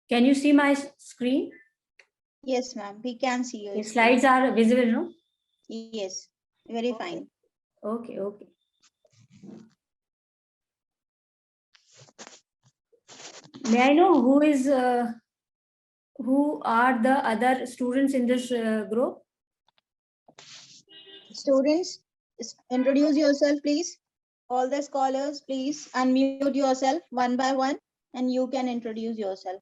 Can you see my screen? Yes, ma'am. We can see your The slides are visible, no? Yes, very fine. Okay, okay. May I know who are the other students in this group? Students, introduce yourself, please. All the scholars, please unmute yourself one by one, and you can introduce yourself.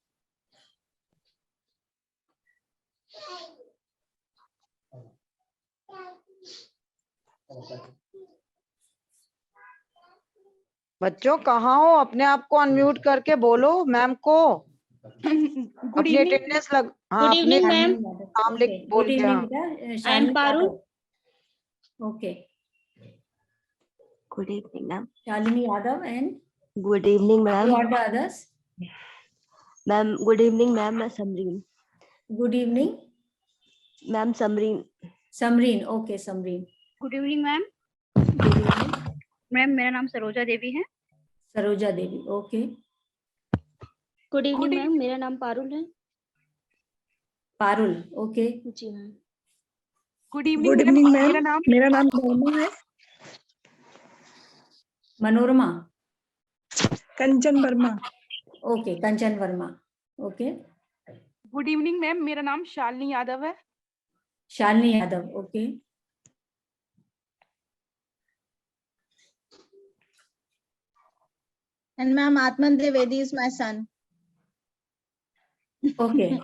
बच्चों कहाँ हो? अपने आप को unmute करके बोलो ma'am को। Good अपनी evening. अटेंडेंस लग Good evening, ma'am. नाम लिख Okay. बोल Good के। evening, हाँ। beta. I am Shalini Parul. Yadav. Okay. Good evening, ma'am. Shalini Yadav and Good evening, who ma'am. are the others? Ma'am, good evening, ma'am. Samreen. Good evening. Ma'am, Samreen. Samreen. Okay, Samreen. Good evening, ma'am. Good evening. Ma'am मेरा नाम सरोजा देवी है। Saroja Devi. Okay. Good evening ma'am, मेरा नाम पारुल है। Parul. Okay. जी ma'am. Good evening ma'am, मेरा नाम धर्मा है। Manorama. Kanchan Verma. Okay. Kanchan Verma. Okay. Good evening ma'am, मेरा नाम शालिनी यादव है। Shalini Yadav. Okay. And ma'am, Atman Trivedi is my son. Okay.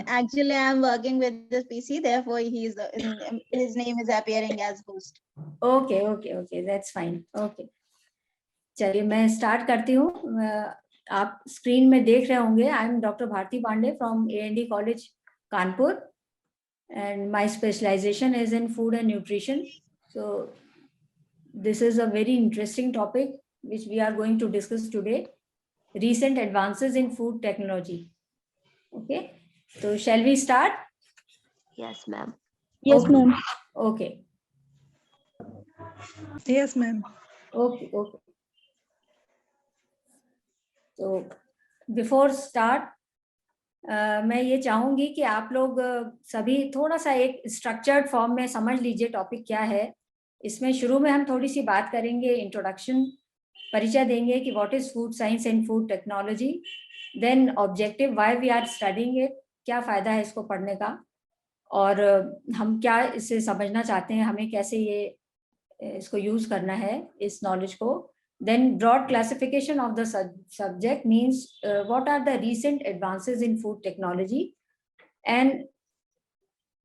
Actually, I am working with this PC, therefore his name is appearing as host. Okay. Okay. Okay. That's fine. Okay. चलिए मैं start करती हूँ। आप screen में देख रहे होंगे, I am doctor Bharti Pandey from AND college Kanpur and my specialization is in food and nutrition. So this is a very interesting topic which we are going to discuss today, recent advances in food technology. Okay, so shall we start? Yes, ma'am. Yes ma'am. Okay. Yes ma'am. Okay. Okay. तो before start मैं ये चाहूंगी कि आप लोग सभी थोड़ा सा एक स्ट्रक्चर्ड फॉर्म में समझ लीजिए टॉपिक क्या है। इसमें शुरू में हम थोड़ी सी बात करेंगे, इंट्रोडक्शन, परिचय देंगे कि what is food science and food technology, then objective, why we are studying it, क्या फायदा है इसको पढ़ने का, और हम क्या इससे समझना चाहते हैं, हमें कैसे ये इसको यूज करना है इस नॉलेज को। Then broad classification of the subject means what are the recent advances in food technology, and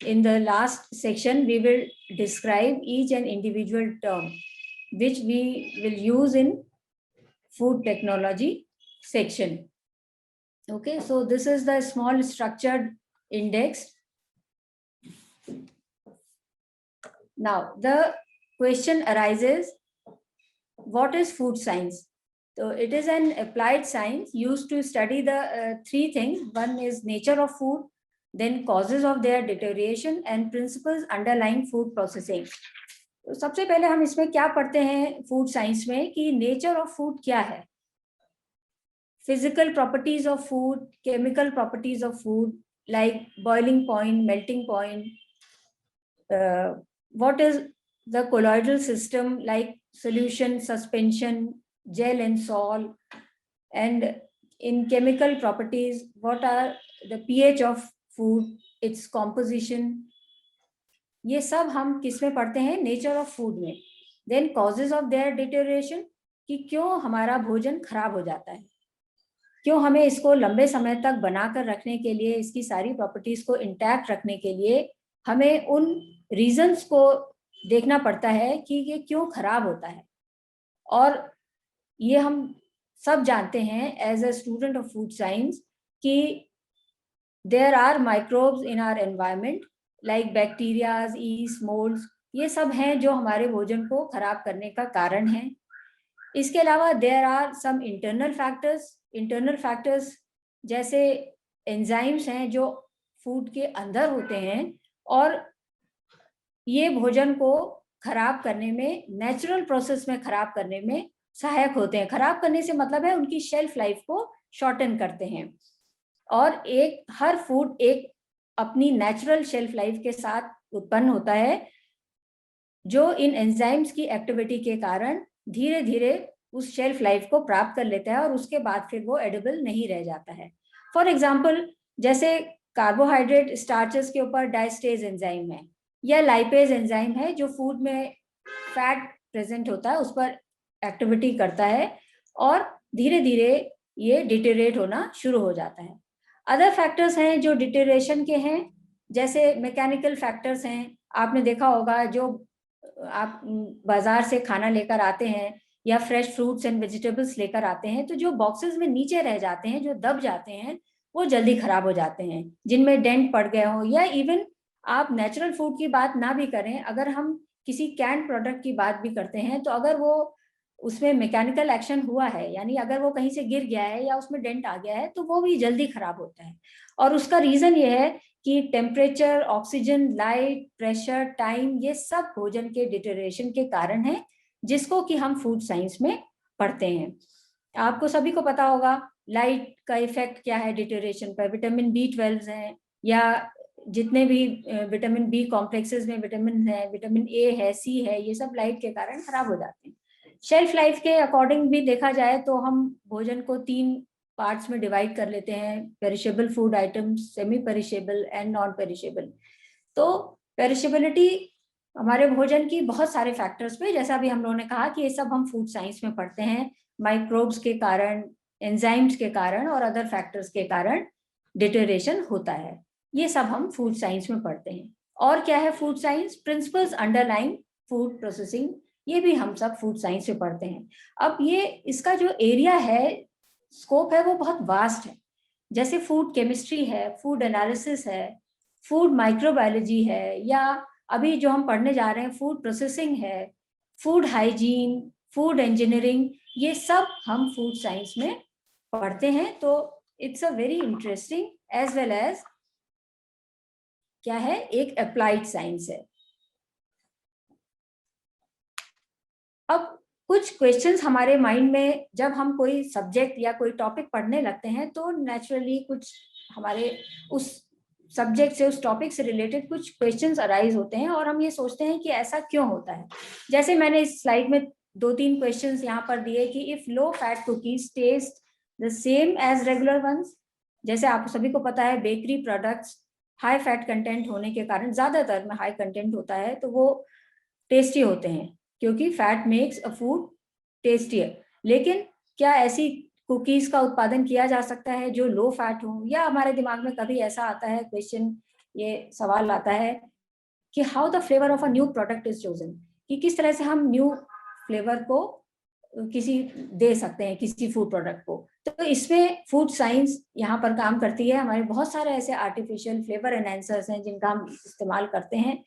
in the last section we will describe each and individual term which we will use in food technology section. Okay, so this is the small structured index. Now the question arises, what is food science? So it is an applied science used to study the three things. One is nature of food, then causes of their deterioration and principles underlying food processing. तो सबसे पहले हम इसमें क्या पढ़ते हैं food science में कि नेचर ऑफ फूड क्या है, physical properties of food, chemical properties of food like boiling point, melting point, what is the colloidal system like solution, suspension, gel and salt, and in chemical properties what are the pH of food, its composition, ये सब हम किस में पढ़ते हैं, nature of food में। Then causes of their deterioration, कि क्यों हमारा भोजन खराब हो जाता है, क्यों हमें इसको लंबे समय तक बनाकर रखने के लिए, इसकी सारी प्रॉपर्टीज को इंटैक्ट रखने के लिए हमें उन रीजंस को देखना पड़ता है कि ये क्यों खराब होता है। और ये हम सब जानते हैं as a student of food science कि there are microbes in our environment like bacterias, yeast, moulds, ये सब हैं जो हमारे भोजन को खराब करने का कारण है। इसके अलावा there are some internal factors जैसे एंजाइम्स हैं जो फूड के अंदर होते हैं और ये भोजन को खराब करने में, नेचुरल प्रोसेस में खराब करने में सहायक होते हैं। खराब करने से मतलब है उनकी शेल्फ लाइफ को शॉर्टन करते हैं। और हर फूड एक अपनी नेचुरल शेल्फ लाइफ के साथ उत्पन्न होता है, जो इन एंजाइम्स की एक्टिविटी के कारण धीरे धीरे उस शेल्फ लाइफ को प्राप्त कर लेता है और उसके बाद फिर वो एडिबल नहीं रह जाता है। फॉर एग्जाम्पल, जैसे कार्बोहाइड्रेट स्टार्चेस के ऊपर डायस्टेज एंजाइम है या लाइपेज एंजाइम है, जो फूड में फैट प्रेजेंट होता है उस पर एक्टिविटी करता है और धीरे धीरे ये डिटेरिएट होना शुरू हो जाता है। अदर फैक्टर्स हैं जो डिटेरिएशन के हैं, जैसे मैकेनिकल फैक्टर्स हैं। आपने देखा होगा, जो आप बाजार से खाना लेकर आते हैं या फ्रेश फ्रूट्स एंड वेजिटेबल्स लेकर आते हैं, तो जो बॉक्सेस में नीचे रह जाते हैं, जो दब जाते हैं, वो जल्दी खराब हो जाते हैं, जिनमें डेंट पड़ गए हो। या इवन आप नेचुरल फूड की बात ना भी करें, अगर हम किसी कैंड प्रोडक्ट की बात भी करते हैं, तो अगर वो उसमें मैकेनिकल एक्शन हुआ है, यानी अगर वो कहीं से गिर गया है या उसमें डेंट आ गया है, तो वो भी जल्दी खराब होता है। और उसका रीजन ये है कि temperature, oxygen, light, pressure, time, ये सब भोजन के डिटेरिएशन के कारण है, जिसको कि हम फूड साइंस में पढ़ते हैं। आपको सभी को पता होगा लाइट का इफेक्ट क्या है डिटेरिएशन पर। विटामिन B12 हैं या जितने भी विटामिन B कॉम्प्लेक्सेस में विटामिन है, विटामिन A है, C है, ये सब लाइट के कारण खराब हो जाते हैं। शेल्फ लाइफ के अकॉर्डिंग भी देखा जाए तो हम भोजन को 3 पार्ट्स में डिवाइड कर लेते हैं: perishable food items, semi perishable and non perishable. तो पेरिशेबिलिटी हमारे भोजन की बहुत सारे फैक्टर्स पे, जैसा भी हम लोगों ने कहा कि ये सब हम फूड साइंस में पढ़ते हैं, माइक्रोब्स के कारण, एंजाइम्स के कारण और अदर फैक्टर्स के कारण डिटेरिएशन होता है। ये सब हम फूड साइंस में पढ़ते हैं। और क्या है food science? Principles underlying food processing, ये भी हम सब फूड साइंस में पढ़ते हैं। अब ये इसका जो एरिया है, स्कोप है, वो बहुत वास्ट है। जैसे फूड केमिस्ट्री है, फूड एनालिसिस है, फूड माइक्रोबायोलॉजी है, या अभी जो हम पढ़ने जा रहे हैं फूड प्रोसेसिंग है, फूड हाइजीन, फूड इंजीनियरिंग, ये सब हम फूड साइंस में पढ़ते हैं। तो it's a very interesting as well as क्या है, एक अप्लाइड साइंस है। अब कुछ क्वेश्चंस हमारे माइंड में, जब हम कोई सब्जेक्ट या कोई टॉपिक पढ़ने लगते हैं, तो नेचुरली कुछ हमारे उस सब्जेक्ट से, उस टॉपिक से रिलेटेड कुछ क्वेश्चंस अराइज होते हैं और हम ये सोचते हैं कि ऐसा क्यों होता है। जैसे मैंने इस स्लाइड में 2-3 क्वेश्चंस यहाँ पर दिए कि if low fat cookies taste the same as regular ones. जैसे आप सभी को पता है bakery products high fat content होने के कारण, ज्यादातर में हाई कंटेंट होता है, तो वो टेस्टी होते हैं क्योंकि fat makes a food tastier. लेकिन क्या ऐसी कुकीज का उत्पादन किया जा सकता है जो लो फैट हो? या हमारे दिमाग में कभी ऐसा आता है क्वेश्चन, ये सवाल आता है कि how the flavour of a new product is chosen, कि किस तरह से हम न्यू फ्लेवर को किसी दे सकते हैं किसी फूड प्रोडक्ट को। तो इसमें फूड साइंस यहाँ पर काम करती है। हमारे बहुत सारे ऐसे आर्टिफिशियल फ्लेवर एनहांसर्स हैं जिनका हम इस्तेमाल करते हैं।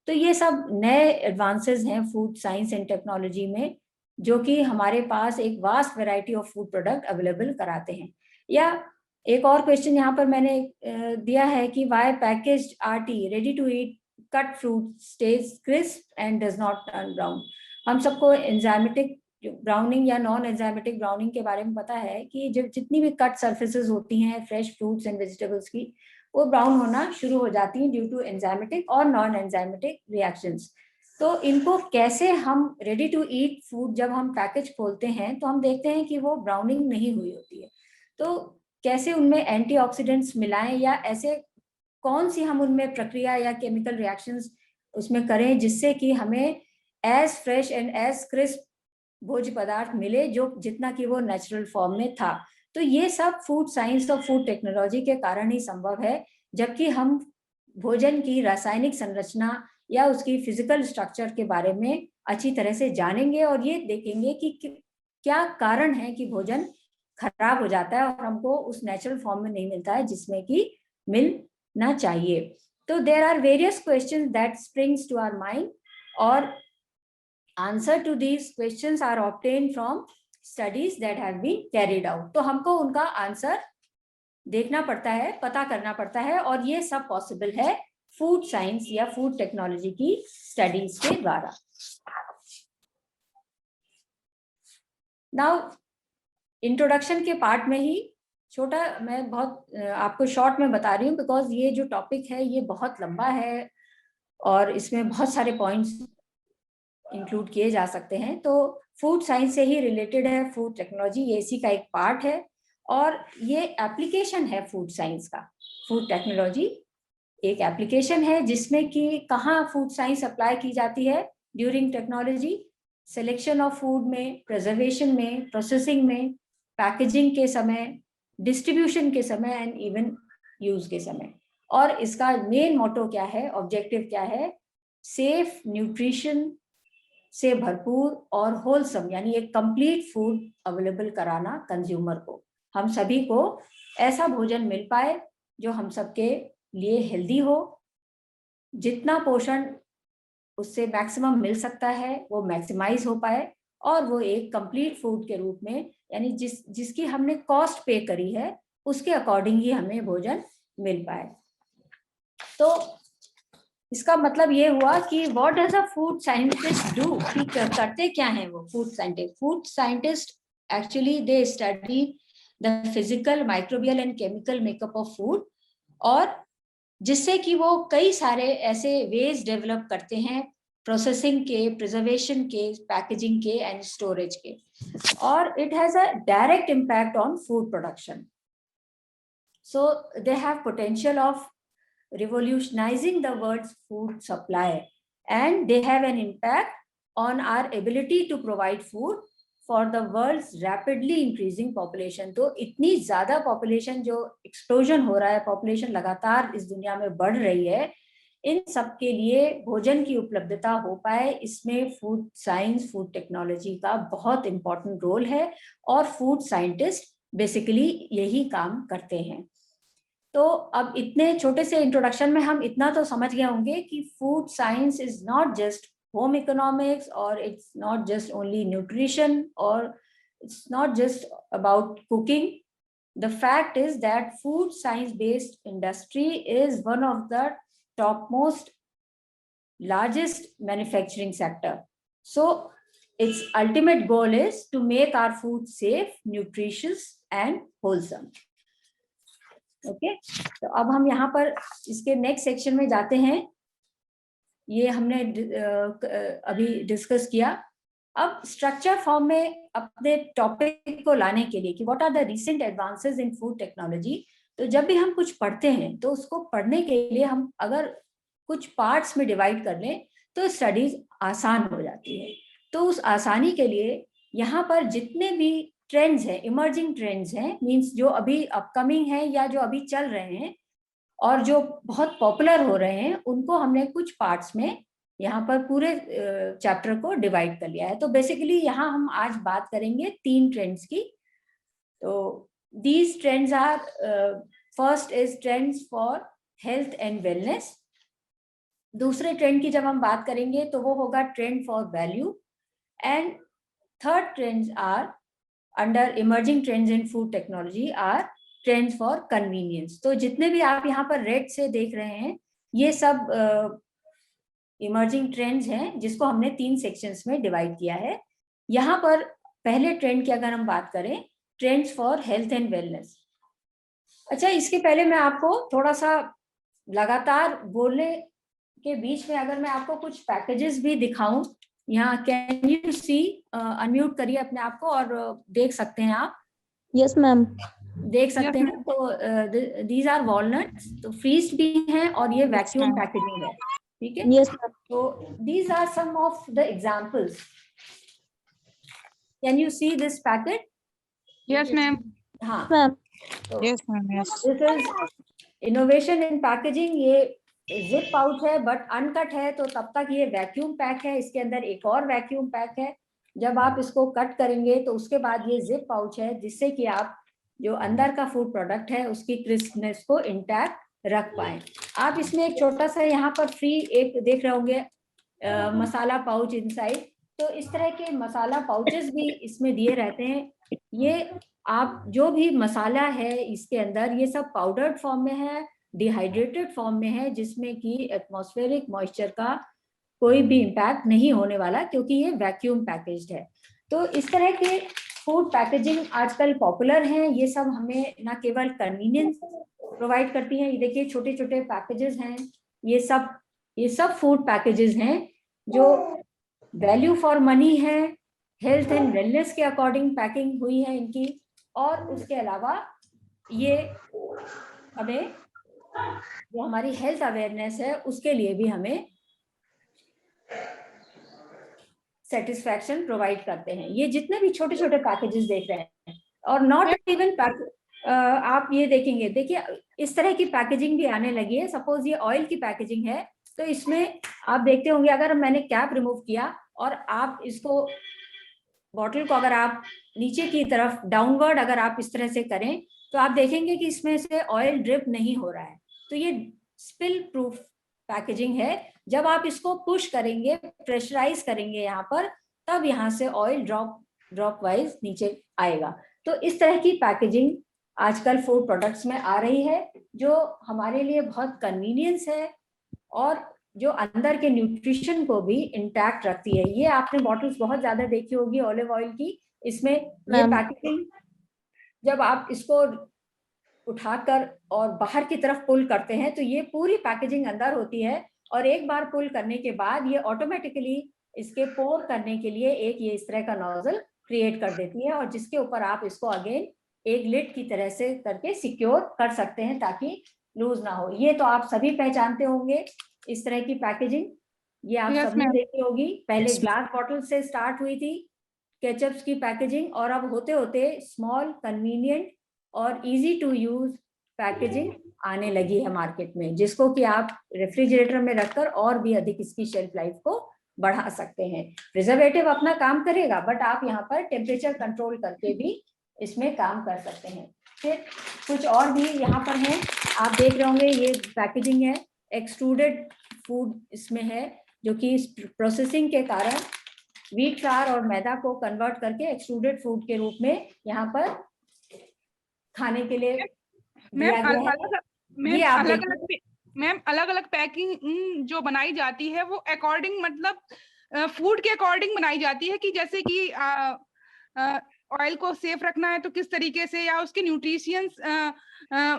तो ये सब नए एडवांसेस हैं फूड साइंस एंड टेक्नोलॉजी में, जो कि हमारे पास एक vast variety of food product available कराते हैं। या एक और क्वेश्चन यहाँ पर मैंने दिया है कि why packaged RT ready to eat cut fruit stays crisp and does not turn brown. हम सबको एंजाइमेटिक ब्राउनिंग या नॉन एंजाइमेटिक ब्राउनिंग के बारे में पता है कि जब जितनी भी कट सर्फेसेस होती हैं फ्रेश फ्रूट्स एंड वेजिटेबल्स की, वो ब्राउन होना शुरू हो जाती हैं ड्यू टू एंजाइमेटिक और नॉन एंजाइमेटिक रिएक्शंस। तो इनको कैसे हम रेडी टू ईट फूड जब हम पैकेज खोलते हैं तो हम देखते हैं कि वो ब्राउनिंग नहीं हुई होती है। तो कैसे उनमें एंटीऑक्सीडेंट्स मिलाएं, या ऐसे कौन सी हम उनमें प्रक्रिया या केमिकल रिएक्शंस उसमें करें जिससे कि हमें as fresh and as crisp भोज्य पदार्थ मिले जो जितना कि वो नेचुरल फॉर्म में था। तो ये सब फूड साइंस और फूड टेक्नोलॉजी के कारण ही संभव है, जबकि हम भोजन की रासायनिक संरचना या उसकी फिजिकल स्ट्रक्चर के बारे में अच्छी तरह से जानेंगे और ये देखेंगे कि क्या कारण है कि भोजन खराब हो जाता है और हमको उस नेचुरल फॉर्म में नहीं मिलता है जिसमें कि मिलना चाहिए। तो there are various questions that springs to our mind, और answer to these questions are obtained from studies that have been carried out. तो हमको उनका आंसर देखना पड़ता है, पता करना पड़ता है, और ये सब पॉसिबल है फूड साइंस या फूड टेक्नोलॉजी की स्टडीज के द्वारा। नाउ इंट्रोडक्शन के पार्ट में ही छोटा मैं बहुत आपको शॉर्ट में बता रही हूँ, बिकॉज ये जो टॉपिक है ये बहुत लंबा है और इसमें बहुत सारे पॉइंट्स इंक्लूड किए जा सकते हैं। तो फूड साइंस से ही रिलेटेड है फूड टेक्नोलॉजी, ये इसी का एक पार्ट है और ये एप्लीकेशन है फूड साइंस का। फूड टेक्नोलॉजी एक एप्लीकेशन है जिसमें कि कहाँ फूड साइंस अप्लाई की जाती है during technology, selection of food में, प्रिजर्वेशन में, प्रोसेसिंग में, पैकेजिंग के समय, डिस्ट्रीब्यूशन के समय एंड इवन यूज के समय। और इसका मेन मोटो क्या है, ऑब्जेक्टिव क्या है? सेफ, न्यूट्रिशन से भरपूर और होलसम यानी एक कंप्लीट फूड अवेलेबल कराना कंज्यूमर को, हम सभी को ऐसा भोजन मिल पाए जो हम सबके लिए हेल्दी हो, जितना पोषण उससे मैक्सिमम मिल सकता है वो मैक्सिमाइज हो पाए और वो एक कंप्लीट फूड के रूप में यानी जिसकी हमने कॉस्ट पे करी है उसके अकॉर्डिंग ही हमें भोजन मिल पाए। तो इसका मतलब ये हुआ कि what does a food scientist do, कि करते क्या हैं वो food scientist? Food scientist actually they study the physical, microbial and chemical makeup of food, और जिससे कि वो कई सारे ऐसे वेज डेवलप करते हैं प्रोसेसिंग के, प्रिजर्वेशन के, पैकेजिंग के एंड स्टोरेज के, और it has a direct impact on food production. So they have potential of revolutionizing the world's food supply, and they have an impact on our ability to provide food for the world's rapidly increasing population। तो इतनी ज्यादा population जो explosion हो रहा है, population लगातार इस दुनिया में बढ़ रही है, इन सब के लिए भोजन की उपलब्धता हो पाए, इसमें फूड साइंस, फूड टेक्नोलॉजी का बहुत इंपॉर्टेंट रोल है और फूड साइंटिस्ट बेसिकली यही काम करते हैं। तो अब इतने छोटे से इंट्रोडक्शन में हम इतना तो समझ गए होंगे कि food science is not just home economics, और it's not just only nutrition, और it's not just about cooking. The fact is that food science based industry is one of the top most largest manufacturing sector. So its ultimate goal is to make our food safe, nutritious and wholesome. Okay, तो अब हम यहाँ पर इसके next section में जाते हैं। ये हमने अभी डिस्कस किया। अब स्ट्रक्चर फॉर्म में अपने टॉपिक को लाने के लिए कि what are the recent advances in food technology, तो जब भी हम कुछ पढ़ते हैं तो उसको पढ़ने के लिए हम अगर कुछ पार्ट्स में डिवाइड कर लें तो स्टडीज आसान हो जाती है। तो उस आसानी के लिए यहाँ पर जितने भी ट्रेंड्स हैं, इमर्जिंग ट्रेंड्स हैं, मींस जो अभी अपकमिंग है या जो अभी चल रहे हैं और जो बहुत पॉपुलर हो रहे हैं, उनको हमने कुछ पार्ट्स में यहाँ पर पूरे चैप्टर को डिवाइड कर लिया है। तो बेसिकली यहाँ हम आज बात करेंगे 3 ट्रेंड्स की। तो these trends are, first is trends for health and wellness. दूसरे ट्रेंड की जब हम बात करेंगे तो वो होगा trend for value, and third trends are under emerging trends in food technology are trends for convenience. तो जितने भी आप यहाँ पर रेड से देख रहे हैं ये सब इमर्जिंग ट्रेंड्स हैं जिसको हमने 3 सेक्शंस में डिवाइड किया है। यहाँ पर पहले ट्रेंड की अगर हम बात करें, trends for health and wellness. अच्छा, इसके पहले मैं आपको थोड़ा सा लगातार बोलने के बीच में अगर मैं आपको कुछ पैकेजेस भी दिखाऊं, यहाँ कैन यू सी, अनम्यूट करिए अपने आप को और देख सकते हैं आप। Yes ma'am. देख सकते हैं। तो दीज आर वॉलनट्स, तो फ्रीज्ड भी हैं और ये वैक्यूम पैकेजिंग है, ठीक है। यस तो these are some of the examples. Can you see this packet? Yes, ma'am. हाँ, ma'am. Yes, ma'am. Yes. This is innovation in packaging. ये जिप पाउच है बट अनकट है, तो तब तक ये वैक्यूम पैक है। इसके अंदर एक और वैक्यूम पैक है। जब आप इसको कट करेंगे तो उसके बाद ये जिप पाउच है, जिससे कि आप जो अंदर का फूड प्रोडक्ट है उसकी क्रिस्पनेस को इंटैक्ट रख पाए। आप इसमें एक छोटा सा यहाँ पर फ्री एक देख रहे होंगे मसाला पाउच इनसाइड। तो इस तरह के मसाला पाउचेस भी इसमें दिए रहते हैं। ये आप जो भी मसाला है इसके अंदर, ये सब पाउडर्ड फॉर्म में है, डिहाइड्रेटेड फॉर्म में है, जिसमें कि एटमॉस्फेरिक मॉइस्चर का कोई भी इम्पैक्ट नहीं होने वाला, क्योंकि ये वैक्यूम पैकेज्ड है। तो इस तरह के फूड पैकेजिंग आजकल पॉपुलर हैं। ये सब हमें ना केवल कन्वीनियंस प्रोवाइड करती हैं, ये देखिए छोटे छोटे पैकेजेस हैं, ये सब फूड पैकेजेस हैं जो वैल्यू फॉर मनी है, हेल्थ एंड वेलनेस के अकॉर्डिंग पैकिंग हुई है इनकी। और उसके अलावा ये हमें जो हमारी हेल्थ अवेयरनेस है उसके लिए भी हमें सेटिस्फैक्शन प्रोवाइड करते हैं। ये जितने भी छोटे छोटे पैकेजेस देख रहे हैं, और नॉट इवन आप ये देखेंगे, देखिए इस तरह की पैकेजिंग भी आने लगी है। सपोज ये ऑयल की पैकेजिंग है, तो इसमें आप देखते होंगे अगर मैंने कैप रिमूव किया और आप इसको बॉटल को अगर आप नीचे की तरफ डाउनवर्ड अगर आप इस तरह से करें तो आप देखेंगे कि इसमें से ऑयल ड्रिप नहीं हो रहा है। तो ये स्पिल प्रूफ पैकेजिंग है। जब आप इसको पुश करेंगे, प्रेशराइज करेंगे यहाँ पर, तब यहाँ से ऑयल ड्रॉप वाइज नीचे आएगा। तो इस तरह की पैकेजिंग आजकल फूड प्रोडक्ट्स में आ रही है, जो हमारे लिए बहुत कन्वीनियंस है और जो अंदर के न्यूट्रिशन को भी इंटैक्ट रखती है। ये आपने बॉटल्स बहुत ज्यादा देखी होगी ऑलिव ऑयल की, इसमें ये पैकेजिंग जब आप इसको उठाकर और बाहर की तरफ पुल करते हैं तो ये पूरी पैकेजिंग अंदर होती है, और एक बार पुल करने के बाद ये ऑटोमेटिकली इसके पोर करने के लिए एक ये इस तरह का नोजल क्रिएट कर देती है, और जिसके ऊपर आप इसको अगेन एक लिड की तरह से करके सिक्योर कर सकते हैं ताकि लूज ना हो। ये तो आप सभी पहचानते होंगे इस तरह की पैकेजिंग, ये आप Yes, सबने ma'am. देखी होगी। पहले ग्लास बॉटल से स्टार्ट हुई थी केचप्स की पैकेजिंग, और अब होते होते स्मॉल, कन्वीनियंट और इजी टू यूज पैकेजिंग आने लगी है मार्केट में, जिसको कि आप रेफ्रिजरेटर में रखकर और भी अधिक इसकी शेल्फ लाइफ को बढ़ा सकते हैं। प्रिजर्वेटिव अपना काम करेगा, बट आप यहाँ पर टेम्परेचर कंट्रोल करके भी इसमें काम कर सकते हैं। फिर कुछ और भी यहाँ पर हैं, आप देख रहे होंगे ये पैकेजिंग है, एक्सट्रूडेड फूड इसमें है, जो कि प्रोसेसिंग के कारण व्हीट फ्लावर और मैदा को कन्वर्ट करके एक्सट्रूडेड फूड के रूप में यहाँ पर खाने के लिए दिया गया है। ये आप देखिए मैम अलग अलग पैकिंग जो बनाई जाती है वो अकॉर्डिंग मतलब फूड के अकॉर्डिंग बनाई जाती है, कि जैसे कि ऑयल को सेफ रखना है तो किस तरीके से, या उसके न्यूट्रिशंस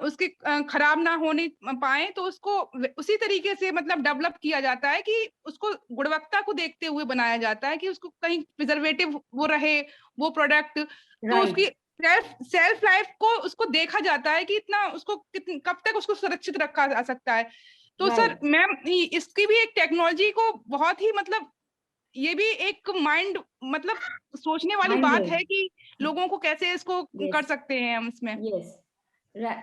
उसके खराब ना होने पाए तो उसको उसी तरीके से मतलब डेवलप किया जाता है कि उसको गुणवत्ता को देखते हुए बनाया जाता है कि उसको कहीं प्रिजर्वेटिव वो रहे वो प्रोडक्ट, तो उसकी सेल्फ लाइफ को उसको देखा जाता है कि इतना उसको कब तक उसको सुरक्षित रखा जा सकता है। तो सर मैम इसकी भी एक टेक्नोलॉजी को बहुत ही मतलब ये भी एक माइंड मतलब सोचने वाली बात है कि लोगों को कैसे इसको कर सकते हैं हम इसमें। Yes,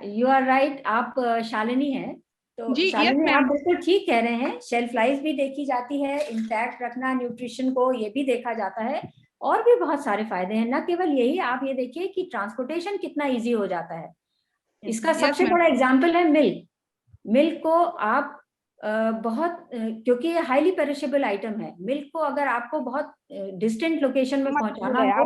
you are right. आप शालिनी हैं, तो जी, शालिनी yes, आप बिल्कुल ठीक कह रहे हैं। शेल्फ लाइफ भी देखी जाती है, इंटैक्ट रखना न्यूट्रिशन को, ये भी देखा जाता है, और भी बहुत सारे फायदे हैं। न केवल यही, आप ये देखिए कि ट्रांसपोर्टेशन कितना इजी हो जाता है। इसका सबसे बड़ा एग्जाम्पल है मिल्क। मिल्क को आप बहुत क्योंकि ये हाईली पेरिशेबल आइटम है, मिल्क को अगर आपको बहुत डिस्टेंट लोकेशन में पहुंचाना हो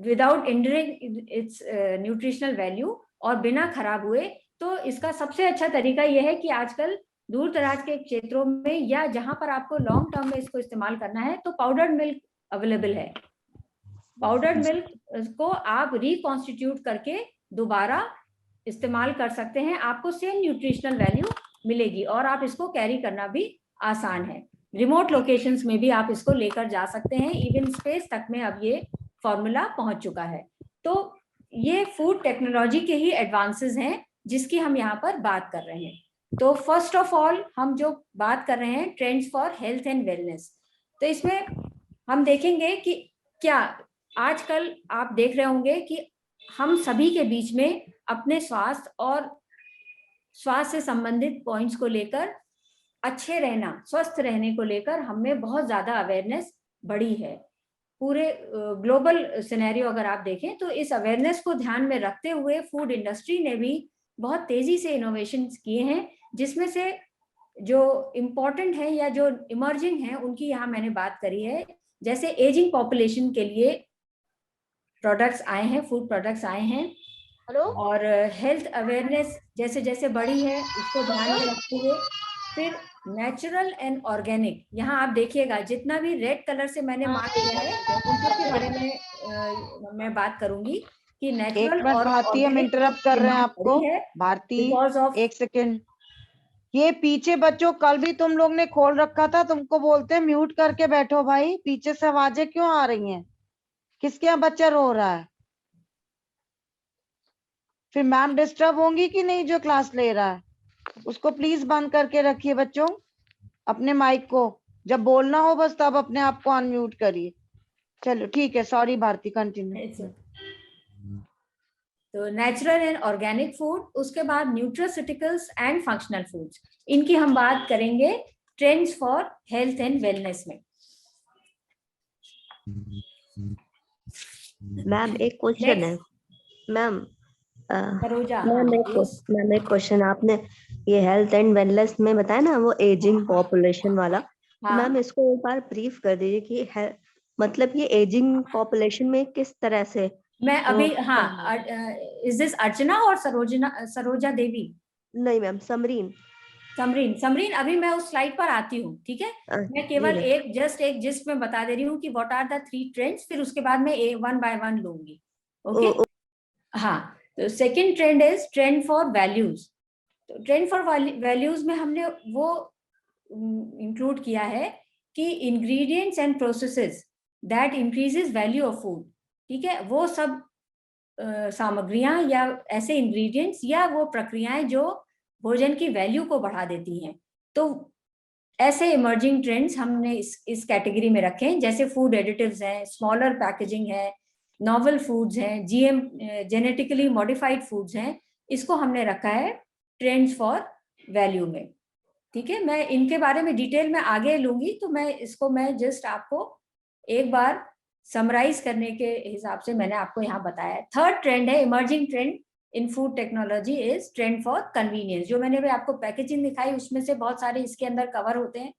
विदाउट इंडरिंग इट्स न्यूट्रिशनल वैल्यू और बिना खराब हुए, तो इसका सबसे अच्छा तरीका यह है कि आजकल दूर दराज के क्षेत्रों में या जहां पर आपको लॉन्ग टर्म में इसको इस्तेमाल करना है तो पाउडर्ड मिल्क अवेलेबल है। पाउडर्ड मिल्क को आप रिकॉन्स्टिट्यूट करके दोबारा इस्तेमाल कर सकते हैं, आपको सेम न्यूट्रिशनल वैल्यू मिलेगी और आप इसको कैरी करना भी आसान है। रिमोट लोकेशंस में भी आप इसको लेकर जा सकते हैं, इवन स्पेस तक में अब ये फॉर्मूला पहुंच चुका है। तो ये फूड टेक्नोलॉजी के ही एडवांसेस हैं जिसकी हम यहाँ पर बात कर रहे हैं। तो फर्स्ट ऑफ ऑल हम जो बात कर रहे हैं trends for health and wellness, तो इसमें हम देखेंगे कि क्या आजकल आप देख रहे होंगे कि हम सभी के बीच में अपने स्वास्थ्य और स्वास्थ्य से संबंधित पॉइंट्स को लेकर, अच्छे रहना, स्वस्थ रहने को लेकर हमें बहुत ज्यादा अवेयरनेस बढ़ी है। पूरे ग्लोबल सिनेरियो अगर आप देखें तो इस अवेयरनेस को ध्यान में रखते हुए फूड इंडस्ट्री ने भी बहुत तेजी से इनोवेशंस किए हैं, जिसमें से जो इम्पोर्टेंट है या जो इमर्जिंग है उनकी यहाँ मैंने बात करी है। जैसे एजिंग पॉपुलेशन के लिए प्रोडक्ट्स आए हैं, फूड प्रोडक्ट्स आए हैं, और हेल्थ अवेयरनेस जैसे जैसे बढ़ी है उसको ध्यान में रखते हुए फिर नेचुरल एंड ऑर्गेनिक, यहाँ आप देखिएगा जितना भी रेड कलर से मैंने मार्क किया है उन सब के बारे में मैं बात करूंगी कि एक नेचुरल मिनट और भारती, हम ऑर्गेनिक इंटरप्ट कर रहे हैं आपको। है भारती बिकॉज ऑफ एक सेकेंड, ये पीछे बच्चों कल भी तुम लोग ने खोल रखा था, तुमको बोलते हैं म्यूट करके बैठो भाई, पीछे से आवाजें क्यों आ रही हैं? किसके यहाँ बच्चा रो रहा है? फिर मैम डिस्टर्ब होंगी कि नहीं? जो क्लास ले रहा है उसको प्लीज बंद करके रखिए बच्चों, अपने माइक को। जब बोलना हो बस तब अपने आप को अनम्यूट करिए। चलो ठीक है, सॉरी भारती, कंटिन्यू। तो नेचुरल एंड ऑर्गेनिक फूड, उसके बाद न्यूट्रास्यूटिकल्स एंड फंक्शनल फूड्स, इनकी हम बात करेंगे trends for health and wellness में। मैम एक क्वेश्चन है मैम। सरोजा, मैम एक क्वेश्चन, आपने ये हेल्थ एंड वेलनेस में बताया ना वो एजिंग पॉपुलेशन वाला, तो हाँ। मैम इसको एक बार ब्रीफ कर दीजिए कि मतलब ये एजिंग पॉपुलेशन में किस तरह से मैं अभी वो- हाँ, इज दिस अर्चना और सरोजा देवी? नहीं मैम, समरीन। समरीन अभी मैं उस स्लाइड पर आती हूँ, ठीक है। मैं केवल जी एक जिस्ट में बता दे रही हूँ कि व्हाट आर द 3 ट्रेंड्स, फिर उसके बाद मैं वन बाय वन लूंगी। ओके हाँ, तो second trend is trend for values. तो ट्रेंड फॉर वैल्यूज में हमने वो इंक्लूड किया है कि ingredients and processes that increases value of food, ठीक है। वो सब सामग्रियां या ऐसे इंग्रेडिएंट्स या वो प्रक्रियाएं जो भोजन की वैल्यू को बढ़ा देती हैं। तो ऐसे इमर्जिंग ट्रेंड्स हमने इस कैटेगरी में रखे हैं, जैसे फूड एडिटिव्स हैं, स्मॉलर पैकेजिंग है, नॉवल फूड्स हैं, जीएम जेनेटिकली मॉडिफाइड फूड्स हैं, इसको हमने रखा है ट्रेंड्स फॉर वैल्यू में, ठीक है। मैं इनके बारे में डिटेल में आगे लूंगी, तो मैं जस्ट आपको एक बार समराइज करने के हिसाब से मैंने आपको यहाँ बताया। थर्ड ट्रेंड है emerging trend in food technology is trend for convenience. जो मैंने भी आपको पैकेजिंग दिखाई उसमें से बहुत सारे इसके अंदर कवर होते हैं,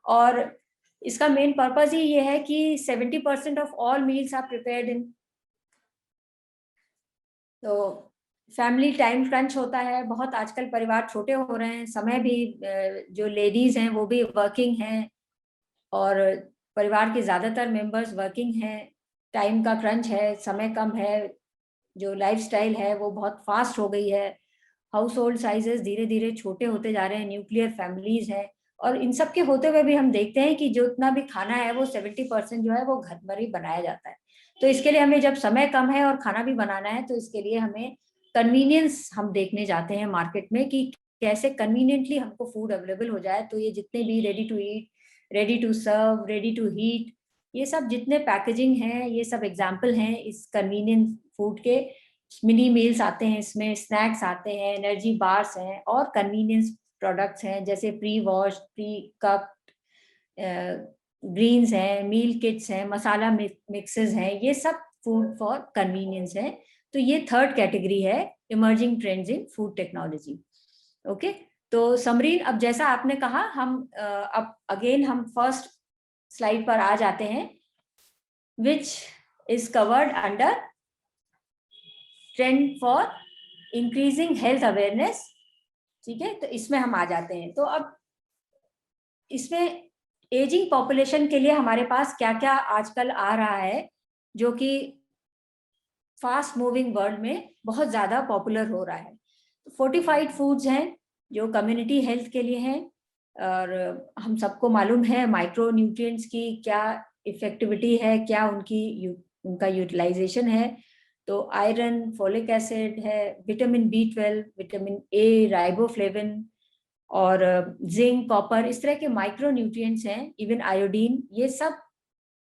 और इसका मेन पर्पज ही ये है कि 70% of all meals are prepared in, तो फैमिली टाइम क्रंच होता है बहुत, आजकल परिवार छोटे हो रहे हैं, समय भी जो लेडीज हैं वो भी वर्किंग हैं और परिवार के ज्यादातर मेंबर्स वर्किंग हैं, टाइम का क्रंच है, समय कम है, जो लाइफस्टाइल है वो बहुत फास्ट हो गई है, हाउस होल्ड साइजेस धीरे धीरे छोटे होते जा रहे हैं, न्यूक्लियर फैमिलीज हैं, और इन सब के होते हुए भी हम देखते हैं कि जो इतना भी खाना है वो 70% जो है वो घर पर ही बनाया जाता है। तो इसके लिए हमें, जब समय कम है और खाना भी बनाना है, तो इसके लिए हमें कन्वीनियंस हम देखने जाते हैं मार्केट में कि कैसे कन्वीनियंटली हमको फूड अवेलेबल हो जाए। तो ये जितने भी ready to eat, ready to serve, ready to heat, ये सब जितने पैकेजिंग हैं ये सब एग्जाम्पल हैं इस कन्वीनियंट फूड के। मिनी मील्स आते हैं, इसमें स्नैक्स आते हैं, एनर्जी बार्स हैं, और कन्वीनियंस प्रोडक्ट्स हैं जैसे प्री वॉश, प्री कप्ड ग्रीन्स हैं, मील किट्स हैं, मसाला मिक्सेस हैं, ये सब फूड फॉर कन्वीनियंस है। तो ये थर्ड कैटेगरी है emerging trends in food technology. Okay, तो समरीन, अब जैसा आपने कहा, हम अब अगेन हम फर्स्ट स्लाइड पर आ जाते हैं, which is covered under trend for increasing health awareness, ठीक है। तो इसमें हम आ जाते हैं। तो अब इसमें एजिंग पॉपुलेशन के लिए हमारे पास क्या क्या आजकल आ रहा है जो कि फास्ट मूविंग वर्ल्ड में बहुत ज्यादा पॉपुलर हो रहा है। फोर्टिफाइड फूड्स हैं जो कम्युनिटी हेल्थ के लिए हैं, और हम सबको मालूम है माइक्रो न्यूट्रिएंट्स की क्या इफेक्टिविटी है, क्या उनका यूटिलाइजेशन है। तो आयरन, फोलिक एसिड है, vitamin B12, vitamin A, riboflavin और जिंक, कॉपर, इस तरह के माइक्रो न्यूट्रिएंट्स हैं, इवन आयोडीन, ये सब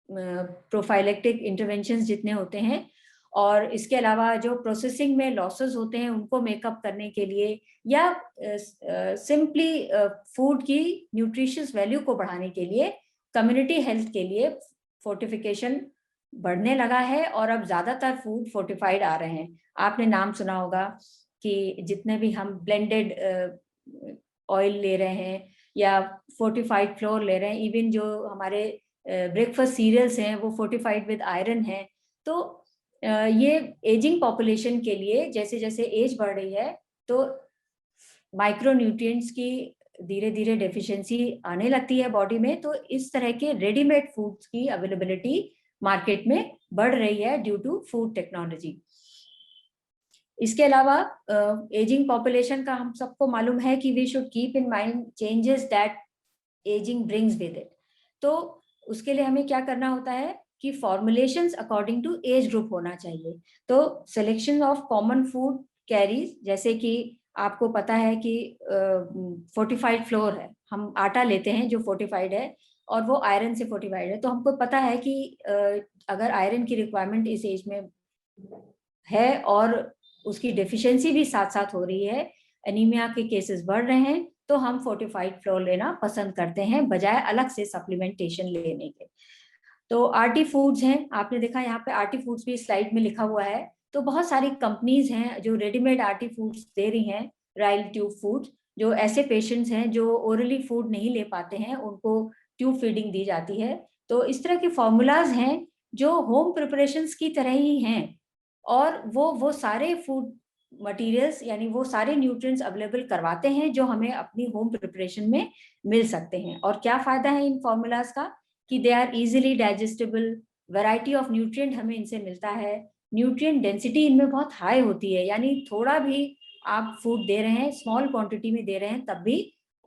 प्रोफाइलेक्टिक इंटरवेंशंस जितने होते हैं। और इसके अलावा जो प्रोसेसिंग में लॉसेस होते हैं उनको मेकअप करने के लिए, या सिंपली फूड की न्यूट्रिशियस वैल्यू को बढ़ाने के लिए, कम्युनिटी हेल्थ के लिए फोर्टिफिकेशन बढ़ने लगा है, और अब ज्यादातर फूड फोर्टिफाइड आ रहे हैं। आपने नाम सुना होगा कि जितने भी हम ब्लेंडेड ऑयल ले रहे हैं या फोर्टिफाइड फ्लोर ले रहे हैं, इवन जो हमारे ब्रेकफास्ट सीरियल्स हैं वो फोर्टिफाइड विद आयरन है। तो ये एजिंग पॉपुलेशन के लिए जैसे जैसे एज बढ़ रही है तो माइक्रो न्यूट्रिएंट्स की धीरे धीरे डेफिशिएंसी आने लगती है बॉडी में, तो इस तरह के रेडीमेड फूड्स की अवेलेबिलिटी मार्केट में बढ़ रही है ड्यू टू फूड टेक्नोलॉजी। इसके अलावा एजिंग पॉपुलेशन का हम सबको मालूम है कि we should keep in mind changes that ageing brings with it. तो उसके लिए हमें क्या करना होता है कि formulations according to age group होना चाहिए। तो selection of common food carriers, जैसे कि आपको पता है कि फोर्टिफाइड फ्लोर है, हम आटा लेते हैं जो फोर्टिफाइड है और वो आयरन से फोर्टिफाइड है, तो हमको पता है कि अगर आयरन की रिक्वायरमेंट इस एज में है और उसकी डेफिशिएंसी भी साथ साथ हो रही है, एनीमिया के केसेस बढ़ रहे हैं, तो हम फोर्टिफाइड फ्लोर लेना पसंद करते हैं बजाय अलग से सप्लीमेंटेशन लेने के। तो आरटी फूड्स हैं, आपने देखा यहाँ पे आरटी फूड्स भी स्लाइड में लिखा हुआ है। तो बहुत सारी कंपनीज हैं जो रेडीमेड आरटी फूड्स दे रही हैं, राइल ट्यूब फूड, जो ऐसे पेशेंट्स हैं जो ओरली फूड नहीं ले पाते हैं, उनको ट्यूब फीडिंग दी जाती है। तो इस तरह के फॉर्मूलाज हैं जो होम प्रिपरेशंस की तरह ही हैं, और वो सारे फूड मटेरियल्स यानी वो सारे न्यूट्रिएंट्स अवेलेबल करवाते हैं जो हमें अपनी होम प्रिपरेशन में मिल सकते हैं। और क्या फायदा है इन फॉर्मूलाज का कि they are easily digestible, variety of nutrient हमें इनसे मिलता है, न्यूट्रिएंट डेंसिटी इनमें बहुत हाई होती है, यानी थोड़ा भी आप फूड दे रहे हैं, स्मॉल क्वांटिटी में दे रहे हैं, तब भी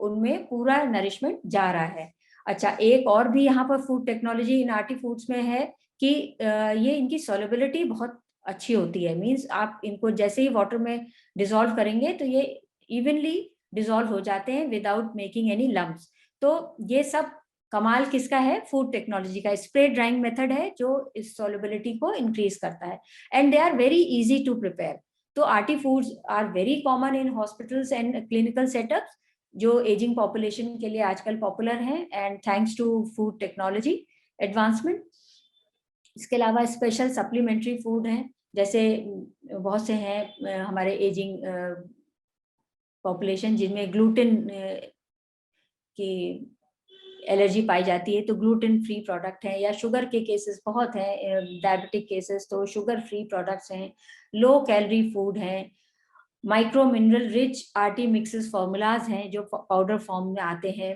उनमें पूरा नरिशमेंट जा रहा है। अच्छा, एक और भी यहाँ पर food technology in RT foods में है कि ये इनकी सॉल्युबिलिटी बहुत अच्छी होती है। मींस आप इनको जैसे ही वाटर में डिसॉल्व करेंगे तो ये इवनली डिसॉल्व हो जाते हैं विदाउट मेकिंग एनी लम्प्स। तो ये सब कमाल किसका है? फूड टेक्नोलॉजी का। स्प्रे ड्राइंग मेथड है जो इस सॉल्युबिलिटी को इंक्रीज करता है, and they are very easy to prepare. तो RT foods are very common in hospitals and clinical setups, जो एजिंग पॉपुलेशन के लिए आजकल पॉपुलर हैं, and thanks to food technology advancement. इसके अलावा स्पेशल सप्लीमेंट्री फूड हैं, जैसे बहुत से हैं हमारे एजिंग पॉपुलेशन जिनमें ग्लूटेन की एलर्जी पाई जाती है, तो ग्लूटेन फ्री प्रोडक्ट हैं, या शुगर के केसेस बहुत हैं, डायबिटिक केसेस, तो शुगर फ्री प्रोडक्ट्स हैं, लो कैलोरी फूड हैं, micro mineral rich RT mixes formulas हैं जो पाउडर फॉर्म में आते हैं।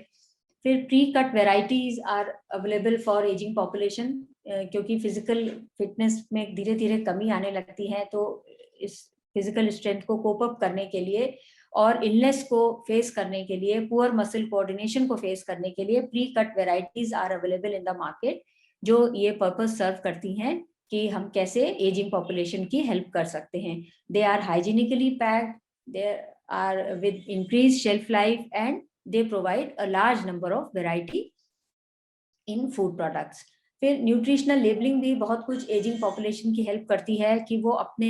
फिर pre cut varieties are available for ageing population, क्योंकि फिजिकल फिटनेस में धीरे धीरे कमी आने लगती है, तो इस फिजिकल स्ट्रेंथ को कोप अप करने के लिए और इलनेस को फेस करने के लिए, पुअर मसल कोऑर्डिनेशन को फेस करने के लिए pre cut varieties are available in the market, जो ये पर्पस सर्व करती हैं कि हम कैसे एजिंग पॉपुलेशन की हेल्प कर सकते हैं। They are hygienically packed, they are with increase shelf life, and they provide a large number of variety in food products. फिर न्यूट्रिशनल लेबलिंग भी बहुत कुछ एजिंग पॉपुलेशन की हेल्प करती है कि वो अपने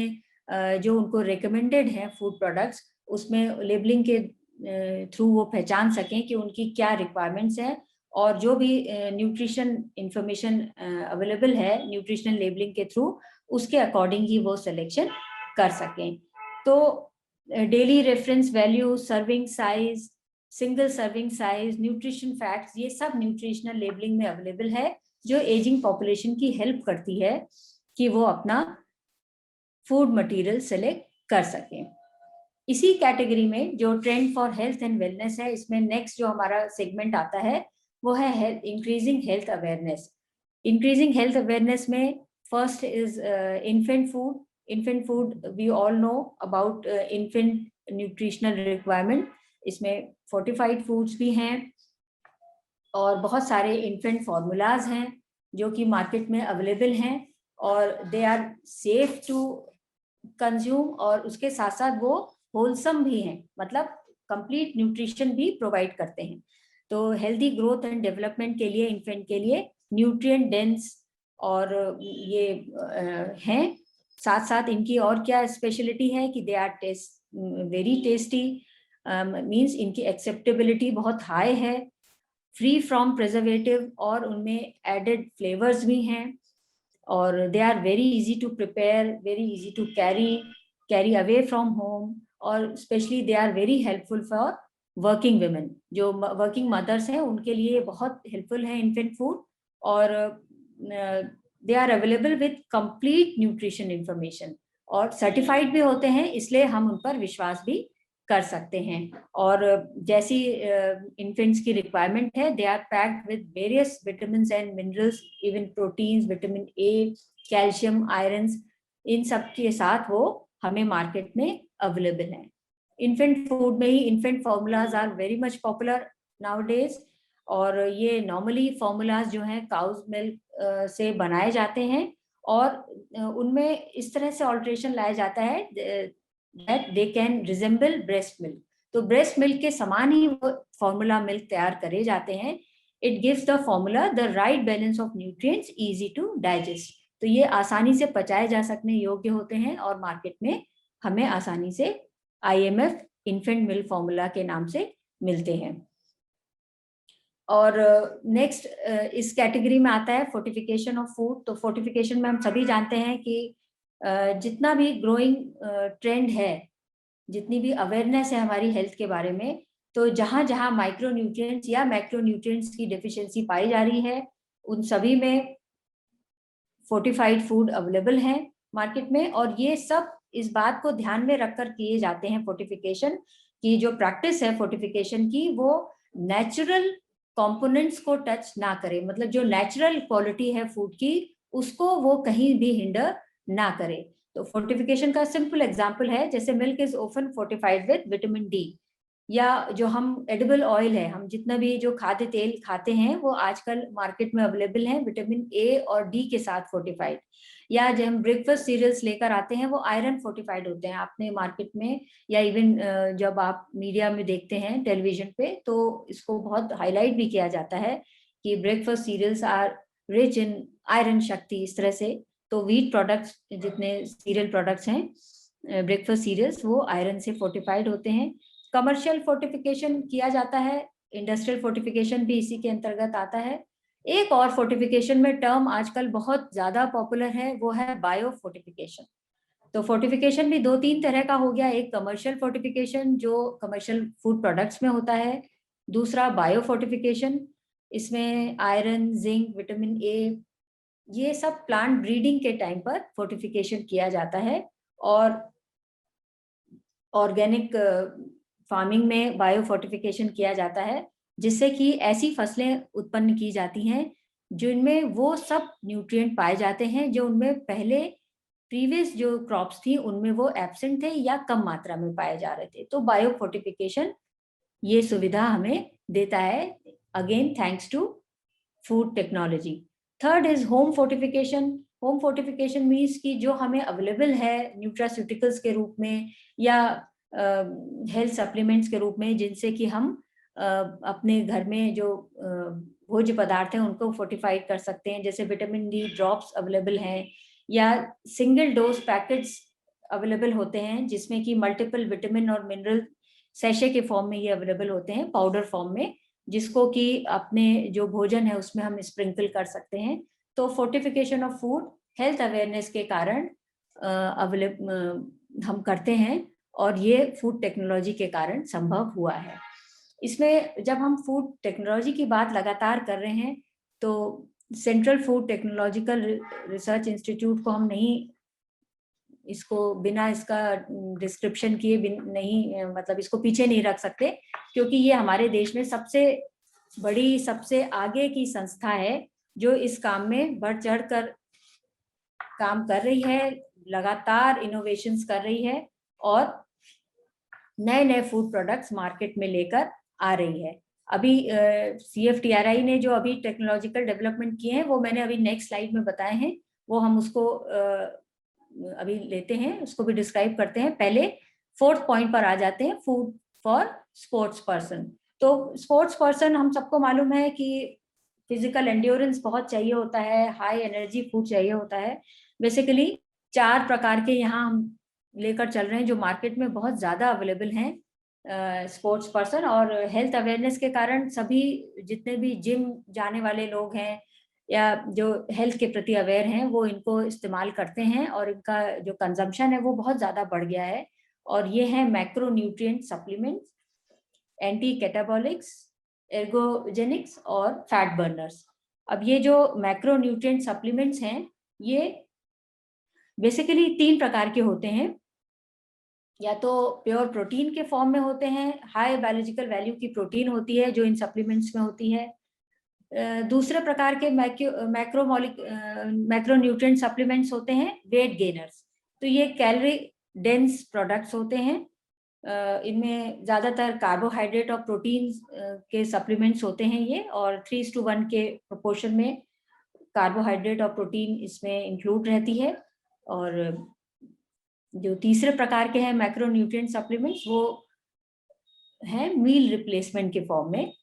जो उनको रिकमेंडेड है फूड प्रोडक्ट्स, उसमें लेबलिंग के थ्रू वो पहचान सकें कि उनकी क्या रिक्वायरमेंट्स हैं, और जो भी न्यूट्रिशन इंफॉर्मेशन अवेलेबल है न्यूट्रिशनल लेबलिंग के थ्रू, उसके अकॉर्डिंग ही वो सिलेक्शन कर सकें। तो daily reference value, serving size, single serving size, nutrition facts, ये सब न्यूट्रिशनल लेबलिंग में अवेलेबल है, जो एजिंग पॉपुलेशन की हेल्प करती है कि वो अपना फूड मटेरियल सेलेक्ट कर सकें। इसी कैटेगरी में जो trend for health and wellness है, इसमें नेक्स्ट जो हमारा सेगमेंट आता है वो है increasing health awareness. Increasing health awareness में first is infant food. Infant food we all know about infant nutritional requirement, इसमें फोर्टिफाइड फूड्स भी हैं और बहुत सारे इन्फेंट फॉर्मूलाज हैं जो कि मार्केट में अवेलेबल हैं, और they are safe to consume, और उसके साथ साथ वो होलसम भी हैं, मतलब कंप्लीट न्यूट्रिशन भी प्रोवाइड करते हैं। तो हेल्दी ग्रोथ एंड डेवलपमेंट के लिए इन्फेंट के लिए न्यूट्रिएंट डेंस और ये हैं। साथ साथ इनकी और क्या स्पेशलिटी है कि they are very tasty, means इनकी एक्सेप्टेबिलिटी बहुत हाई है, फ्री फ्रॉम प्रिजर्वेटिव, और उनमें एडेड फ्लेवर्स भी हैं, और they are very easy to prepare, very easy to carry away from home, और specially they are very helpful for working women. जो वर्किंग मदर्स हैं उनके लिए बहुत हेल्पफुल है इन्फेंट फूड, और they are available with complete nutrition information, और certified भी होते हैं, इसलिए हम उन पर विश्वास भी कर सकते हैं। और जैसी इन्फेंट्स की रिक्वायरमेंट है, they are packed with various vitamins and minerals, even proteins, vitamin A, calcium, irons, इन सब के साथ वो हमें मार्केट में अवेलेबल है। इन्फेंट फूड में ही infant formulas are very much popular nowadays, और ये नॉर्मली फॉर्मूलाज जो हैं काउज मिल्क से बनाए जाते हैं, और उनमें इस तरह से ऑल्ट्रेशन लाया जाता है that they can resemble breast milk. तो ब्रेस्ट मिल्क के समान ही वो फॉर्मूला मिल्क तैयार करे जाते हैं। It gives the formula the right balance of nutrients, easy to digest. तो ये आसानी से पचाए जा सकने योग्य होते हैं, और मार्केट में हमें आसानी से IMF इन्फेंट मिल्क फॉर्मूला के नाम से मिलते हैं। और नेक्स्ट इस कैटेगरी में आता है फोर्टिफिकेशन ऑफ फूड। तो फोर्टिफिकेशन में हम सभी जानते हैं कि जितना भी ग्रोइंग ट्रेंड है, जितनी भी अवेयरनेस है हमारी हेल्थ के बारे में, तो जहां जहां माइक्रो न्यूट्रिएंट्स या मैक्रो न्यूट्रिएंट्स की डेफिशिएंसी पाई जा रही है, उन सभी में फोर्टिफाइड फूड अवेलेबल है मार्केट में। और ये सब इस बात को ध्यान में रखकर किए जाते हैं फोर्टिफिकेशन की जो प्रैक्टिस है फोर्टिफिकेशन की, वो नेचुरल कंपोनेंट्स को टच ना करे, मतलब जो नेचुरल क्वालिटी है फूड की उसको वो कहीं भी हिंडर ना करे। तो फोर्टिफिकेशन का सिंपल एग्जांपल है, जैसे milk is often fortified with vitamin D, या जो हम एडिबल ऑयल है, हम जितना भी जो खाद्य तेल खाते हैं वो आजकल मार्केट में अवेलेबल है विटामिन ए और डी के साथ फोर्टिफाइड, या जब हम ब्रेकफास्ट सीरियल्स लेकर आते हैं वो आयरन फोर्टिफाइड होते हैं। आपने मार्केट में या इवन जब आप मीडिया में देखते हैं टेलीविजन पे, तो इसको बहुत हाईलाइट भी किया जाता है कि breakfast cereals are rich in iron Shakti, इस तरह से। तो व्हीट प्रोडक्ट्स, जितने सीरियल प्रोडक्ट्स हैं ब्रेकफास्ट सीरियल्स, वो आयरन से फोर्टिफाइड होते हैं। कमर्शियल फोर्टिफिकेशन किया जाता है, इंडस्ट्रियल फोर्टिफिकेशन भी इसी के अंतर्गत आता है। एक और फोर्टिफिकेशन में टर्म आजकल बहुत ज्यादा पॉपुलर है, वो है बायो फोर्टिफिकेशन। तो फोर्टिफिकेशन भी 2-3 तरह का हो गया, एक कमर्शियल फोर्टिफिकेशन जो कमर्शियल फूड प्रोडक्ट्स में होता है, दूसरा बायो फोर्टिफिकेशन, इसमें आयरन, जिंक, विटामिन ए, ये सब प्लांट ब्रीडिंग के टाइम पर फोर्टिफिकेशन किया जाता है। और ऑर्गेनिक फार्मिंग में बायो फोर्टिफिकेशन किया जाता है, जिससे कि ऐसी फसलें उत्पन्न की जाती हैं जिनमें वो सब न्यूट्रिएंट पाए जाते हैं जो उनमें पहले प्रीवियस जो क्रॉप्स थी उनमें वो एब्सेंट थे या कम मात्रा में पाए जा रहे थे। तो बायो फोर्टिफिकेशन ये सुविधा हमें देता है, again thanks to food technology. Third is home fortification. Home fortification means कि जो हमें अवेलेबल है न्यूट्रास्यूटिकल्स के रूप में या हेल्थ सप्लीमेंट्स के रूप में, जिनसे कि हम अपने घर में जो भोज्य पदार्थ हैं उनको फोर्टिफाइड कर सकते हैं। जैसे विटामिन डी ड्रॉप्स अवेलेबल हैं, या सिंगल डोज पैकेट्स अवेलेबल होते हैं जिसमें कि मल्टीपल विटामिन और मिनरल सैशे के फॉर्म में ये अवेलेबल होते हैं, पाउडर फॉर्म में, जिसको कि अपने जो भोजन है उसमें हम स्प्रिंकल कर सकते हैं। तो fortification of food health awareness के कारण हम करते हैं, और ये फूड टेक्नोलॉजी के कारण संभव हुआ है। इसमें जब हम फूड टेक्नोलॉजी की बात लगातार कर रहे हैं, तो central food technological research institute को हम नहीं, इसको बिना इसका डिस्क्रिप्शन किए नहीं, मतलब इसको पीछे नहीं रख सकते, क्योंकि ये हमारे देश में सबसे बड़ी, सबसे आगे की संस्था है जो इस काम में बढ़ चढ़ कर काम कर रही है, लगातार इनोवेशंस कर रही है और नए नए फूड प्रोडक्ट्स मार्केट में लेकर आ रही है। अभी CFTRI ने जो अभी टेक्नोलॉजिकल डेवलपमेंट किए हैं वो मैंने अभी नेक्स्ट स्लाइड में बताए हैं, वो हम उसको अभी लेते हैं, उसको भी डिस्क्राइब करते हैं। पहले 4th पॉइंट पर आ जाते हैं, फूड फॉर स्पोर्ट्स पर्सन। तो स्पोर्ट्स पर्सन हम सबको मालूम है कि फिजिकल एंड्योरेंस बहुत चाहिए होता है, हाई एनर्जी फूड चाहिए होता है। बेसिकली 4 प्रकार के यहाँ हम लेकर चल रहे हैं जो मार्केट में बहुत ज्यादा अवेलेबल हैं स्पोर्ट्स पर्सन। और हेल्थ अवेयरनेस के कारण सभी जितने भी जिम जाने वाले लोग हैं या जो हेल्थ के प्रति अवेयर हैं वो इनको इस्तेमाल करते हैं, और इनका जो कंजम्पशन है वो बहुत ज्यादा बढ़ गया है। और ये है मैक्रो न्यूट्रिएंट सप्लीमेंट्स, एंटी कैटाबॉलिक्स, एर्गोजेनिक्स और फैट बर्नर्स। अब ये जो मैक्रो न्यूट्रिएंट सप्लीमेंट्स हैं ये बेसिकली 3 प्रकार के होते हैं। या तो प्योर प्रोटीन के फॉर्म में होते हैं, हाई बायोलॉजिकल वैल्यू की प्रोटीन होती है जो इन सप्लीमेंट्स में होती है। दूसरे प्रकार के मैक्रोन्यूट्रिएंट सप्लीमेंट्स होते हैं वेट गेनर्स। तो ये कैलोरी डेंस प्रोडक्ट्स होते हैं। इनमें ज्यादातर कार्बोहाइड्रेट और प्रोटीन के सप्लीमेंट्स होते हैं ये, और 3:1 के प्रोपोर्शन में कार्बोहाइड्रेट और प्रोटीन इसमें इंक्लूड रहती है। और जो तीसरे प्रकार के हैं मैक्रोन्यूट्रिएंट सप्लीमेंट्स, वो है मील रिप्लेसमेंट के फॉर्म में।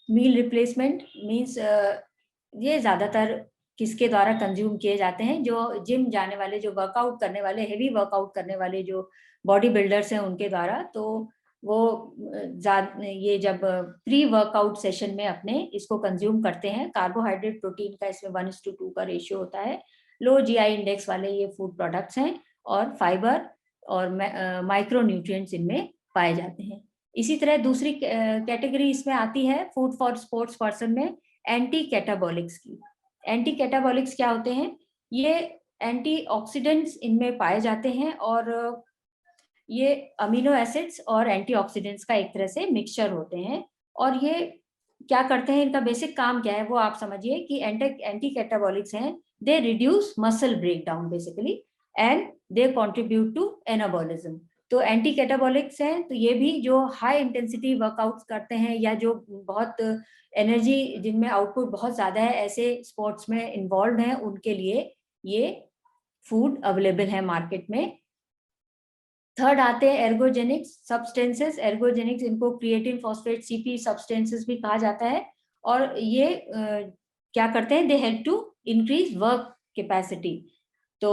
मील रिप्लेसमेंट मीन्स ये ज्यादातर किसके द्वारा कंज्यूम किए जाते हैं, जो जिम जाने वाले, जो वर्कआउट करने वाले, हेवी वर्कआउट करने वाले जो बॉडी बिल्डर्स हैं उनके द्वारा। तो वो ये जब प्री वर्कआउट सेशन में अपने इसको कंज्यूम करते हैं, कार्बोहाइड्रेट प्रोटीन का इसमें 1:2 का रेशियो होता है। लो जीआई इंडेक्स वाले ये फूड प्रोडक्ट्स हैं, और फाइबर और माइक्रोन्यूट्रिएंट्स इनमें पाए जाते हैं। इसी तरह दूसरी कैटेगरी इसमें आती है फूड फॉर स्पोर्ट्स पर्सन में, एंटी कैटाबॉलिक्स की। एंटी कैटाबॉलिक्स क्या होते हैं? ये एंटीऑक्सीडेंट्स इनमें पाए जाते हैं, और ये अमीनो एसिड्स और एंटीऑक्सीडेंट्स का एक तरह से मिक्सचर होते हैं। और ये क्या करते हैं, इनका बेसिक काम क्या है वो आप समझिए कि एंटी कैटाबॉलिक्स हैं, they reduce muscle breakdown basically, and they contribute to anabolism. तो एंटी कैटाबॉलिक्स हैं, तो ये भी जो हाई इंटेंसिटी वर्कआउट्स करते हैं या जो बहुत एनर्जी जिनमें आउटपुट बहुत ज्यादा है, ऐसे स्पोर्ट्स में इन्वॉल्व हैं, उनके लिए ये फूड अवेलेबल है मार्केट में। थर्ड आते हैं एर्गोजेनिक्स सब्सटेंसेस। एर्गोजेनिक्स, इनको क्रिएटिन फॉस्फेट सीपी सब्सटेंसेस भी कहा जाता है, और ये क्या करते हैं, they help to increase work capacity. तो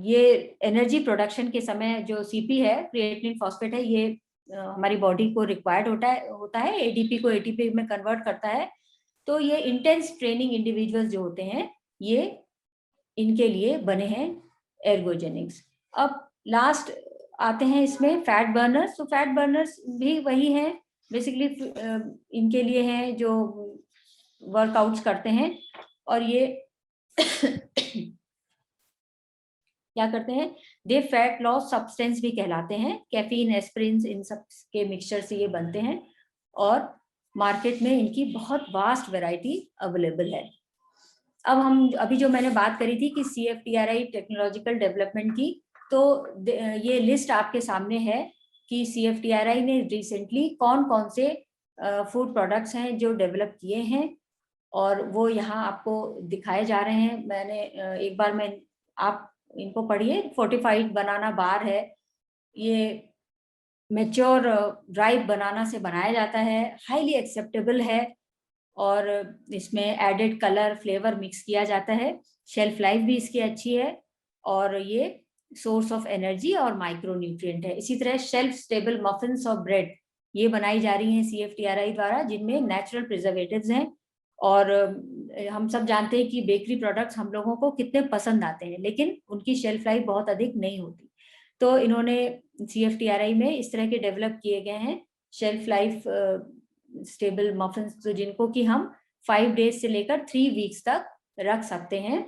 ये एनर्जी प्रोडक्शन के समय जो सीपी है, क्रिएटिन फॉस्फेट है, ये हमारी बॉडी को रिक्वायर्ड होता है, एडीपी को एटीपी में कन्वर्ट करता है। तो ये इंटेंस ट्रेनिंग इंडिविजुअल्स जो होते हैं, ये इनके लिए बने हैं एर्गोजेनिक्स। अब लास्ट आते हैं इसमें फैट बर्नर्स। तो फैट बर्नर्स भी वही हैं बेसिकली, इनके लिए हैं जो वर्कआउट्स करते हैं, और ये क्या करते हैं, दे फैट लॉस सब्सटेंस भी कहलाते हैं। कैफीन, एस्प्रिन, इन सब के मिक्सचर से ये बनते हैं, और मार्केट में इनकी बहुत वास्ट वैरायटी अवेलेबल है। अब हम अभी जो मैंने बात करी थी कि CFTRI टेक्नोलॉजिकल डेवलपमेंट की, तो ये लिस्ट आपके सामने है कि CFTRI ने रिसेंटली कौन कौन से फूड प्रोडक्ट्स हैं जो डेवलप किए हैं, और वो यहाँ आपको दिखाए जा रहे हैं। मैंने एक बार आप इनको पढ़िए। फोर्टिफाइड बनाना बार है, ये मेच्योर राइप बनाना से बनाया जाता है, हाईली एक्सेप्टेबल है, और इसमें एडेड कलर फ्लेवर मिक्स किया जाता है। शेल्फ लाइफ भी इसकी अच्छी है, और ये सोर्स ऑफ एनर्जी और माइक्रो न्यूट्रिएंट है। इसी तरह शेल्फ स्टेबल मफिन्स और ब्रेड ये बनाई जा रही हैं CFTRI द्वारा, जिनमें नेचुरल प्रिजर्वेटिव्स हैं। और हम सब जानते हैं कि बेकरी प्रोडक्ट्स हम लोगों को कितने पसंद आते हैं, लेकिन उनकी शेल्फ लाइफ बहुत अधिक नहीं होती। तो इन्होंने CFTRI में इस तरह के डेवलप किए गए हैं शेल्फ लाइफ स्टेबल मफिन्स, तो जिनको कि हम 5 डेज से लेकर 3 वीक्स तक रख सकते हैं।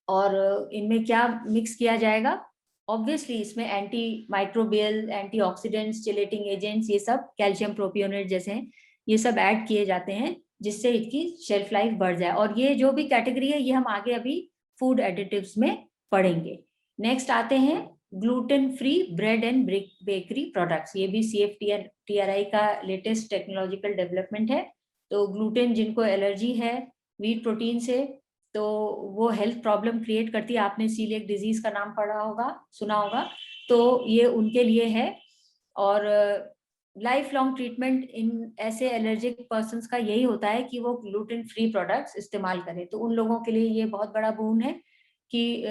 और इनमें क्या मिक्स किया जाएगा? ऑब्वियसली इसमें anti microbial, antioxidants, chelating agents, ये सब कैल्शियम प्रोपियोनेट जैसे हैं, ये सब ऐड किए जाते हैं, जिससे इसकी शेल्फ लाइफ बढ़ जाए। और ये जो भी कैटेगरी है, ये हम आगे अभी फूड एडिटिव्स में पढ़ेंगे। नेक्स्ट आते हैं gluten free bread and bakery products. ये भी CFTRI का लेटेस्ट टेक्नोलॉजिकल डेवलपमेंट है। तो ग्लूटेन जिनको एलर्जी है व्हीट प्रोटीन से, तो वो हेल्थ प्रॉब्लम क्रिएट करती है। आपने सीलिएक डिजीज का नाम पढ़ा होगा, सुना होगा, तो ये उनके लिए है। और लाइफ लॉन्ग ट्रीटमेंट इन ऐसे एलर्जिक पर्सन्स का यही होता है कि वो ग्लूटेन फ्री प्रोडक्ट्स इस्तेमाल करें। तो उन लोगों के लिए ये बहुत बड़ा बोन है कि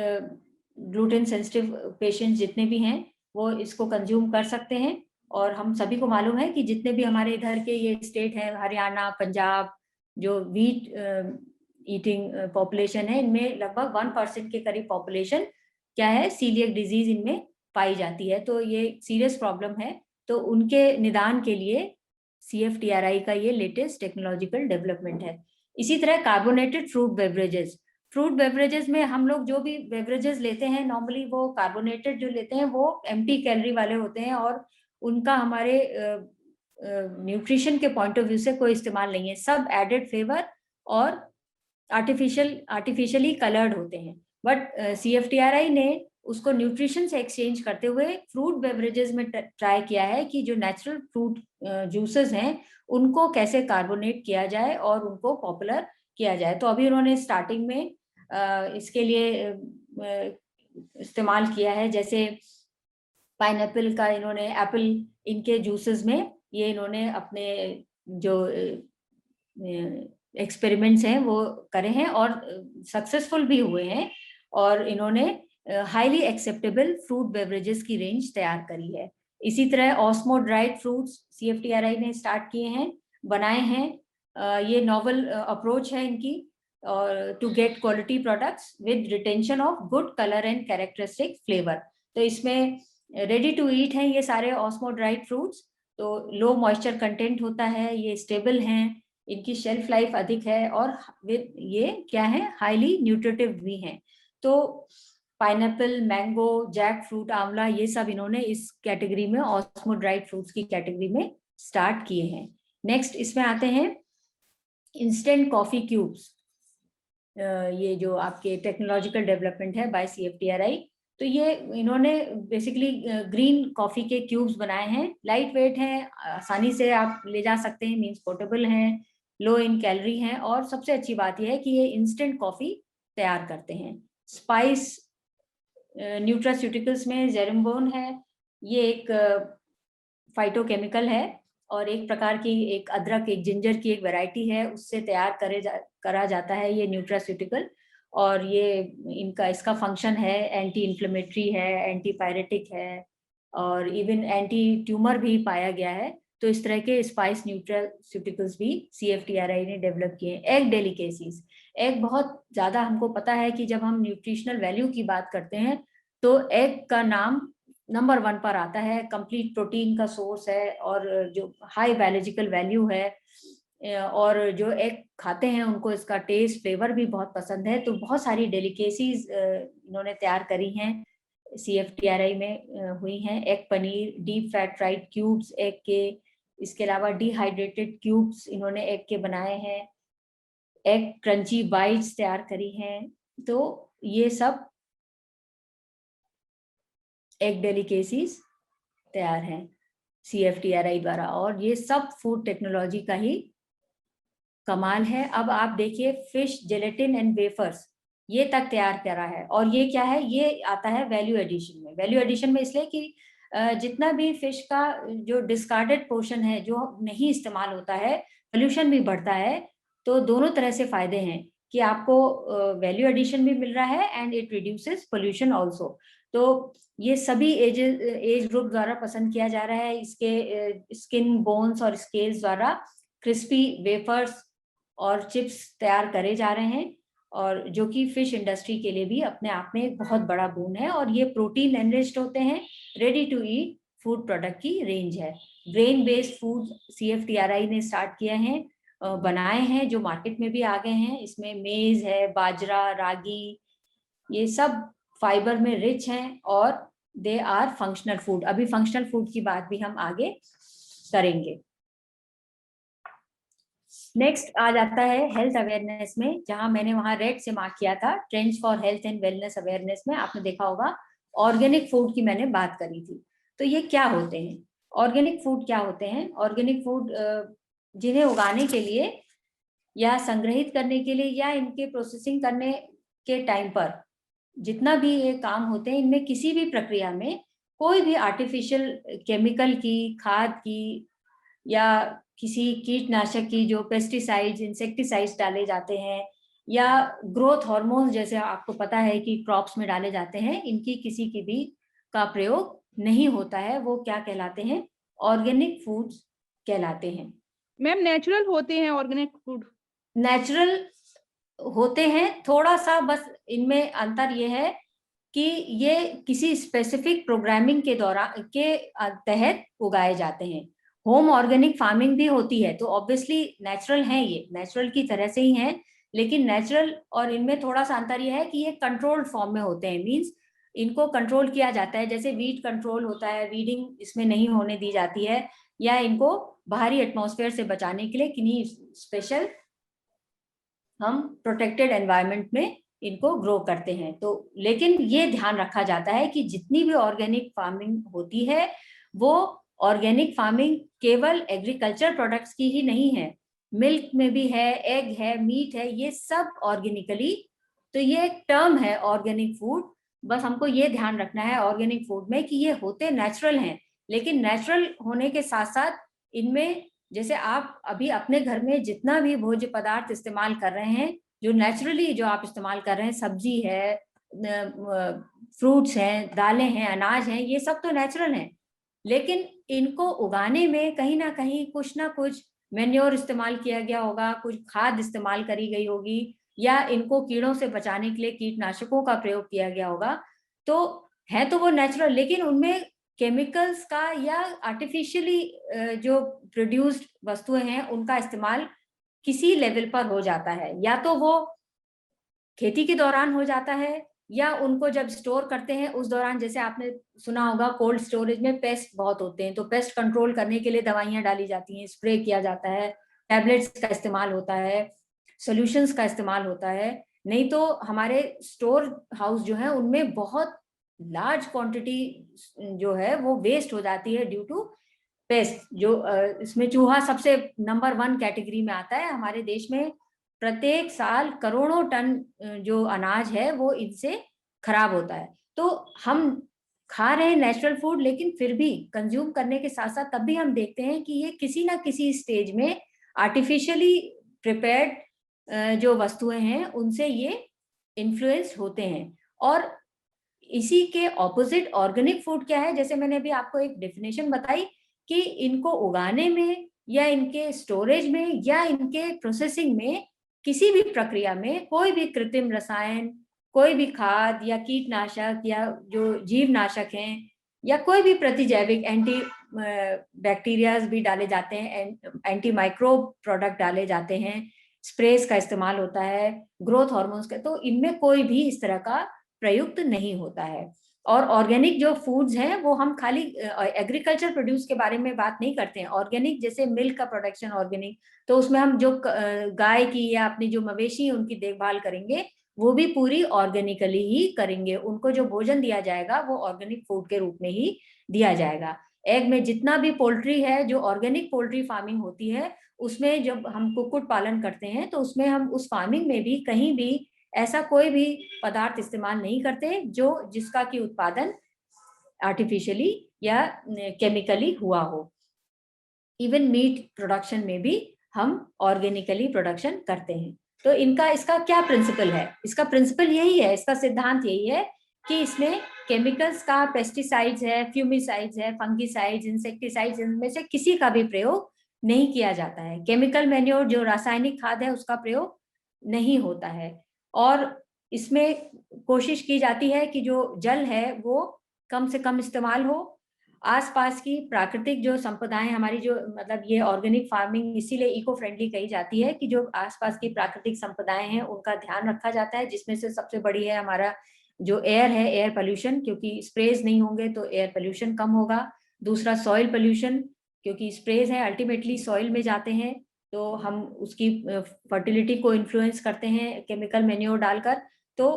ग्लूटेन सेंसिटिव पेशेंट्स जितने भी हैं वो इसको कंज्यूम कर सकते हैं। और हम सभी को मालूम है कि जितने भी हमारे इधर के ये स्टेट हैं, हरियाणा, पंजाब, जो व्हीट ईटिंग पॉपुलेशन है, इनमें लगभग 1% के करीब पॉपुलेशन क्या है, सीलिएक डिजीज इनमें पाई जाती है। तो ये सीरियस प्रॉब्लम है। तो उनके निदान के लिए CFTRI का ये लेटेस्ट टेक्नोलॉजिकल डेवलपमेंट है। इसी तरह carbonated fruit beverages. Fruit beverages में हम लोग जो भी बेवरेजेस लेते हैं नॉर्मली वो कार्बोनेटेड जो लेते हैं वो एम्प्टी कैलोरी वाले होते हैं और उनका हमारे न्यूट्रिशन के पॉइंट ऑफ व्यू से कोई इस्तेमाल नहीं है, सब एडेड फ्लेवर और आर्टिफिशियली कलर्ड होते हैं। बट CFTRI ने उसको न्यूट्रिशन से एक्सचेंज करते हुए फ्रूट बेवरेजेस में ट्राई किया है कि जो नेचुरल फ्रूट जूसेस हैं उनको कैसे कार्बोनेट किया जाए और उनको पॉपुलर किया जाए। तो अभी उन्होंने स्टार्टिंग में इसके लिए इस्तेमाल किया है, जैसे पाइनएप्पल का इन्होंने एप्पल इनके जूसेस में ये इन्होंने अपने जो एक्सपेरिमेंट्स हैं वो करे हैं और सक्सेसफुल भी हुए हैं और इन्होंने हाईली एक्सेप्टेबल फ्रूट बेवरेजेस की रेंज तैयार करी है। इसी तरह ऑस्मो ड्राइड फ्रूट्स CFTRI ने स्टार्ट किए हैं, बनाए हैं। ये नॉवल अप्रोच है इनकी to get quality products with retention of good colour and characteristic flavour. तो इसमें रेडी टू ईट हैं ये सारे ऑस्मो ड्राइड फ्रूट्स, तो लो मॉइस्चर कंटेंट होता है, ये स्टेबल हैं, इनकी शेल्फ लाइफ अधिक है और विद ये क्या है हाईली न्यूट्रिटिव भी हैं। तो पाइनएप्पल, मैंगो, जैक फ्रूट, आंवला ये सब इन्होंने इस कैटेगरी में ऑस्मो ड्राइड फ्रूट्स की कैटेगरी में स्टार्ट किए हैं। नेक्स्ट इसमें आते हैं इंस्टेंट कॉफी क्यूब्स। ये जो आपके टेक्नोलॉजिकल डेवलपमेंट है बाय CFTRI, तो ये इन्होंने बेसिकली ग्रीन कॉफी के क्यूब्स बनाए हैं, लाइट वेट हैं, आसानी से आप ले जा सकते हैं, मींस पोर्टेबल हैं, लो इन कैलोरी हैं और सबसे अच्छी बात यह है कि ये इंस्टेंट कॉफी तैयार करते हैं। स्पाइस न्यूट्रास्यूटिकल्स में जेरिम्बोन है, ये एक फाइटोकेमिकल है और एक प्रकार की एक अदरक, एक जिंजर की एक वैरायटी है, उससे तैयार करा जाता है ये न्यूट्रास्यूटिकल। और ये इसका फंक्शन है एंटी इन्फ्लेमेटरी है, एंटी पायरेटिक है और इवन एंटी ट्यूमर भी पाया गया है। तो इस तरह के स्पाइस न्यूट्रास्यूटिकल्स भी CFTRI ने डेवलप किए हैं। एग डेलिकेसीज, एग बहुत ज्यादा हमको पता है कि जब हम न्यूट्रिशनल वैल्यू की बात करते हैं तो एग का नाम नंबर 1 पर आता है, कंप्लीट प्रोटीन का सोर्स है और जो हाई बायोलॉजिकल वैल्यू है और जो एग खाते हैं उनको इसका टेस्ट फ्लेवर भी बहुत पसंद है। तो बहुत सारी डेलिकेसीज इन्होंने तैयार करी हैं, CFTRI में हुई हैं। Egg paneer, deep fat fried cubes egg के, इसके अलावा डिहाइड्रेटेड क्यूब्स इन्होंने एग के बनाए हैं, एग क्रंची बाइट्स तैयार करी हैं। तो ये सब एग डेलिकेसीज तैयार हैं CFTRI द्वारा और ये सब फूड टेक्नोलॉजी का ही कमाल है। अब आप देखिए फिश जेलेटिन एंड वेफर्स ये तक तैयार करा है और ये क्या है, ये आता है वैल्यू एडिशन में। वैल्यू एडिशन में इसलिए कि जितना भी फिश का जो डिस्कार्डेड पोर्शन है जो नहीं इस्तेमाल होता है, पोल्यूशन भी बढ़ता है। तो दोनों तरह से फायदे हैं कि आपको वैल्यू एडिशन भी मिल रहा है and it reduces pollution also. तो ये सभी एज ग्रुप द्वारा पसंद किया जा रहा है। इसके स्किन, बोन्स और स्केल्स द्वारा क्रिस्पी वेफर्स और चिप्स तैयार करे जा रहे हैं और जो कि फिश इंडस्ट्री के लिए भी अपने आप में एक बहुत बड़ा बून है। और ये प्रोटीन एनरिच्ड होते हैं, ready to eat food product की रेंज है। ग्रेन बेस्ड फूड CFTRI ने स्टार्ट किए हैं, बनाए हैं, जो मार्केट में भी आ गए हैं। इसमें मेज है, बाजरा, रागी, ये सब फाइबर में रिच हैं और दे आर फंक्शनल फूड। अभी फंक्शनल फूड की बात भी हम आगे करेंगे। नेक्स्ट आ जाता है हेल्थ अवेयरनेस में, जहां मैंने वहां रेड से मार्क किया था trends for health and wellness awareness में। आपने देखा होगा ऑर्गेनिक फूड की मैंने बात करी थी। तो ये क्या होते हैं ऑर्गेनिक फूड? क्या होते हैं ऑर्गेनिक फूड? जिन्हें उगाने के लिए या संग्रहित करने के लिए या इनके प्रोसेसिंग करने के टाइम पर जितना भी ये काम होते हैं, इनमें किसी भी प्रक्रिया में कोई भी आर्टिफिशियल केमिकल की, खाद की या किसी कीटनाशक की, जो पेस्टिसाइड्स, इंसेक्टिसाइड्स डाले जाते हैं या ग्रोथ हार्मोन्स जैसे आपको पता है कि क्रॉप्स में डाले जाते हैं, इनकी किसी की भी का प्रयोग नहीं होता है। वो क्या कहलाते हैं? ऑर्गेनिक फूड्स कहलाते हैं। मैम नेचुरल होते हैं ऑर्गेनिक फूड? नेचुरल होते हैं, थोड़ा सा बस इनमें अंतर ये है कि ये किसी स्पेसिफिक प्रोग्रामिंग के दौरान के तहत उगाए जाते हैं। होम ऑर्गेनिक फार्मिंग भी होती है, तो ऑब्वियसली नेचुरल है, ये नेचुरल की तरह से ही है, लेकिन नेचुरल और इनमें थोड़ा सा अंतर यह है कि ये कंट्रोल्ड फॉर्म में होते हैं, मींस इनको कंट्रोल किया जाता है, जैसे वीड कंट्रोल होता है, वीडिंग इसमें नहीं होने दी जाती है, या इनको बाहरी एटमॉस्फेयर से बचाने के लिए किन्हीं स्पेशल हम प्रोटेक्टेड एनवायरनमेंट में इनको ग्रो करते हैं। तो लेकिन ये ध्यान रखा जाता है कि जितनी भी ऑर्गेनिक फार्मिंग होती है वो ऑर्गेनिक फार्मिंग केवल एग्रीकल्चर प्रोडक्ट्स की ही नहीं है, मिल्क में भी है, एग है, मीट है, ये सब ऑर्गेनिकली। तो ये एक टर्म है ऑर्गेनिक फूड, बस हमको ये ध्यान रखना है ऑर्गेनिक फूड में कि ये होते नेचुरल हैं, लेकिन नेचुरल होने के साथ साथ इनमें जैसे आप अभी अपने घर में जितना भी भोज्य पदार्थ इस्तेमाल कर रहे हैं, जो नेचुरली जो आप इस्तेमाल कर रहे हैं, सब्जी है, फ्रूट्स हैं, दालें हैं, अनाज हैं, ये सब तो नेचुरल हैं, लेकिन इनको उगाने में कहीं ना कहीं कुछ ना कुछ मैन्योर इस्तेमाल किया गया होगा, कुछ खाद इस्तेमाल करी गई होगी, या इनको कीड़ों से बचाने के लिए कीटनाशकों का प्रयोग किया गया होगा। तो है तो वो नेचुरल, लेकिन उनमें केमिकल्स का या आर्टिफिशियली जो प्रोड्यूस्ड वस्तुएं हैं उनका इस्तेमाल किसी लेवल पर हो जाता है, या तो वो खेती के दौरान हो जाता है, या उनको जब स्टोर करते हैं उस दौरान, जैसे आपने सुना होगा कोल्ड स्टोरेज में पेस्ट बहुत होते हैं, तो पेस्ट कंट्रोल करने के लिए दवाइयां डाली जाती हैं, स्प्रे किया जाता है, टैबलेट्स का इस्तेमाल होता है, सॉल्यूशंस का इस्तेमाल होता है। नहीं तो हमारे स्टोर हाउस जो है उनमें बहुत लार्ज क्वांटिटी जो है वो वेस्ट हो जाती है ड्यू टू पेस्ट। जो इसमें चूहा सबसे नंबर 1 कैटेगरी में आता है। हमारे देश में प्रत्येक साल करोड़ों टन जो अनाज है वो इनसे खराब होता है। तो हम खा रहे हैं नेचुरल फूड, लेकिन फिर भी कंज्यूम करने के साथ साथ तब भी हम देखते हैं कि ये किसी ना किसी स्टेज में आर्टिफिशियली प्रिपेयर्ड जो वस्तुएं हैं उनसे ये इन्फ्लुएंस होते हैं। और इसी के ऑपोजिट ऑर्गेनिक फूड क्या है, जैसे मैंने अभी आपको एक डेफिनेशन बताई कि इनको उगाने में या इनके स्टोरेज में या इनके प्रोसेसिंग में किसी भी प्रक्रिया में कोई भी कृत्रिम रसायन, कोई भी खाद या कीटनाशक या जो जीवनाशक हैं या कोई भी प्रतिजैविक एंटी बैक्टीरियाज भी डाले जाते हैं, एंटी माइक्रोब प्रोडक्ट डाले जाते हैं, स्प्रेस का इस्तेमाल होता है, ग्रोथ हार्मोन्स का, तो इनमें कोई भी इस तरह का प्रयुक्त नहीं होता है। और ऑर्गेनिक जो फूड्स हैं वो हम खाली एग्रीकल्चर प्रोड्यूस के बारे में बात नहीं करते हैं। ऑर्गेनिक जैसे मिल्क का प्रोडक्शन ऑर्गेनिक, तो उसमें हम जो गाय की या अपनी जो मवेशी उनकी देखभाल करेंगे वो भी पूरी ऑर्गेनिकली ही करेंगे। उनको जो भोजन दिया जाएगा वो ऑर्गेनिक फूड के रूप में ही दिया जाएगा। एग में जितना भी पोल्ट्री है, जो ऑर्गेनिक पोल्ट्री फार्मिंग होती है, उसमें जब हम कुक्कुट पालन करते हैं तो उसमें हम उस फार्मिंग में भी कहीं भी ऐसा कोई भी पदार्थ इस्तेमाल नहीं करते जो जिसका कि उत्पादन आर्टिफिशियली या केमिकली हुआ हो। इवन मीट प्रोडक्शन में भी हम ऑर्गेनिकली प्रोडक्शन करते हैं। तो इसका क्या प्रिंसिपल है? इसका प्रिंसिपल यही है, इसका सिद्धांत यही है कि इसमें केमिकल्स का, पेस्टिसाइड्स है, फ्यूमिसाइड्स है, फंगिसाइड्स, इंसेक्टिसाइड्स, इनमें से किसी का भी प्रयोग नहीं किया जाता है। केमिकल मैन्योर जो रासायनिक खाद है उसका प्रयोग नहीं होता है। और इसमें कोशिश की जाती है कि जो जल है वो कम से कम इस्तेमाल हो। आसपास की प्राकृतिक जो संपदाएं हमारी, जो मतलब ये ऑर्गेनिक फार्मिंग इसीलिए इको फ्रेंडली कही जाती है कि जो आसपास की प्राकृतिक संपदाएं हैं उनका ध्यान रखा जाता है, जिसमें से सबसे बड़ी है हमारा जो एयर है, एयर पोल्यूशन, क्योंकि स्प्रेज नहीं होंगे तो एयर पोल्यूशन कम होगा। दूसरा सॉइल पोल्यूशन, क्योंकि स्प्रेज है अल्टीमेटली सॉइल में जाते हैं तो हम उसकी फर्टिलिटी को इन्फ्लुएंस करते हैं केमिकल मैन्योर डालकर। तो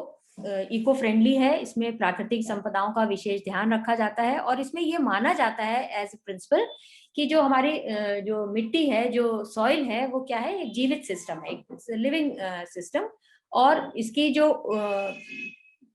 इको फ्रेंडली है, इसमें प्राकृतिक संपदाओं का विशेष ध्यान रखा जाता है। और इसमें ये माना जाता है एज ए प्रिंसिपल कि जो हमारी जो मिट्टी है, जो सॉइल है, वो क्या है, एक जीवित सिस्टम है, एक लिविंग सिस्टम। और इसकी जो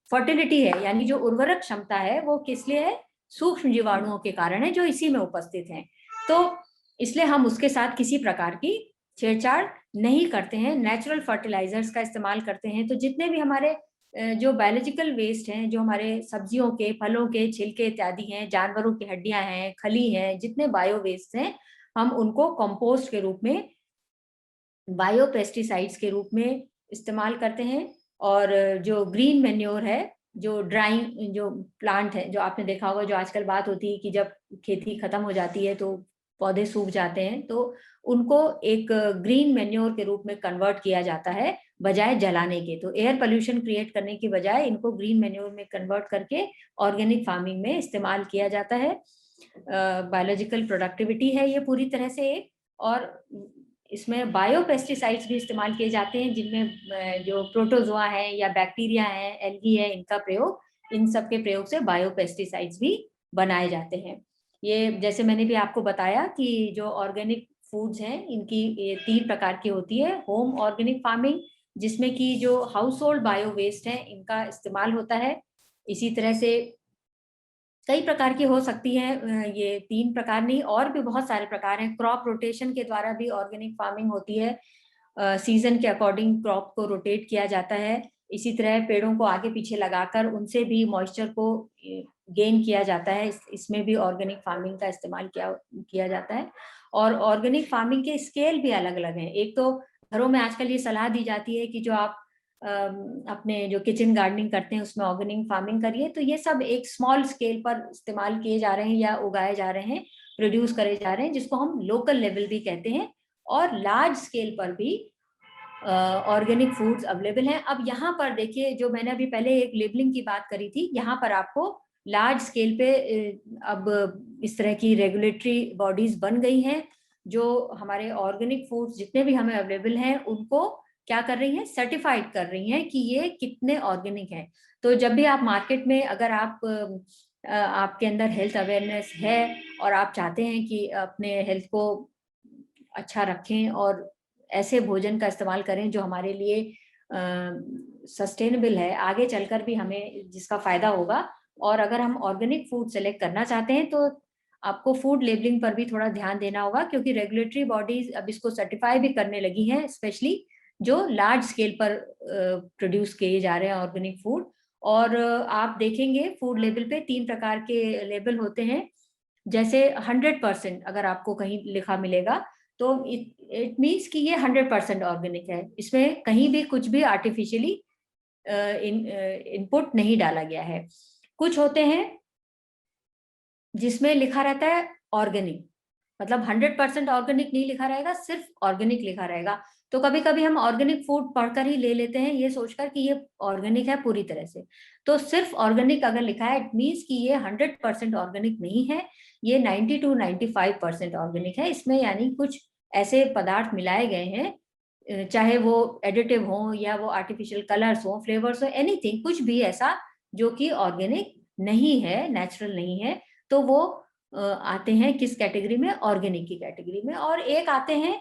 फर्टिलिटी है यानी जो उर्वरक क्षमता है वो किस लिए है? सूक्ष्म जीवाणुओं के कारण है जो इसी में उपस्थित हैं। तो इसलिए हम उसके साथ किसी प्रकार की छेड़छाड़ नहीं करते हैं, नेचुरल फर्टिलाइजर्स का इस्तेमाल करते हैं। तो जितने भी हमारे जो बायोलॉजिकल वेस्ट हैं, जो हमारे सब्जियों के, फलों के छिलके इत्यादि हैं, जानवरों की हड्डियां हैं, खली हैं, जितने बायो वेस्ट हैं, हम उनको कंपोस्ट के रूप में, बायो पेस्टिसाइड्स के रूप में इस्तेमाल करते हैं। और जो ग्रीन मैन्योर है, जो ड्राइंग जो प्लांट है, जो आपने देखा होगा, जो आजकल बात होती है कि जब खेती खत्म हो जाती है तो पौधे सूख जाते हैं, तो उनको एक ग्रीन मैन्योर के रूप में कन्वर्ट किया जाता है बजाय जलाने के। तो एयर पोल्यूशन क्रिएट करने की बजाय इनको ग्रीन मैन्योर में कन्वर्ट करके ऑर्गेनिक फार्मिंग में इस्तेमाल किया जाता है। बायोलॉजिकल प्रोडक्टिविटी है ये पूरी तरह से एक, और इसमें बायो पेस्टिसाइड्स भी इस्तेमाल किए जाते हैं, जिनमें जो प्रोटोजोआ है या बैक्टीरिया है, एल्गी है, इनका प्रयोग, इन सब के प्रयोग से बायो पेस्टिसाइड्स भी बनाए जाते हैं। ये जैसे मैंने भी आपको बताया कि जो ऑर्गेनिक फूड्स हैं इनकी ये 3 प्रकार की होती है। होम ऑर्गेनिक फार्मिंग, जिसमें कि जो हाउस होल्ड बायो वेस्ट है इनका इस्तेमाल होता है। इसी तरह से कई प्रकार की हो सकती है, ये 3 प्रकार नहीं और भी बहुत सारे प्रकार हैं। क्रॉप रोटेशन के द्वारा भी ऑर्गेनिक फार्मिंग होती है, सीजन के अकॉर्डिंग क्रॉप को रोटेट किया जाता है। इसी तरह पेड़ों को आगे पीछे लगाकर उनसे भी मॉइस्चर को गेन किया जाता है, इसमें भी ऑर्गेनिक फार्मिंग का इस्तेमाल किया जाता है। और ऑर्गेनिक फार्मिंग के स्केल भी अलग अलग हैं। एक तो घरों में आजकल ये सलाह दी जाती है कि जो आप अपने जो किचन गार्डनिंग करते हैं उसमें ऑर्गेनिक फार्मिंग करिए, तो ये सब एक स्मॉल स्केल पर इस्तेमाल किए जा रहे हैं या उगाए जा रहे हैं, प्रोड्यूस करे जा रहे हैं, जिसको हम लोकल लेवल भी कहते हैं। और लार्ज स्केल पर भी ऑर्गेनिक फूड्स अवेलेबल हैं। अब यहाँ पर देखिए, जो मैंने अभी पहले एक लेबलिंग की बात करी थी, यहाँ पर आपको लार्ज स्केल पे अब इस तरह की रेगुलेटरी बॉडीज बन गई हैं, जो हमारे ऑर्गेनिक फूड्स जितने भी हमें अवेलेबल हैं उनको क्या कर रही हैं, सर्टिफाइड कर रही हैं कि ये कितने ऑर्गेनिक हैं। तो जब भी आप मार्केट में, अगर आपके अंदर हेल्थ अवेयरनेस है और आप चाहते हैं कि अपने हेल्थ को अच्छा रखें और ऐसे भोजन का इस्तेमाल करें जो हमारे लिए सस्टेनेबल है, आगे चलकर भी हमें जिसका फायदा होगा, और अगर हम ऑर्गेनिक फूड सेलेक्ट करना चाहते हैं तो आपको फूड लेबलिंग पर भी थोड़ा ध्यान देना होगा, क्योंकि रेगुलेटरी बॉडीज अब इसको सर्टिफाई भी करने लगी हैं, स्पेशली जो लार्ज स्केल पर प्रोड्यूस किए जा रहे हैं ऑर्गेनिक फूड। और आप देखेंगे फूड लेबल पे 3 प्रकार के लेबल होते हैं। जैसे 100% अगर आपको कहीं लिखा मिलेगा तो इट मीन्स कि ये 100% ऑर्गेनिक है, इसमें कहीं भी कुछ भी आर्टिफिशियली इनपुट नहीं डाला गया है। कुछ होते हैं जिसमें लिखा रहता है ऑर्गेनिक, मतलब 100% ऑर्गेनिक नहीं लिखा रहेगा, सिर्फ ऑर्गेनिक लिखा रहेगा। तो कभी कभी हम ऑर्गेनिक फूड पढ़कर ही ले लेते हैं ये सोचकर कि ये ऑर्गेनिक है पूरी तरह से। तो सिर्फ ऑर्गेनिक अगर लिखा है, इट मीन्स कि ये 100% ऑर्गेनिक नहीं है, ये 90 to 95% ऑर्गेनिक है। इसमें यानी कुछ ऐसे पदार्थ मिलाए गए हैं, चाहे वो एडिटिव हो या वो आर्टिफिशियल कलर्स हो, फ्लेवर्स हो, एनीथिंग, कुछ भी ऐसा जो कि ऑर्गेनिक नहीं है, नेचुरल नहीं है, तो वो आते हैं किस कैटेगरी में, ऑर्गेनिक की कैटेगरी में। और एक आते हैं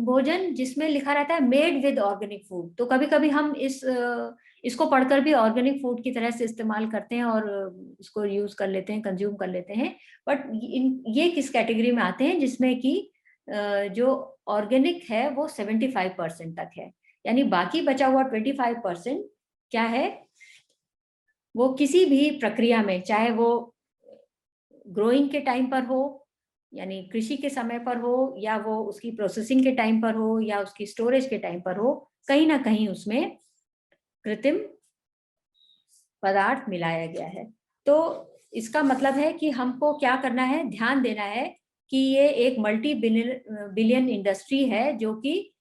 भोजन जिसमें लिखा रहता है मेड विद ऑर्गेनिक फूड। तो कभी कभी हम इसको पढ़कर भी ऑर्गेनिक फूड की तरह से इस्तेमाल करते हैं और इसको यूज कर लेते हैं, कंज्यूम कर लेते हैं। बट ये किस कैटेगरी में आते हैं, जिसमें कि जो ऑर्गेनिक है वो 75% तक है, यानी बाकी बचा हुआ 25% क्या है, वो किसी भी प्रक्रिया में, चाहे वो ग्रोइंग के टाइम पर हो, यानी कृषि के समय पर हो, या वो उसकी प्रोसेसिंग के टाइम पर हो, या उसकी स्टोरेज के टाइम पर हो, कहीं ना कहीं उसमें कृत्रिम पदार्थ मिलाया गया है। तो इसका मतलब है कि हमको क्या करना है, ध्यान देना है कि ये एक मल्टी बिलियन इंडस्ट्री है, जो कि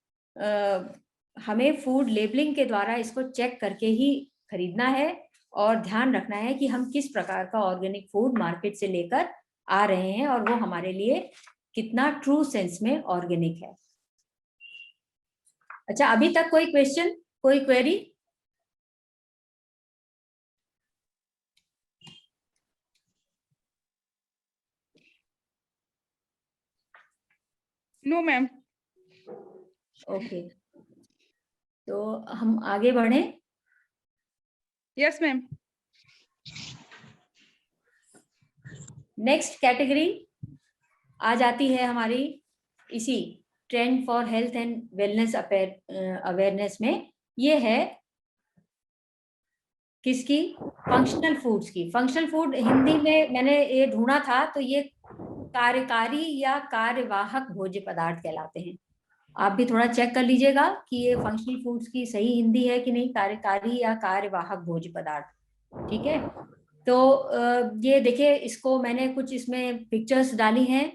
हमें फूड लेबलिंग के द्वारा इसको चेक करके ही खरीदना है, और ध्यान रखना है कि हम किस प्रकार का ऑर्गेनिक फूड मार्केट से लेकर आ रहे हैं और वो हमारे लिए कितना ट्रू सेंस में ऑर्गेनिक है। अच्छा, अभी तक कोई क्वेश्चन, कोई क्वेरी? No ma'am. ओके, तो हम आगे बढ़े। Yes ma'am. नेक्स्ट कैटेगरी आ जाती है हमारी इसी trend for health and wellness awareness में। ये है किसकी, फंक्शनल फूड्स की। फंक्शनल फूड हिंदी में मैंने ये ढूंढा था, तो ये कार्यकारी या कार्यवाहक भोज्य पदार्थ कहलाते हैं। आप भी थोड़ा चेक कर लीजिएगा कि ये फंक्शनल फूड्स की सही हिंदी है कि नहीं, कार्यकारी या कार्यवाहक भोज्य पदार्थ। ठीक है, तो ये देखिए, इसको मैंने कुछ इसमें पिक्चर्स डाली हैं,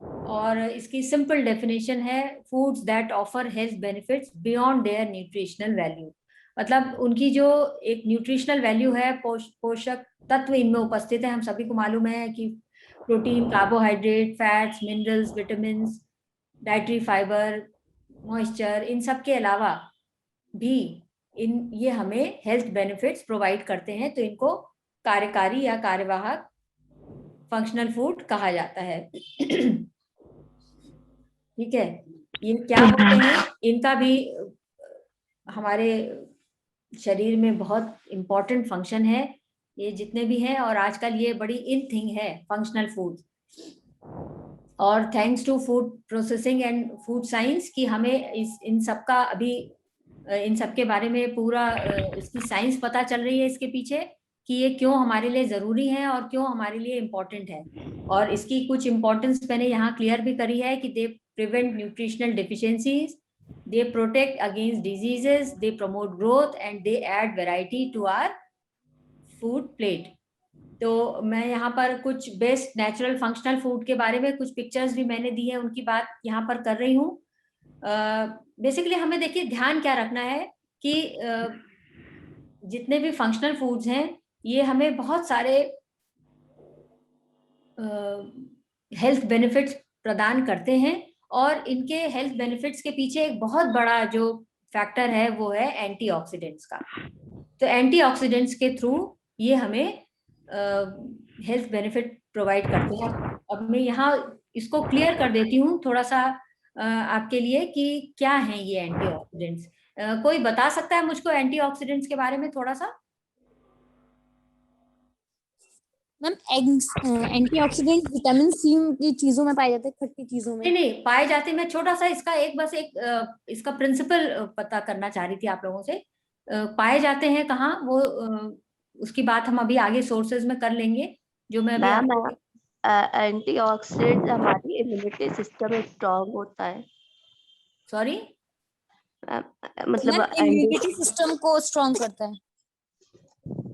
और इसकी सिंपल डेफिनेशन है foods that offer health benefits beyond their nutritional value. मतलब उनकी जो एक न्यूट्रिशनल वैल्यू है, पोषक तत्व इनमें उपस्थित है। हम सभी को मालूम है कि protein, carbohydrate, fats, minerals, vitamin, dietary fibre, moisture, इन सब के अलावा भी ये हमें हेल्थ बेनिफिट्स प्रोवाइड करते हैं, तो इनको कार्यकारी या कार्यवाहक फंक्शनल फूड कहा जाता है। ठीक है, ये क्या होते हैं, इनका भी हमारे शरीर में बहुत इंपॉर्टेंट फंक्शन है, ये जितने भी हैं, और आजकल ये बड़ी इन थिंग है फंक्शनल फूड। और thanks to food processing and food science कि हमें इन सब का अभी इन सब के बारे में पूरा इसकी साइंस पता चल रही है इसके पीछे, कि ये क्यों हमारे लिए जरूरी है और क्यों हमारे लिए इम्पोर्टेंट है। और इसकी कुछ इम्पोर्टेंस मैंने यहाँ क्लियर भी करी है कि they prevent nutritional deficiencies, they protect against diseases, they promote growth and they add variety to our food plate। तो मैं यहाँ पर कुछ बेस्ट नेचुरल फंक्शनल फूड के बारे में कुछ पिक्चर्स भी मैंने दी है, उनकी बात यहाँ पर कर रही हूँ। बेसिकली हमें देखिए ध्यान क्या रखना है कि जितने भी फंक्शनल फूड्स हैं ये हमें बहुत सारे हेल्थ बेनिफिट्स प्रदान करते हैं, और इनके हेल्थ बेनिफिट्स के पीछे एक बहुत बड़ा जो फैक्टर है वो है एंटीऑक्सीडेंट्स का। तो एंटीऑक्सीडेंट्स के थ्रू ये हमें हेल्थ बेनिफिट प्रोवाइड करते हैं। अब मैं यहाँ इसको क्लियर कर देती हूँ थोड़ा सा आपके लिए कि क्या है ये एंटीऑक्सीडेंट्स। कोई बता सकता है मुझको एंटीऑक्सीडेंट्स के बारे में थोड़ा सा? मैम एंटीऑक्सीडेंट विटामिन सी की चीजों में पाए जाते हैं, खट्टी चीजों में। नहीं पाए जाते। मैं छोटा सा इसका इसका प्रिंसिपल पता करना चाह रही थी आप लोगों से। पाए जाते हैं कहाँ वो, उसकी बात हम अभी आगे सोर्सेज में कर लेंगे। जो मैं मैम एंटीऑक्सीडेंट हमारी इम्यूनिटी सिस्टम स्ट्रांग होता है। सॉरी, मतलब इम्यूनिटी सिस्टम को स्ट्रांग करता है।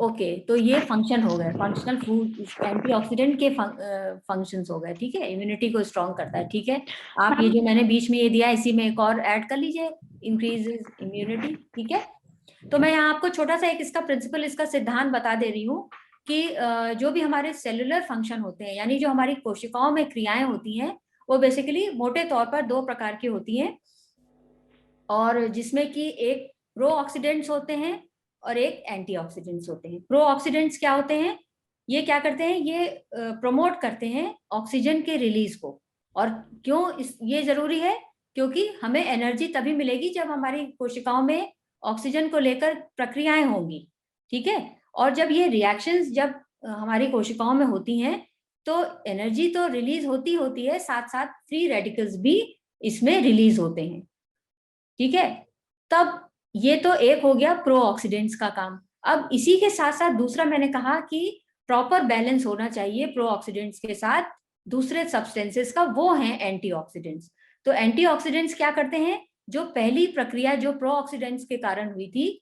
ओके, तो ये फंक्शन हो गए फंक्शनल फूड, एंटीऑक्सीडेंट के फंक्शंस हो गए। ठीक है, इम्यूनिटी को स्ट्रांग करता है। ठीक है, आप ये जो मैंने बीच में ये दिया इसी में एक और ऐड कर लीजिए, इंक्रीजेस इम्यूनिटी। ठीक है, तो मैं यहाँ आपको छोटा सा एक इसका प्रिंसिपल, इसका सिद्धांत बता दे रही हूँ कि जो भी हमारे सेलुलर फंक्शन होते हैं, यानी जो हमारी कोशिकाओं में क्रियाएं होती हैं, वो बेसिकली मोटे तौर पर दो प्रकार की होती हैं, और जिसमें कि एक प्रो ऑक्सीडेंट्स होते हैं और एक एंटीऑक्सीडेंट्स होते हैं। प्रो ऑक्सीडेंट्स क्या होते हैं? ये क्या करते हैं? ये प्रमोट करते हैं ऑक्सीजन के रिलीज को। और क्यों ये जरूरी है? क्योंकि हमें एनर्जी तभी मिलेगी जब हमारी कोशिकाओं में ऑक्सीजन को लेकर प्रक्रियाएं होंगी। ठीक है, और जब ये रिएक्शंस जब हमारी कोशिकाओं में होती हैं तो एनर्जी तो रिलीज होती है, साथ साथ फ्री रेडिकल्स भी इसमें रिलीज होते हैं। ठीक है, तब ये तो एक हो गया प्रो ऑक्सीडेंट्स का काम। अब इसी के साथ साथ दूसरा मैंने कहा कि प्रॉपर बैलेंस होना चाहिए प्रो ऑक्सीडेंट्स के साथ दूसरे सब्सटेंसेस का, वो हैं एंटीऑक्सीडेंट्स। तो एंटीऑक्सीडेंट्स क्या करते हैं? जो पहली प्रक्रिया जो प्रो ऑक्सीडेंट्स के कारण हुई थी,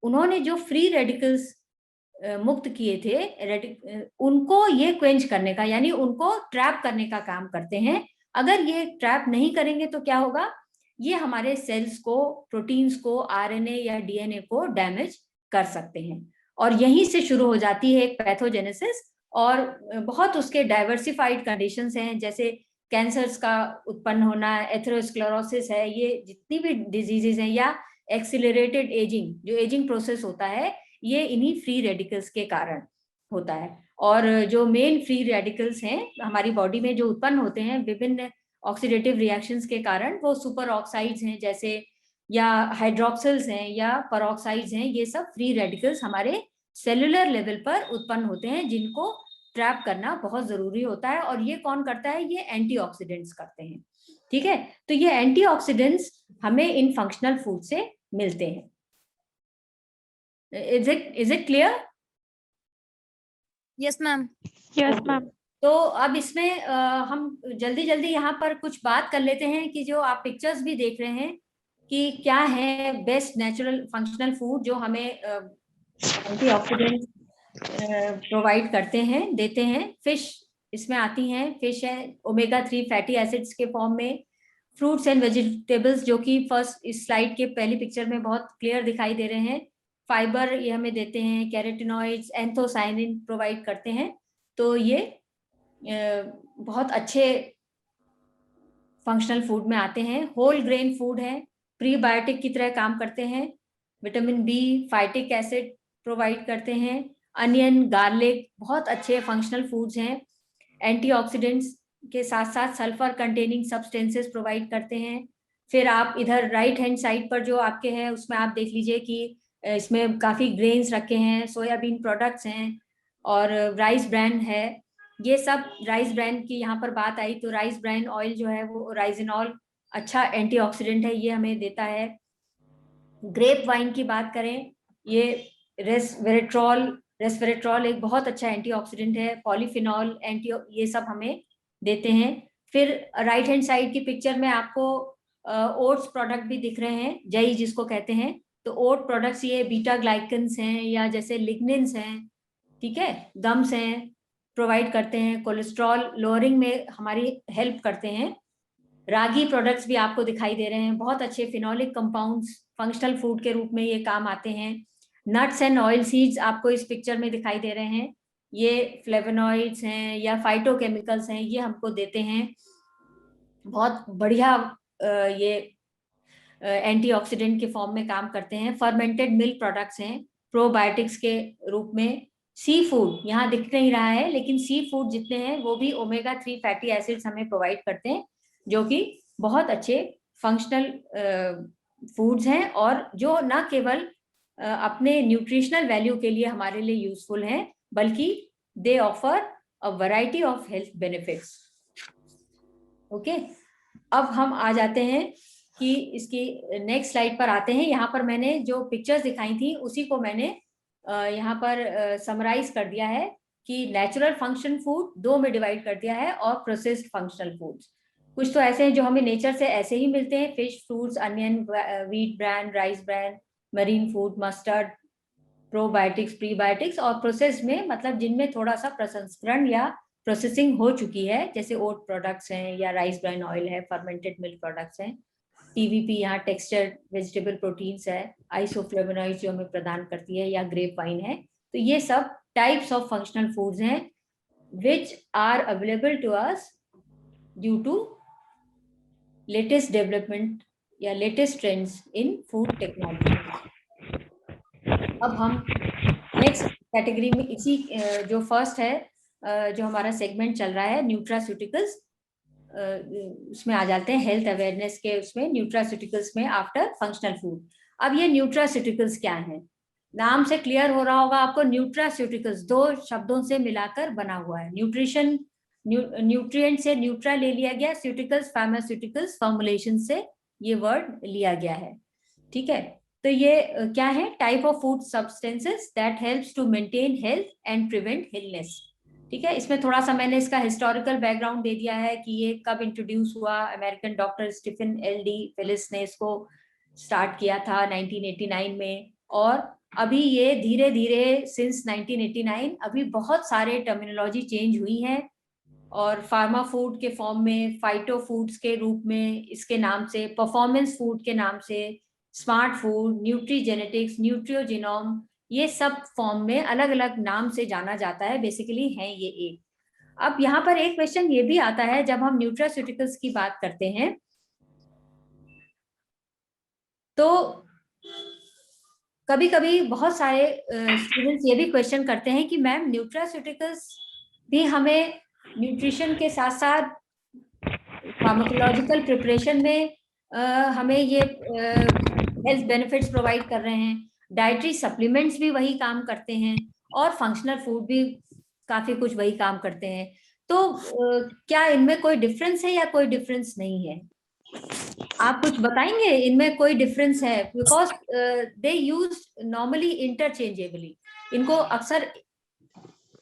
उन्होंने जो फ्री रेडिकल्स मुक्त किए थे, उनको ये क्वेंच करने का, यानी उनको ट्रैप करने का काम करते हैं। अगर ये ट्रैप नहीं करेंगे तो क्या होगा? ये हमारे सेल्स को, प्रोटीन्स को, आरएनए या डीएनए को डैमेज कर सकते हैं, और यहीं से शुरू हो जाती है एक पैथोजेनेसिस। और बहुत उसके डाइवर्सिफाइड कंडीशंस हैं, जैसे कैंसर्स का उत्पन्न होना, एथेरोस्क्लेरोसिस है, ये जितनी भी डिजीजेज हैं, या एक्सिलरेटेड एजिंग, जो एजिंग प्रोसेस होता है, ये इन्हीं फ्री रेडिकल्स के कारण होता है। और जो मेन फ्री रेडिकल्स हैं हमारी बॉडी में जो उत्पन्न होते हैं विभिन्न ऑक्सीडेटिव रिएक्शंस के कारण, वो सुपर ऑक्साइड्स हैं जैसे, या हाइड्रोक्सिल्स हैं, या परऑक्साइड्स हैं। ये सब फ्री रेडिकल्स हमारे सेलुलर लेवल पर उत्पन्न होते हैं, जिनको ट्रैप करना बहुत जरूरी होता है। और ये कौन करता है? ये एंटीऑक्सीडेंट्स करते हैं। ठीक है, तो ये एंटीऑक्सीडेंट्स हमें इन फंक्शनल फूड से मिलते हैं। Is it clear? Yes ma'am. Yes ma'am. तो अब इसमें हम जल्दी यहाँ पर कुछ बात कर लेते हैं कि जो आप पिक्चर्स भी देख रहे हैं कि क्या है बेस्ट नेचुरल फंक्शनल फूड जो हमें एंटीऑक्सीडेंट प्रोवाइड करते हैं, देते हैं। फिश इसमें आती हैं, फिश है, ओमेगा 3 फैटी एसिड्स के फॉर्म में, फ्रूट्स एंड वेजिटेबल्स जो कि फर्स्ट इस स्लाइड के पहली पिक्चर में बहुत क्लियर दिखाई दे रहे हैं, फाइबर ये हमें देते हैं, कैरोटिनॉइड्स, एंथोसाइनिन प्रोवाइड करते हैं। तो ये बहुत अच्छे फंक्शनल फूड में आते हैं। होल ग्रेन फूड है, प्रीबायोटिक की तरह काम करते हैं, vitamin B, phytic acid provide करते हैं, अनियन, गार्लिक बहुत अच्छे फंक्शनल फूड्स हैं। एंटीऑक्सीडेंट्स के साथ साथ सल्फर कंटेनिंग सब्सटेंसेस प्रोवाइड करते हैं। फिर आप इधर राइट हैंड साइड पर जो आपके हैं उसमें आप देख लीजिए कि इसमें काफी ग्रेन्स रखे हैं, सोयाबीन प्रोडक्ट्स हैं और राइस ब्रांड है। ये सब राइस ब्रांड की यहाँ पर बात आई तो राइस ब्रांड ऑयल जो है वो राइजिनॉल अच्छा एंटीऑक्सीडेंट है, ये हमें देता है। ग्रेप वाइन की बात करें, ये रेस्वेरेट्रॉल एक बहुत अच्छा एंटीऑक्सीडेंट है, पॉलीफिनॉल एंटी, ये सब हमें देते हैं। फिर राइट हैंड साइड की पिक्चर में आपको ओट्स प्रोडक्ट भी दिख रहे हैं, जई जिसको कहते हैं। तो ओट प्रोडक्ट्स ये बीटा ग्लाइकन्स हैं या जैसे लिग्निन्स हैं, ठीक है, गम्स हैं, प्रोवाइड करते हैं, कोलेस्ट्रॉल लोअरिंग में हमारी हेल्प करते हैं। रागी प्रोडक्ट्स भी आपको दिखाई दे रहे हैं, बहुत अच्छे फिनोलिक कंपाउंड्स फंक्शनल फूड के रूप में ये काम आते हैं। नट्स एंड ऑयल सीड्स आपको इस पिक्चर में दिखाई दे रहे हैं, ये फ्लेवोनॉइड्स हैं या फाइटोकेमिकल्स हैं, ये हमको देते हैं, बहुत बढ़िया ये एंटीऑक्सीडेंट के फॉर्म में काम करते हैं। फर्मेंटेड मिल्क प्रोडक्ट्स हैं, प्रोबायोटिक्स के रूप में। सी फूड यहाँ दिख नहीं रहा है, लेकिन सी फूड जितने हैं वो भी ओमेगा 3 फैटी एसिड्स हमें प्रोवाइड करते हैं, जो कि बहुत अच्छे फंक्शनल फूड्स हैं और जो न केवल अपने न्यूट्रिशनल वैल्यू के लिए हमारे लिए यूजफुल हैं, बल्कि दे offer a variety of health benefits. Okay, अब हम आ जाते हैं कि इसकी नेक्स्ट स्लाइड पर आते हैं। यहाँ पर मैंने जो पिक्चर्स दिखाई थी उसी को मैंने यहाँ पर समराइज कर दिया है कि नेचुरल फंक्शन फूड दो में डिवाइड कर दिया है और प्रोसेस्ड फंक्शनल फूड्स। कुछ तो ऐसे हैं जो हमें नेचर से ऐसे ही मिलते हैं, fish, fruits, onion, wheat brand, rice brand, marine food, mustard, probiotics, prebiotics, और प्रोसेस्ड में मतलब जिनमें थोड़ा सा प्रसंस्करण या प्रोसेसिंग हो चुकी है, जैसे ओट प्रोडक्ट्स हैं या राइस ब्रांड ऑयल है, फर्मेंटेड मिल्क प्रोडक्ट्स हैं, टीवीपी यहाँ टेक्सचर्ड वेजिटेबल प्रोटीन्स है, आइसोफ्लेवोनॉइड्स जो हमें प्रदान करती है, या ग्रेप वाइन है। तो ये सब टाइप्स ऑफ फंक्शनल फूड्स हैं which are available to us due to latest development या latest trends in food technology। अब हम नेक्स्ट कैटेगरी में इसी जो फर्स्ट है जो हमारा सेगमेंट चल रहा है न्यूट्रास्यूटिकल्स, उसमें आ जाते हैं हेल्थ अवेयरनेस के, उसमें न्यूट्रास्यूटिकल्स में आफ्टर फंक्शनल फूड। अब ये न्यूट्रास्यूटिकल्स क्या है, नाम से क्लियर हो रहा होगा आपको, न्यूट्रास्यूटिकल्स दो शब्दों से मिलाकर बना हुआ है। न्यूट्रिशन, न्यूट्रिएंट से न्यूट्रा ले लिया गया, स्यूटिकल्स फार्मास्यूटिकल्स फॉर्मुलेशन से ये वर्ड लिया गया है, ठीक है। तो ये क्या है, type of food substances that helps to maintain health and prevent illness, ठीक है। इसमें थोड़ा सा मैंने इसका हिस्टोरिकल बैकग्राउंड दे दिया है कि ये कब इंट्रोड्यूस हुआ। American doctor Stephen L D. Phillis ने इसको स्टार्ट किया था 1989 में, और अभी ये धीरे धीरे सिंस 1989 अभी बहुत सारे टर्मिनोलॉजी चेंज हुई है, और फार्मा फूड के फॉर्म में, फाइटो फूड्स के रूप में इसके नाम से, परफॉर्मेंस फूड के नाम से, स्मार्ट फूड, न्यूट्री जेनेटिक्स, न्यूट्रियोजिनोम, ये सब फॉर्म में अलग अलग नाम से जाना जाता है, बेसिकली है ये एक। अब यहाँ पर एक क्वेश्चन ये भी आता है जब हम न्यूट्रास्यूटिकल्स की बात करते हैं, तो कभी कभी बहुत सारे स्टूडेंट्स ये भी क्वेश्चन करते हैं कि मैम न्यूट्रास्यूटिकल्स भी हमें न्यूट्रिशन के साथ साथ फार्माकोलॉजिकल प्रिपरेशन में हमें ये हेल्थ बेनिफिट्स प्रोवाइड कर रहे हैं, डाइटरी सप्लीमेंट्स भी वही काम करते हैं, और फंक्शनल फूड भी काफी कुछ वही काम करते हैं। तो क्या इनमें कोई डिफरेंस है या कोई डिफरेंस नहीं है? आप कुछ बताएंगे इनमें कोई डिफरेंस है? Because they use normally interchangeably, इनको अक्सर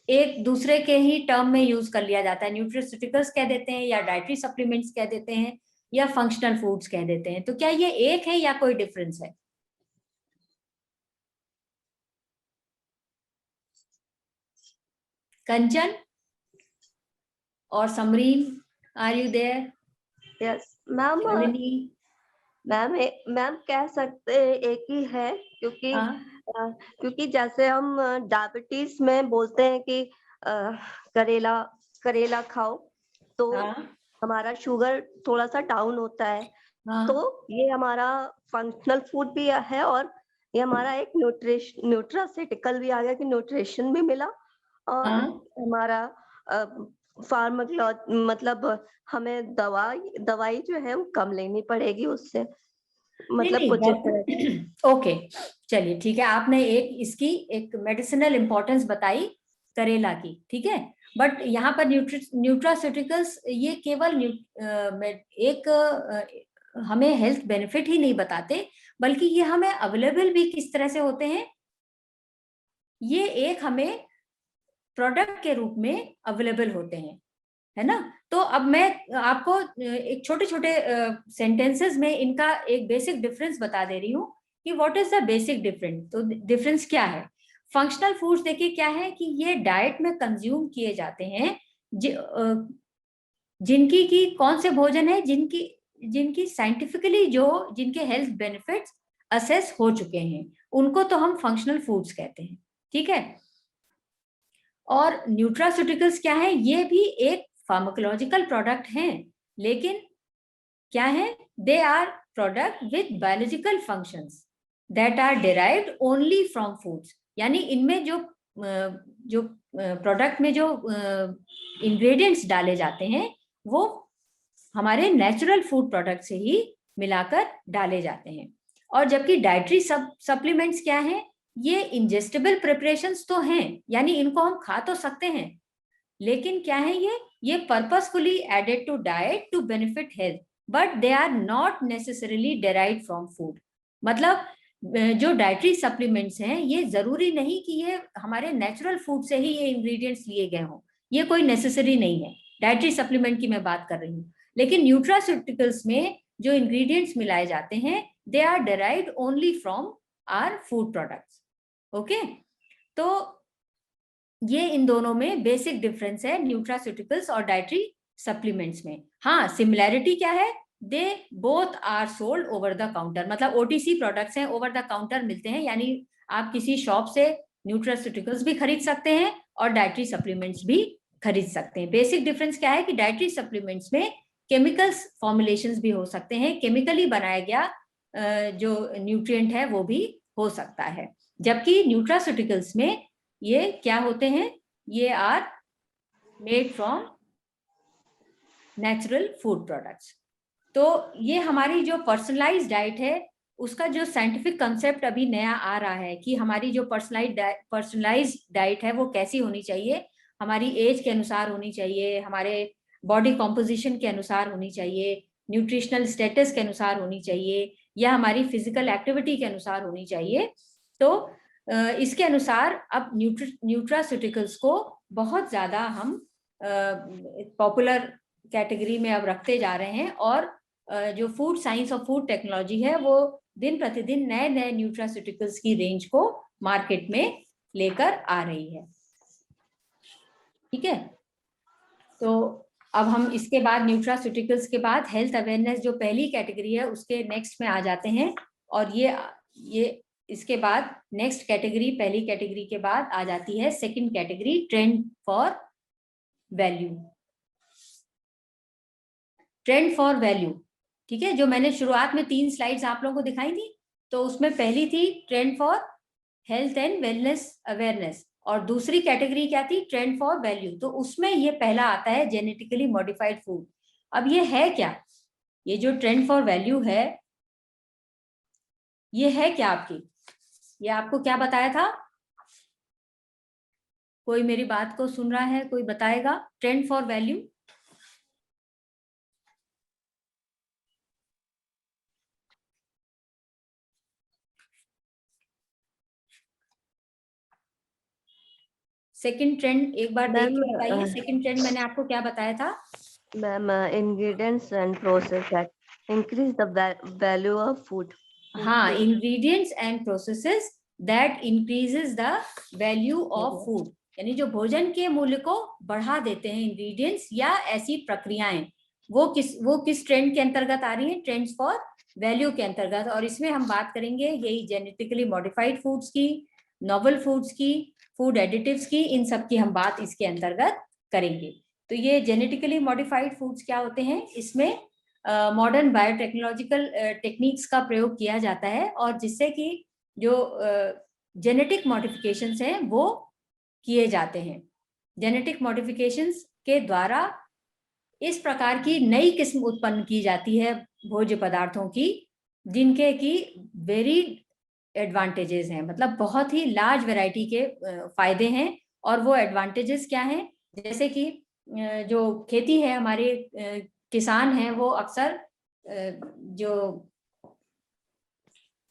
एक दूसरे के ही टर्म में यूज कर लिया जाता है, न्यूट्रिस्यूटिकल्स कह देते हैं या डाइटरी सप्लीमेंट्स कह देते हैं या फंक्शनल फूड्स कह देते हैं। तो क्या ये एक है या कोई डिफरेंस है? कंचन, or Samreen, are you there? Yes ma'am, Shalini? Ma'am कह सकते हैं एक ही है, क्योंकि हाँ, क्योंकि जैसे हम डायबिटीज में बोलते हैं कि करेला खाओ तो हाँ, हमारा शुगर थोड़ा सा डाउन होता है, हाँ, तो ये हमारा फंक्शनल फूड भी है और ये हमारा एक न्यूट्रासिटिकल भी आ गया कि न्यूट्रिशन भी मिला और हाँ। हमारा फार्माकोलॉजी मतलब हमें दवाई जो है वो कम लेनी पड़ेगी उससे, मतलब नहीं, कुछ इस तरह की। नहीं, ओके, चलिए ठीक है, आपने इसकी एक मेडिसिनल इंपॉर्टेंस बताई करेला की, ठीक है, बट यहाँ पर न्यूट्रास्यूटिकल्स ये केवल हमें हेल्थ बेनिफिट ही नहीं बताते, बल्कि ये हमें अवेलेबल भी किस तरह से होते हैं, ये एक हमें प्रोडक्ट के रूप में अवेलेबल होते हैं, है ना। तो अब मैं आपको एक छोटे छोटे सेंटेंसेस में इनका एक बेसिक डिफरेंस बता दे रही हूँ कि what is the basic difference. तो डिफरेंस क्या है? फंक्शनल फूड्स देखिए क्या है कि ये डाइट में कंज्यूम किए जाते हैं, जिनकी की कौन से भोजन है जिनकी साइंटिफिकली जिनके हेल्थ बेनिफिट्स असेस हो चुके हैं, उनको तो हम फंक्शनल फूड्स कहते हैं, ठीक है। और न्यूट्रास्यूटिकल्स क्या है? ये भी एक फार्माकोलॉजिकल प्रोडक्ट हैं, लेकिन क्या है? They are product with biological functions that are derived only from foods. यानी इनमें जो प्रोडक्ट में जो इंग्रेडिएंट्स डाले जाते हैं वो हमारे नेचुरल फूड प्रोडक्ट से ही मिलाकर डाले जाते हैं। और जबकि डाइटरी सप्लीमेंट्स क्या है? ये इंजेस्टेबल प्रिपरेशंस तो हैं, यानी इनको हम खा तो सकते हैं, लेकिन क्या है ये purposefully added to diet to benefit health, but they are not necessarily derived from food. मतलब जो डाइटरी सप्लीमेंट्स हैं ये जरूरी नहीं कि ये हमारे नेचुरल फूड से ही ये इंग्रेडिएंट्स लिए गए हों, ये कोई नेसेसरी नहीं है। डाइटरी सप्लीमेंट की मैं बात कर रही हूँ, लेकिन न्यूट्रास्यूटिकल्स में जो इंग्रेडिएंट्स मिलाए जाते हैं they are derived only from our food products. Okay, तो ये इन दोनों में बेसिक डिफरेंस है न्यूट्रास्यूटिकल्स और डाइटरी सप्लीमेंट्स में। हाँ, सिमिलैरिटी क्या है? They both are sold over the counter, मतलब ओटीसी प्रोडक्ट्स हैं, ओवर द काउंटर मिलते हैं, यानी आप किसी शॉप से न्यूट्रास्यूटिकल्स भी खरीद सकते हैं और डाइटरी सप्लीमेंट्स भी खरीद सकते हैं। बेसिक डिफरेंस क्या है कि डाइटरी सप्लीमेंट्स में केमिकल्स फॉर्मुलेशंस भी हो सकते हैं, केमिकली बनाया गया जो न्यूट्रिएंट है वो भी हो सकता है, जबकि न्यूट्रास्यूटिकल्स में ये क्या होते हैं? ये are made from natural food products. तो ये हमारी जो पर्सनलाइज्ड डाइट है उसका जो साइंटिफिक कंसेप्ट अभी नया आ रहा है कि हमारी जो पर्सनलाइज्ड डाइट है वो कैसी होनी चाहिए, हमारी एज के अनुसार होनी चाहिए, हमारे बॉडी कॉम्पोजिशन के अनुसार होनी चाहिए, न्यूट्रिशनल स्टेटस के अनुसार होनी चाहिए, या हमारी फिजिकल एक्टिविटी के अनुसार होनी चाहिए। तो इसके अनुसार अब न्यूट्रास्यूटिकल्स को बहुत ज्यादा हम पॉपुलर कैटेगरी में अब रखते जा रहे हैं, और जो फूड साइंस और फूड टेक्नोलॉजी है वो दिन प्रतिदिन नए नए न्यूट्रास्यूटिकल्स की रेंज को मार्केट में लेकर आ रही है, ठीक है। तो अब हम इसके बाद न्यूट्रास्यूटिकल्स के बाद हेल्थ अवेयरनेस जो पहली कैटेगरी है उसके नेक्स्ट में आ जाते हैं, और ये इसके बाद नेक्स्ट कैटेगरी, पहली कैटेगरी के बाद आ जाती है second category, trend for value. Trend for value, ठीक है, जो मैंने शुरुआत में 3 स्लाइड्स आप लोगों को दिखाई थी, तो उसमें पहली थी trend for health and wellness awareness, और दूसरी कैटेगरी क्या थी? Trend for value. तो उसमें ये पहला आता है जेनेटिकली मॉडिफाइड फूड। अब ये है क्या? ये जो ट्रेंड फॉर वैल्यू है ये है क्या आपकी? ये आपको क्या बताया था? कोई मेरी बात को सुन रहा है? कोई बताएगा trend for value? Second trend एक बार देख के बताइए, सेकंड ट्रेंड मैंने आपको क्या बताया था? Ma'am ingredients and process that increase the value of food. हाँ, ingredients and processes that increases the value of food. यानी जो भोजन के मूल्य को बढ़ा देते हैं इंग्रेडिएंट्स या ऐसी प्रक्रियाएं, वो किस ट्रेंड के अंतर्गत आ रही है? ट्रेंड्स फॉर वैल्यू के अंतर्गत। और इसमें हम बात करेंगे यही जेनेटिकली मॉडिफाइड फूड्स की, नोवेल फूड्स की, फूड एडिटिव्स की, इन सब की हम बात इसके अंतर्गत करेंगे। तो ये जेनेटिकली मॉडिफाइड फूड्स क्या होते हैं? इसमें मॉडर्न बायोटेक्नोलॉजिकल टेक्निक्स का प्रयोग किया जाता है और जिससे कि जो जेनेटिक मॉडिफिकेशंस हैं वो किए जाते हैं। जेनेटिक मॉडिफिकेशंस के द्वारा इस प्रकार की नई किस्म उत्पन्न की जाती है भोज्य पदार्थों की, जिनके की वेरी एडवांटेजेस हैं, मतलब बहुत ही लार्ज वैरायटी के फायदे हैं। और वो एडवांटेजेस क्या हैं? जैसे कि जो खेती है, हमारे किसान हैं, वो अक्सर जो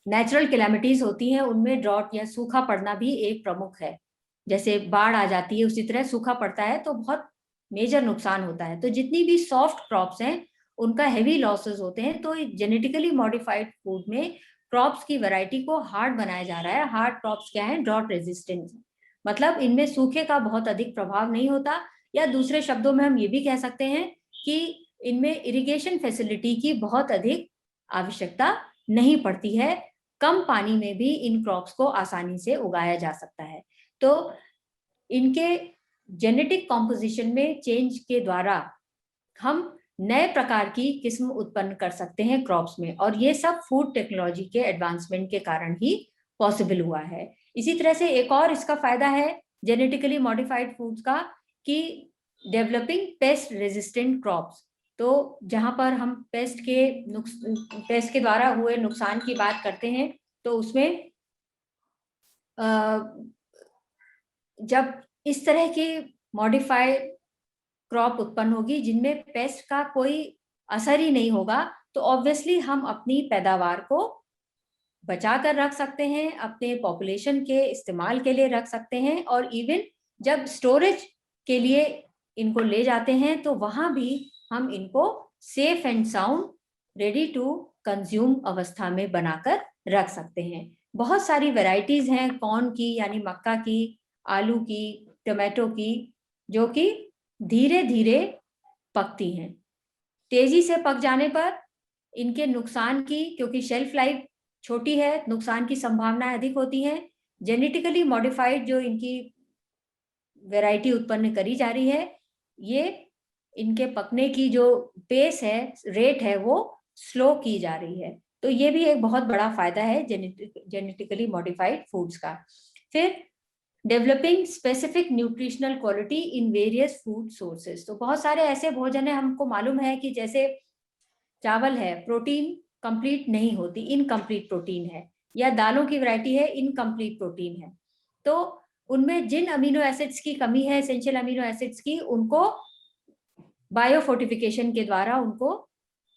नेचुरल कैलामिटीज होती हैं उनमें ड्रॉट या सूखा पड़ना भी एक प्रमुख है। जैसे बाढ़ आ जाती है उसी तरह सूखा पड़ता है तो बहुत मेजर नुकसान होता है। तो जितनी भी सॉफ्ट क्रॉप्स हैं उनका हेवी लॉसेस होते हैं। तो जेनेटिकली मॉडिफाइड फूड में क्रॉप्स की वैरायटी को हार्ड बनाया जा रहा है। हार्ड क्रॉप्स क्या है? ड्रॉट रेजिस्टेंट, मतलब इनमें सूखे का बहुत अधिक प्रभाव नहीं होता, या दूसरे शब्दों में हम ये भी कह सकते हैं कि इनमें इरिगेशन फैसिलिटी की बहुत अधिक आवश्यकता नहीं पड़ती है। कम पानी में भी इन क्रॉप्स को आसानी से उगाया जा सकता है। तो इनके जेनेटिक कॉम्पोजिशन में चेंज के द्वारा हम नए प्रकार की किस्म उत्पन्न कर सकते हैं क्रॉप्स में, और ये सब फूड टेक्नोलॉजी के एडवांसमेंट के कारण ही पॉसिबल हुआ है। इसी तरह से एक और इसका फायदा है जेनेटिकली मॉडिफाइड फूड्स का कि डेवलपिंग पेस्ट रेजिस्टेंट क्रॉप्स। तो जहां पर हम पेस्ट के द्वारा हुए नुकसान की बात करते हैं तो उसमें जब इस तरह की मॉडिफाइड क्रॉप उत्पन्न होगी जिनमें पेस्ट का कोई असर ही नहीं होगा, तो ऑब्वियसली हम अपनी पैदावार को बचा कर रख सकते हैं, अपने पॉपुलेशन के इस्तेमाल के लिए रख सकते हैं, और इवन जब स्टोरेज के लिए इनको ले जाते हैं तो वहां भी हम इनको safe and sound ready to consume अवस्था में बनाकर रख सकते हैं। बहुत सारी वैरायटीज हैं कॉर्न की, यानी मक्का की, आलू की, टमाटो की, जो कि धीरे धीरे पकती हैं। तेजी से पक जाने पर इनके नुकसान की, क्योंकि शेल्फ लाइफ छोटी है, नुकसान की संभावनाएं अधिक होती हैं। जेनेटिकली मॉडिफाइड जो इनकी वैरायटी उत्पन्न करी जा रही है, ये इनके पकने की जो पेस है, रेट है, वो स्लो की जा रही है। तो ये भी एक बहुत बड़ा फायदा है जेनेटिकली मॉडिफाइड फूड्स का। फिर developing specific nutritional quality in various food sources. तो बहुत सारे ऐसे भोजन है, हमको मालूम है कि जैसे चावल है, प्रोटीन कंप्लीट नहीं होती, इनकम्प्लीट प्रोटीन है, या दालों की वैरायटी है, इनकम्प्लीट प्रोटीन है। तो उनमें जिन अमीनो एसिड्स की कमी है, एसेंशियल अमीनो एसिड्स की, उनको बायोफोर्टिफिकेशन के द्वारा उनको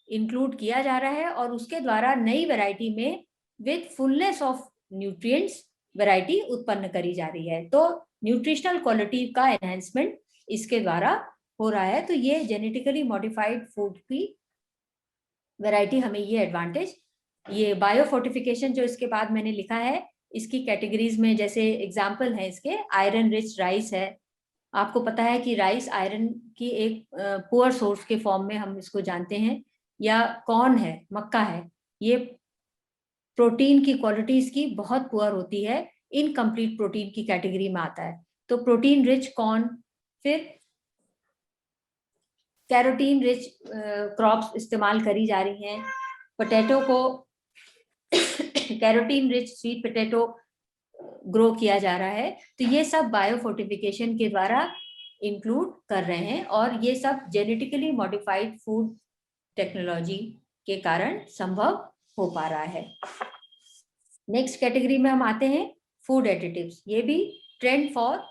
इंक्लूड किया जा रहा है, और उसके द्वारा नई वैरायटी में with fullness of nutrients variety उत्पन्न करी जा रही है। तो न्यूट्रिशनल क्वालिटी का एनहांसमेंट इसके द्वारा हो रहा है। तो ये जेनेटिकली मॉडिफाइड फूड की वैरायटी हमें ये एडवांटेज, ये बायोफोर्टिफिकेशन जो इसके बाद मैंने लिखा है, इसकी कैटेगरीज में जैसे एग्जाम्पल है इसके, आयरन रिच राइस है। आपको पता है कि राइस आयरन की एक पुअर सोर्स के फॉर्म में हम इसको जानते हैं, या कॉर्न है, मक्का है, ये प्रोटीन की क्वालिटी इसकी बहुत पुअर होती है, इनकम्प्लीट प्रोटीन की कैटेगरी में आता है। तो प्रोटीन रिच कॉर्न, फिर कैरोटीन रिच क्रॉप्स इस्तेमाल करी जा रही हैं। पोटैटो को carotene rich sweet potato grow किया जा रहा है। तो ये सब बायोफोर्टिफिकेशन के द्वारा इंक्लूड कर रहे हैं, और ये सब जेनेटिकली मॉडिफाइड फूड टेक्नोलॉजी के कारण संभव हो पा रहा है। नेक्स्ट कैटेगरी में हम आते हैं फूड एडिटिव्स। ये भी ट्रेंड फॉर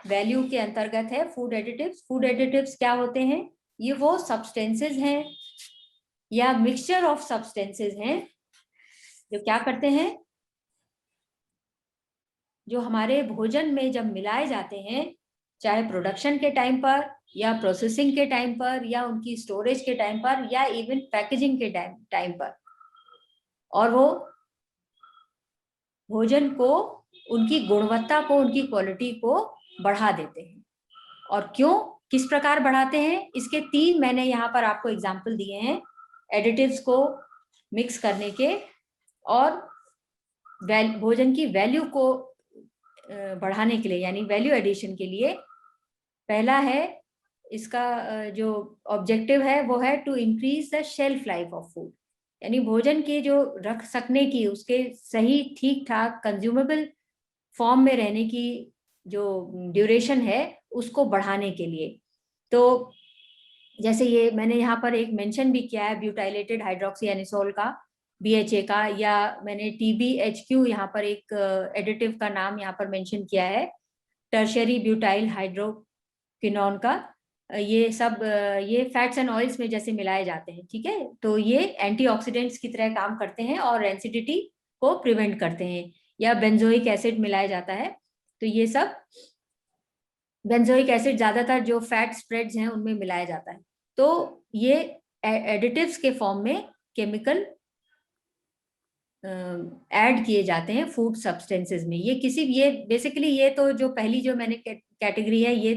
वैल्यू के अंतर्गत है फूड एडिटिव्स। फूड एडिटिव्स क्या होते हैं? ये वो सब्सटेंसेस हैं या मिक्सचर ऑफ सब्सटेंसेस हैं जो क्या करते हैं, जो हमारे भोजन में जब मिलाए जाते हैं, चाहे प्रोडक्शन के टाइम पर, या प्रोसेसिंग के टाइम पर, या उनकी स्टोरेज के टाइम पर, या इवन पैकेजिंग के टाइम पर, और वो भोजन को उनकी गुणवत्ता को, उनकी क्वालिटी को बढ़ा देते हैं। और क्यों, किस प्रकार बढ़ाते हैं, इसके 3 मैंने यहाँ पर आपको एग्जाम्पल दिए हैं एडिटिव्स को मिक्स करने के और भोजन की वैल्यू को बढ़ाने के लिए, यानी वैल्यू एडिशन के लिए। पहला है इसका जो ऑब्जेक्टिव है वो है to increase the shelf life of food, यानी भोजन के जो रख सकने की, उसके सही ठीक ठाक कंज्यूमेबल फॉर्म में रहने की जो ड्यूरेशन है उसको बढ़ाने के लिए। तो जैसे ये मैंने यहाँ पर एक मेंशन भी किया है ब्यूटाइलेटेड हाइड्रोक्सी एनिसोल का, BHA का, या मैंने TBHQ यहाँ पर एक एडिटिव का नाम यहाँ पर मेंशन किया है, टर्शरी ब्यूटाइल हाइड्रोक्विनोन का। ये सब ये फैट्स एंड ऑयल्स में जैसे मिलाए जाते हैं, ठीक है। तो ये एंटीऑक्सीडेंट्स की तरह काम करते हैं और रेंसिडिटी को प्रिवेंट करते हैं। या बेंजोइक एसिड मिलाया जाता है, तो ये सब बेंजोइक एसिड ज्यादातर जो फैट स्प्रेड्स हैं उनमें मिलाया जाता है। तो ये एडिटिव्स के फॉर्म में केमिकल ऐड किए जाते हैं फूड सब्सटेंसेस में। ये बेसिकली ये तो जो पहली जो मैंने कैटेगरी है, ये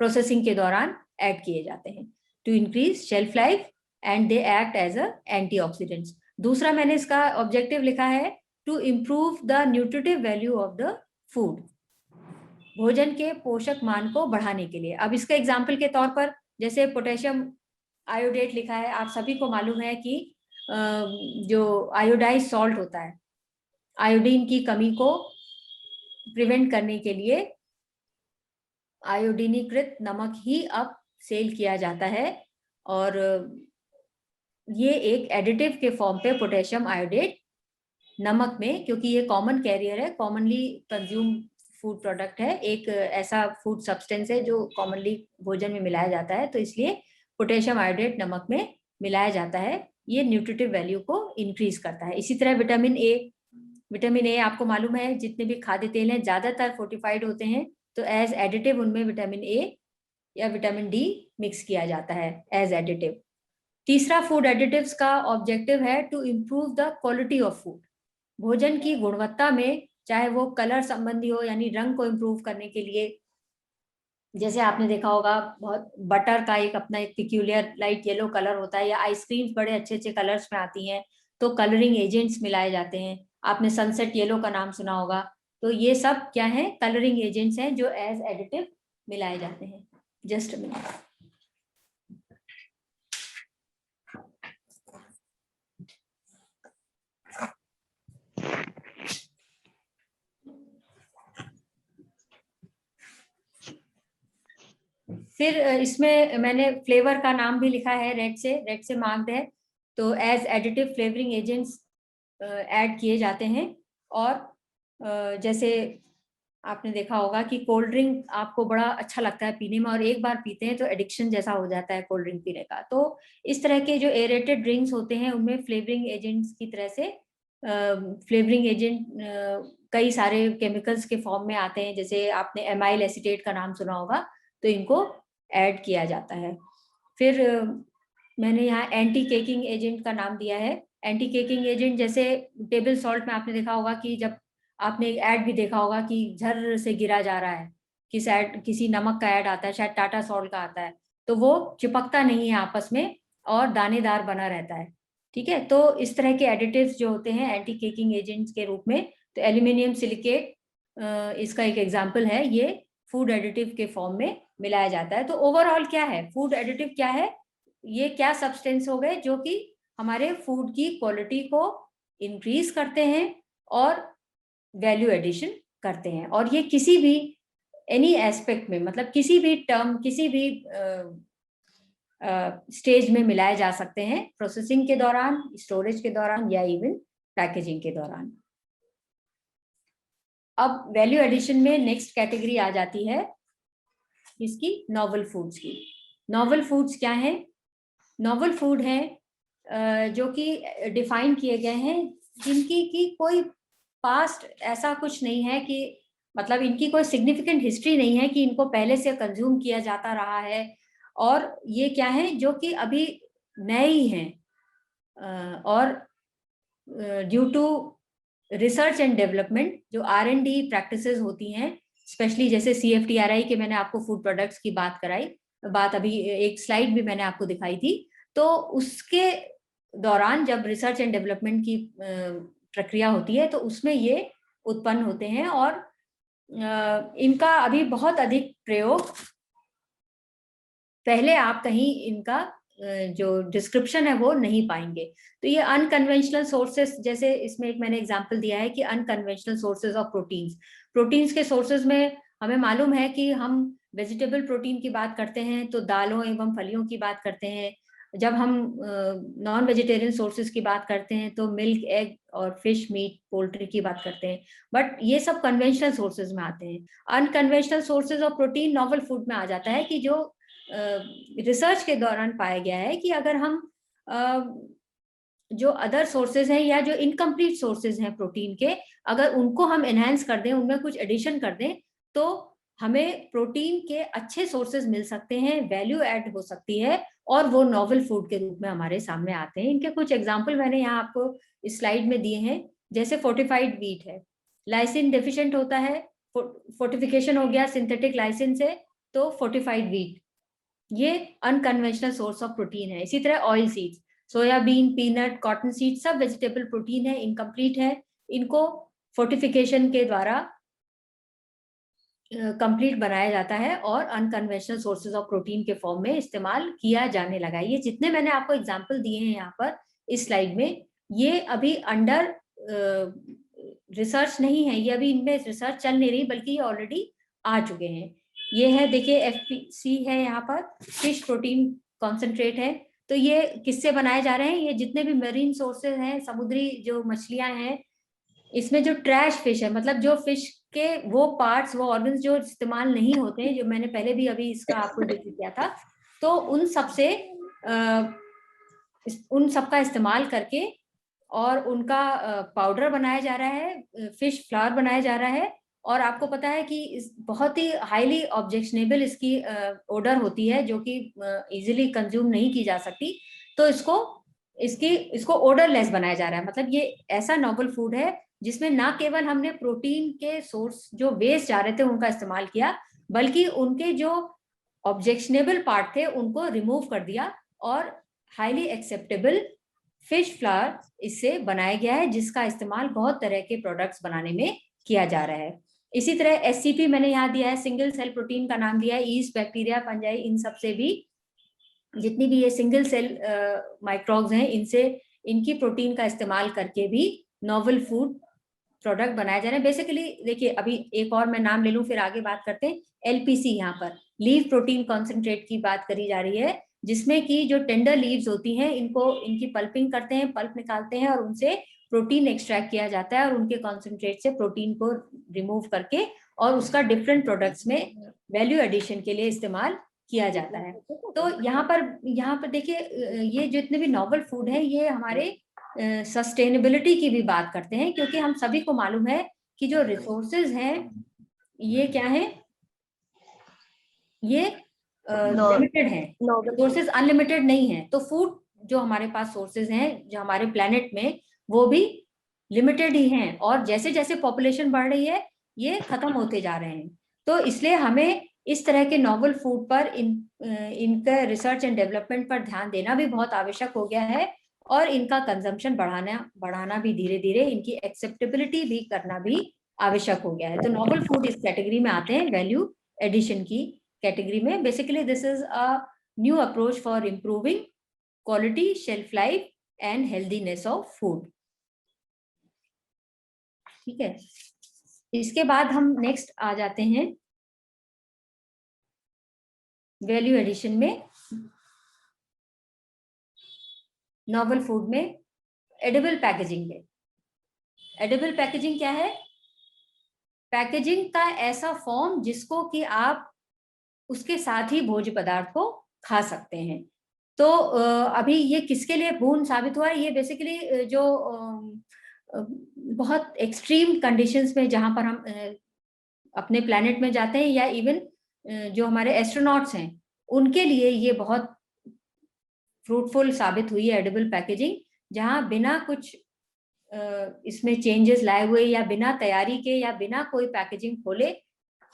प्रोसेसिंग के दौरान ऐड किए जाते हैं to increase shelf life and they act as a antioxidants. दूसरा मैंने इसका ऑब्जेक्टिव लिखा है to improve the nutritive value of the food, भोजन के पोषक मान को बढ़ाने के लिए। अब इसका एग्जाम्पल के तौर पर जैसे पोटेशियम आयोडेट लिखा है, आप सभी को मालूम है कि जो आयोडाइज सॉल्ट होता है, आयोडीन की कमी को प्रिवेंट करने के लिए आयोडीनीकृत नमक ही अब सेल किया जाता है, और ये एक एडिटिव के फॉर्म पे पोटेशियम आयोडेट नमक में, क्योंकि ये कॉमन कैरियर है, कॉमनली कंज्यूम फूड प्रोडक्ट है, एक ऐसा फूड सब्सटेंस है जो कॉमनली भोजन में मिलाया जाता है, तो इसलिए पोटेशियम आयोडेट नमक में मिलाया जाता है। ये न्यूट्रिटिव वैल्यू को इंक्रीज करता है। इसी तरह विटामिन ए आपको मालूम है जितने भी खाद्य तेल हैं ज्यादातर फोर्टिफाइड होते हैं, तो एज एडिटिव उनमें विटामिन ए या विटामिन डी मिक्स किया जाता है एज एडिटिव। तीसरा फूड एडिटिव्स का ऑब्जेक्टिव है to improve the quality of food, भोजन की गुणवत्ता में, चाहे वो कलर संबंधी हो यानी रंग को इम्प्रूव करने के लिए। जैसे आपने देखा होगा बहुत बटर का एक अपना एक पिक्यूलियर लाइट येलो कलर होता है, या आइसक्रीम्स बड़े अच्छे अच्छे कलर्स में आती हैं तो कलरिंग एजेंट्स मिलाए जाते हैं। आपने सनसेट येलो का नाम सुना होगा, तो ये सब क्या है, कलरिंग एजेंट्स हैं जो एज एडिटिव मिलाए जाते हैं। Just minute. फिर इसमें मैंने फ्लेवर का नाम भी लिखा है, रेड से मार्क्ड है, तो as additive flavouring agents add किए जाते हैं। और जैसे आपने देखा होगा कि कोल्ड ड्रिंक आपको बड़ा अच्छा लगता है पीने में, और एक बार पीते हैं तो एडिक्शन जैसा हो जाता है कोल्ड ड्रिंक पीने का। तो इस तरह के जो एरेटेड ड्रिंक्स होते हैं उनमें फ्लेवरिंग एजेंट्स की तरह से फ्लेवरिंग एजेंट कई सारे केमिकल्स के फॉर्म में आते हैं। जैसे आपने एमाइल एसीटेट का नाम सुना होगा, तो इनको ऐड किया जाता है। फिर मैंने यहाँ एंटी केकिंग एजेंट का नाम दिया है। एंटी केकिंग एजेंट जैसे टेबल सॉल्ट में आपने देखा होगा कि जब आपने एक ऐड भी देखा होगा कि झर से गिरा जा रहा है, किसी नमक का ऐड आता है, शायद टाटा सॉल्ट का आता है, तो वो चिपकता नहीं है आपस में और दानेदार बना रहता है, ठीक है। तो इस तरह के एडिटिव्स जो होते हैं एंटी केकिंग एजेंट्स के रूप में, तो एल्यूमिनियम सिलिकेट इसका एक एग्जाम्पल है, ये फूड एडिटिव के फॉर्म में मिलाया जाता है। तो ओवरऑल क्या है, फूड एडिटिव क्या है, ये क्या सब्सटेंस हो गए जो कि हमारे फूड की क्वालिटी को इंक्रीज करते हैं और वैल्यू एडिशन करते हैं। और ये किसी भी एनी एस्पेक्ट में, मतलब किसी भी टर्म, किसी भी स्टेज में मिलाए जा सकते हैं, प्रोसेसिंग के दौरान, स्टोरेज के दौरान, या इवन पैकेजिंग के दौरान। अब वैल्यू एडिशन में नेक्स्ट कैटेगरी आ जाती है इसकी, नॉवल फूड्स की। नॉवल फूड्स क्या है? नॉवल फूड है जो कि डिफाइन किए गए हैं, जिनकी की कोई पास्ट ऐसा कुछ नहीं है कि, मतलब इनकी कोई सिग्निफिकेंट हिस्ट्री नहीं है कि इनको पहले से कंज्यूम किया जाता रहा है, और ये क्या है जो कि अभी नए ही हैं, और due to research and development, जो R&D प्रैक्टिसेस होती हैं, स्पेशली जैसे CFTRI के मैंने आपको फूड प्रोडक्ट्स की बात अभी एक स्लाइड भी मैंने आपको दिखाई थी, तो उसके दौरान जब रिसर्च एंड डेवलपमेंट की प्रक्रिया होती है तो उसमें ये उत्पन्न होते हैं, और इनका अभी बहुत अधिक प्रयोग, पहले आप कहीं इनका जो डिस्क्रिप्शन है वो नहीं पाएंगे। तो ये अनकन्वेंशनल सोर्सेस, जैसे इसमें एक मैंने एग्जांपल दिया है कि अनकन्वेंशनल सोर्सेज ऑफ प्रोटीन्स के सोर्सेज में हमें मालूम है कि हम वेजिटेबल प्रोटीन की बात करते हैं तो दालों एवं फलियों की बात करते हैं, जब हम नॉन वेजिटेरियन सोर्सेज की बात करते हैं तो मिल्क, एग और फिश, मीट, पोल्ट्री की बात करते हैं, बट ये सब कन्वेंशनल सोर्सेज में आते हैं। Unconventional sources of protein novel food में आ जाता है, कि जो रिसर्च के दौरान पाया गया है कि अगर हम जो अदर सोर्सेज हैं या जो इनकम्प्लीट सोर्सेज हैं प्रोटीन के, अगर उनको हम एनहांस कर दें, उनमें कुछ एडिशन कर दें, तो हमें प्रोटीन के अच्छे सोर्सेज मिल सकते हैं, वैल्यू ऐड हो सकती है, और वो नॉवल फूड के रूप में हमारे सामने आते हैं। इनके कुछ एग्जाम्पल मैंने यहाँ आपको इस स्लाइड में दिए हैं, जैसे फोर्टिफाइड व्हीट है, लाइसिन डेफिशिएंट होता है, फोर्टिफिकेशन हो गया सिंथेटिक लाइसिन से, तो फोर्टिफाइड व्हीट ये अनकन्वेंशनल सोर्स ऑफ प्रोटीन है। इसी तरह oil seeds, soybean, peanut, cotton seed सब वेजिटेबल प्रोटीन है, इनकम्प्लीट है, इनको फोर्टिफिकेशन के द्वारा कंप्लीट बनाया जाता है और अनकन्वेंशनल सोर्सेज ऑफ प्रोटीन के फॉर्म में इस्तेमाल किया जाने लगा है। ये जितने मैंने आपको एग्जांपल दिए हैं यहाँ पर इस स्लाइड में, ये अभी अंडर रिसर्च नहीं है, ये अभी इनमें रिसर्च चल नहीं रही, बल्कि ये ऑलरेडी आ चुके हैं। ये है, देखिए FPC है यहाँ पर, फिश प्रोटीन कॉन्सेंट्रेट है। तो ये किससे बनाए जा रहे हैं? ये जितने भी मरीन सोर्सेज हैं, समुद्री जो मछलियां हैं, इसमें जो ट्रैश फिश है, मतलब जो फिश के वो पार्ट्स, वो ऑर्गन्स जो इस्तेमाल नहीं होते हैं, जो मैंने पहले भी अभी इसका आपको जिक्र किया था, तो उन सबका इस्तेमाल करके और उनका पाउडर बनाया जा रहा है, फिश फ्लावर बनाया जा रहा है। और आपको पता है कि बहुत ही हाईली ऑब्जेक्शनेबल इसकी ओडर होती है, जो कि इजीली कंज्यूम नहीं की जा सकती, तो इसको ओडरलेस बनाया जा रहा है। मतलब ये ऐसा नॉवल फूड है जिसमें ना केवल हमने प्रोटीन के सोर्स जो वेस्ट जा रहे थे उनका इस्तेमाल किया, बल्कि उनके जो ऑब्जेक्शनेबल पार्ट थे उनको रिमूव कर दिया, और हाईली एक्सेप्टेबल फिश फ्लावर इससे बनाया गया है, जिसका इस्तेमाल बहुत तरह के प्रोडक्ट्स बनाने में किया जा रहा है। इसी तरह SCP मैंने यहाँ दिया है, सिंगल सेल प्रोटीन का नाम दिया है, ईस्ट, बैक्टीरिया, फंजाई, इन सब से भी, जितनी भी ये सिंगल सेल माइक्रोब्स हैं, इनसे इनकी प्रोटीन का इस्तेमाल करके भी नॉवल फूड प्रोडक्ट बनाए जा रहे हैं। बेसिकली देखिए, अभी एक और मैं नाम ले लूं फिर आगे बात करते हैं। LPC, यहाँ पर लीफ प्रोटीन कॉन्सेंट्रेट की बात करी जा रही है, जिसमें कि जो टेंडर लीव्स होती हैं, इनकी पल्पिंग करते हैं, पल्प निकालते हैं और उनसे प्रोटीन एक्सट्रैक्ट किया जाता है, और उनके कॉन्सेंट्रेट से प्रोटीन को रिमूव करके और उसका डिफरेंट प्रोडक्ट्स में वैल्यू एडिशन के लिए इस्तेमाल किया जाता है। तो यहाँ पर देखिए, ये जितने भी नॉवल फूड है, ये हमारे सस्टेनेबिलिटी की भी बात करते हैं, क्योंकि हम सभी को मालूम है कि जो रिसोर्सेज हैं ये क्या है, ये लिमिटेड है, सोर्सेज अनलिमिटेड नहीं है। तो फूड जो हमारे पास सोर्सेज हैं जो हमारे प्लेनेट में, वो भी लिमिटेड ही हैं, और जैसे जैसे पॉपुलेशन बढ़ रही है ये खत्म होते जा रहे हैं। तो इसलिए हमें इस तरह के नॉवल फूड पर इनका रिसर्च एंड डेवलपमेंट पर ध्यान देना भी बहुत आवश्यक हो गया है, और इनका कंजम्पशन बढ़ाना भी, धीरे धीरे इनकी एक्सेप्टेबिलिटी भी करना भी आवश्यक हो गया है। तो नॉवल फूड इस कैटेगरी में आते हैं, वैल्यू एडिशन की कैटेगरी में। Basically this is a new approach for improving quality, shelf life and healthiness of food. ठीक है, इसके बाद हम नेक्स्ट आ जाते हैं वैल्यू एडिशन में, नॉवल फूड में एडिबल पैकेजिंग में। एडिबल पैकेजिंग क्या है? पैकेजिंग का ऐसा फॉर्म जिसको कि आप उसके साथ ही भोज्य पदार्थ को खा सकते हैं। तो अभी ये किसके लिए बोन साबित हुआ है? ये बेसिकली जो बहुत एक्सट्रीम कंडीशंस में, जहां पर हम अपने प्लेनेट में जाते हैं, या इवन जो हमारे एस्ट्रोनॉट्स हैं, उनके लिए ये बहुत फ्रूटफुल साबित हुई है एडिबल पैकेजिंग, जहां बिना कुछ इसमें चेंजेस लाए हुए या बिना तैयारी के या बिना कोई पैकेजिंग खोले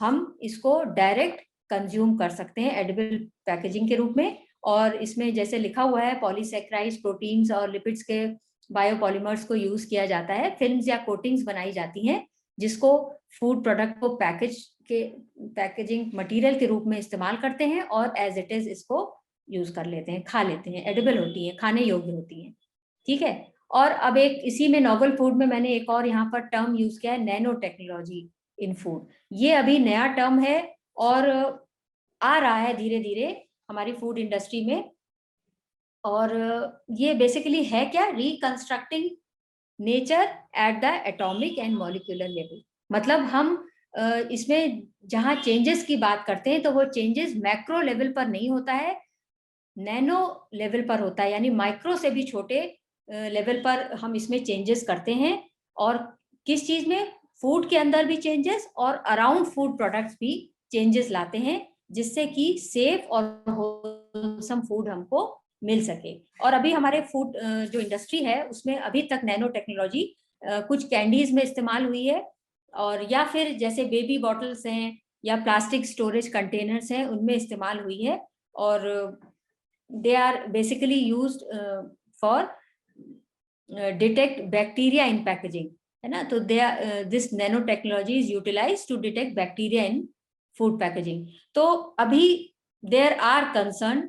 हम इसको डायरेक्ट कंज्यूम कर सकते हैं एडिबल पैकेजिंग के रूप में। और इसमें जैसे लिखा हुआ है पॉलीसेक्राइड्स, प्रोटीन्स और लिपिड्स के बायोपॉलीमर्स को यूज किया जाता है, फिल्म्स या कोटिंग्स बनाई जाती हैं जिसको फूड प्रोडक्ट को पैकेजिंग मटेरियल के रूप में इस्तेमाल करते हैं और एज इट इज इसको यूज कर लेते हैं, खा लेते हैं, एडिबल होती है, खाने योग्य होती है। ठीक है। और अब एक इसी में नोवेल फूड में मैंने एक और यहाँ पर टर्म यूज किया है, नैनो टेक्नोलॉजी इन फूड। ये अभी नया टर्म है और आ रहा है धीरे धीरे हमारी फूड इंडस्ट्री में। और ये बेसिकली है क्या, reconstructing nature at the atomic and molecular level. मतलब हम इसमें जहाँ चेंजेस की बात करते हैं तो वो चेंजेस मैक्रो लेवल पर नहीं होता है, नैनो लेवल पर होता है, यानी माइक्रो से भी छोटे लेवल पर हम इसमें चेंजेस करते हैं। और किस चीज में, फूड के अंदर भी चेंजेस और अराउंड फूड प्रोडक्ट्स भी चेंजेस लाते हैं जिससे कि सेफ और होलसम फूड हमको मिल सके। और अभी हमारे फूड जो इंडस्ट्री है उसमें अभी तक नैनो टेक्नोलॉजी कुछ कैंडीज में इस्तेमाल हुई है, और या फिर जैसे बेबी बॉटल्स हैं या प्लास्टिक स्टोरेज कंटेनर्स हैं उनमें इस्तेमाल हुई है। और they are basically used for detect bacteria in packaging, है ना। तो they this nano technology is utilised to detect bacteria in food packaging. तो अभी there are concern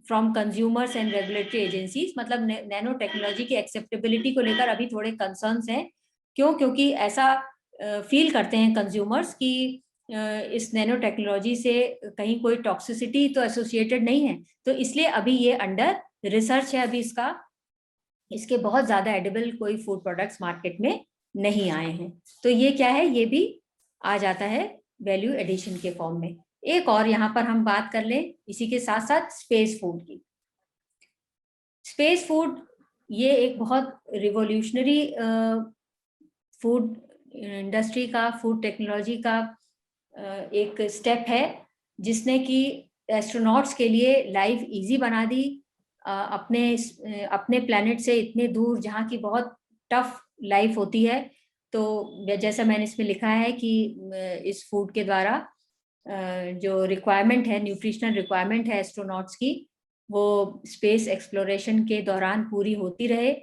from consumers and regulatory agencies, मतलब नैनो टेक्नोलॉजी की acceptability को लेकर अभी थोड़े कंसर्न्स हैं। क्यों? क्योंकि ऐसा फील करते हैं कंज्यूमर्स कि इस नैनो टेक्नोलॉजी से कहीं कोई टॉक्सिसिटी तो एसोसिएटेड नहीं है, तो इसलिए अभी ये अंडर रिसर्च है। अभी इसके बहुत ज्यादा एडिबल कोई फूड प्रोडक्ट्स मार्केट में नहीं आए हैं। तो ये क्या है, ये भी आ जाता है वैल्यू एडिशन के फॉर्म में। एक और यहाँ पर हम बात कर लें इसी के साथ साथ स्पेस फूड की। स्पेस फूड ये एक बहुत रिवोल्यूशनरी फूड इंडस्ट्री का, फूड टेक्नोलॉजी का एक स्टेप है जिसने कि एस्ट्रोनॉट्स के लिए लाइफ इजी बना दी। अपने प्लेनेट से इतने दूर जहाँ की बहुत टफ लाइफ होती है, तो जैसा मैंने इसमें लिखा है कि इस फूड के द्वारा जो रिक्वायरमेंट है, न्यूट्रिशनल रिक्वायरमेंट है एस्ट्रोनॉट्स की, वो स्पेस एक्सप्लोरेशन के दौरान पूरी होती रहे।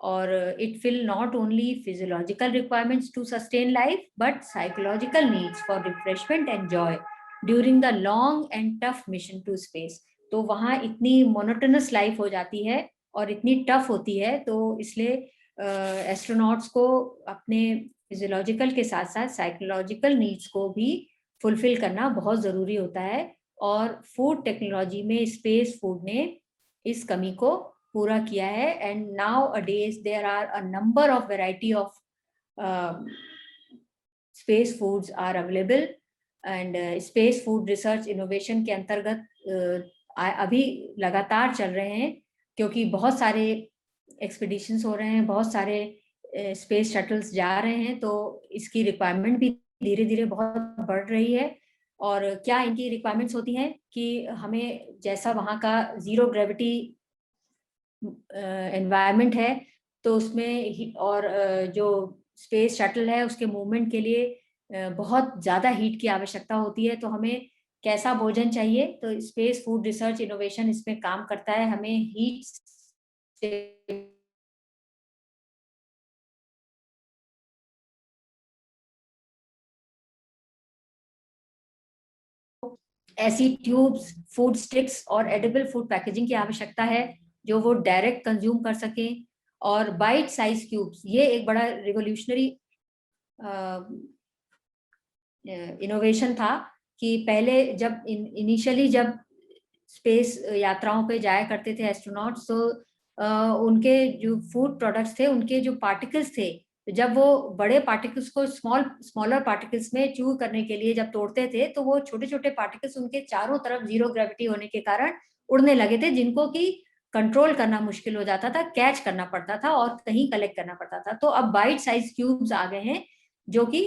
और it fill not only physiological requirements to sustain life but psychological needs for refreshment and joy during the long and tough mission to space. तो वहाँ इतनी मोनोटोनस लाइफ हो जाती है और इतनी टफ होती है, तो इसलिए एस्ट्रोनॉट्स को अपने फिजियोलॉजिकल के साथ साथ साइकोलॉजिकल नीड्स को भी फुलफिल करना बहुत जरूरी होता है। और फूड टेक्नोलॉजी में स्पेस फूड ने इस कमी को पूरा किया है। And nowadays there are a number of variety of space foods are available. And space food research innovation के अंतर्गत अभी लगातार चल रहे हैं, क्योंकि बहुत सारे एक्सपीडिशंस हो रहे हैं, बहुत सारे स्पेस शटल्स जा रहे हैं, तो इसकी रिक्वायरमेंट भी धीरे धीरे बहुत बढ़ रही है। और क्या इनकी रिक्वायरमेंट्स होती हैं कि हमें जैसा वहाँ का जीरो ग्रेविटी एनवायरनमेंट है, तो उसमें और जो स्पेस शटल है उसके मूवमेंट के लिए बहुत ज़्यादा हीट की आवश्यकता होती है। तो हमें कैसा भोजन चाहिए, तो स्पेस फूड रिसर्च इनोवेशन इसमें काम करता है। हमें हीट ऐसी ट्यूब्स, फूड स्टिक्स और एडिबल फूड पैकेजिंग की आवश्यकता है जो वो डायरेक्ट कंज्यूम कर सकें। और बाइट साइज क्यूब्स, ये एक बड़ा रिवोल्यूशनरी इनोवेशन था कि पहले जब इनिशियली जब स्पेस यात्राओं पे जाया करते थे एस्ट्रोनॉट्स, तो उनके जो फूड प्रोडक्ट्स थे, उनके जो पार्टिकल्स थे, जब वो बड़े पार्टिकल्स को स्मॉलर पार्टिकल्स में च्यू करने के लिए जब तोड़ते थे, तो वो छोटे छोटे पार्टिकल्स उनके चारों तरफ जीरो ग्रेविटी होने के कारण उड़ने लगे थे, जिनको कि कंट्रोल करना मुश्किल हो जाता था, कैच करना पड़ता था और कहीं कलेक्ट करना पड़ता था। तो अब बाइट साइज क्यूब्स आ गए हैं जो कि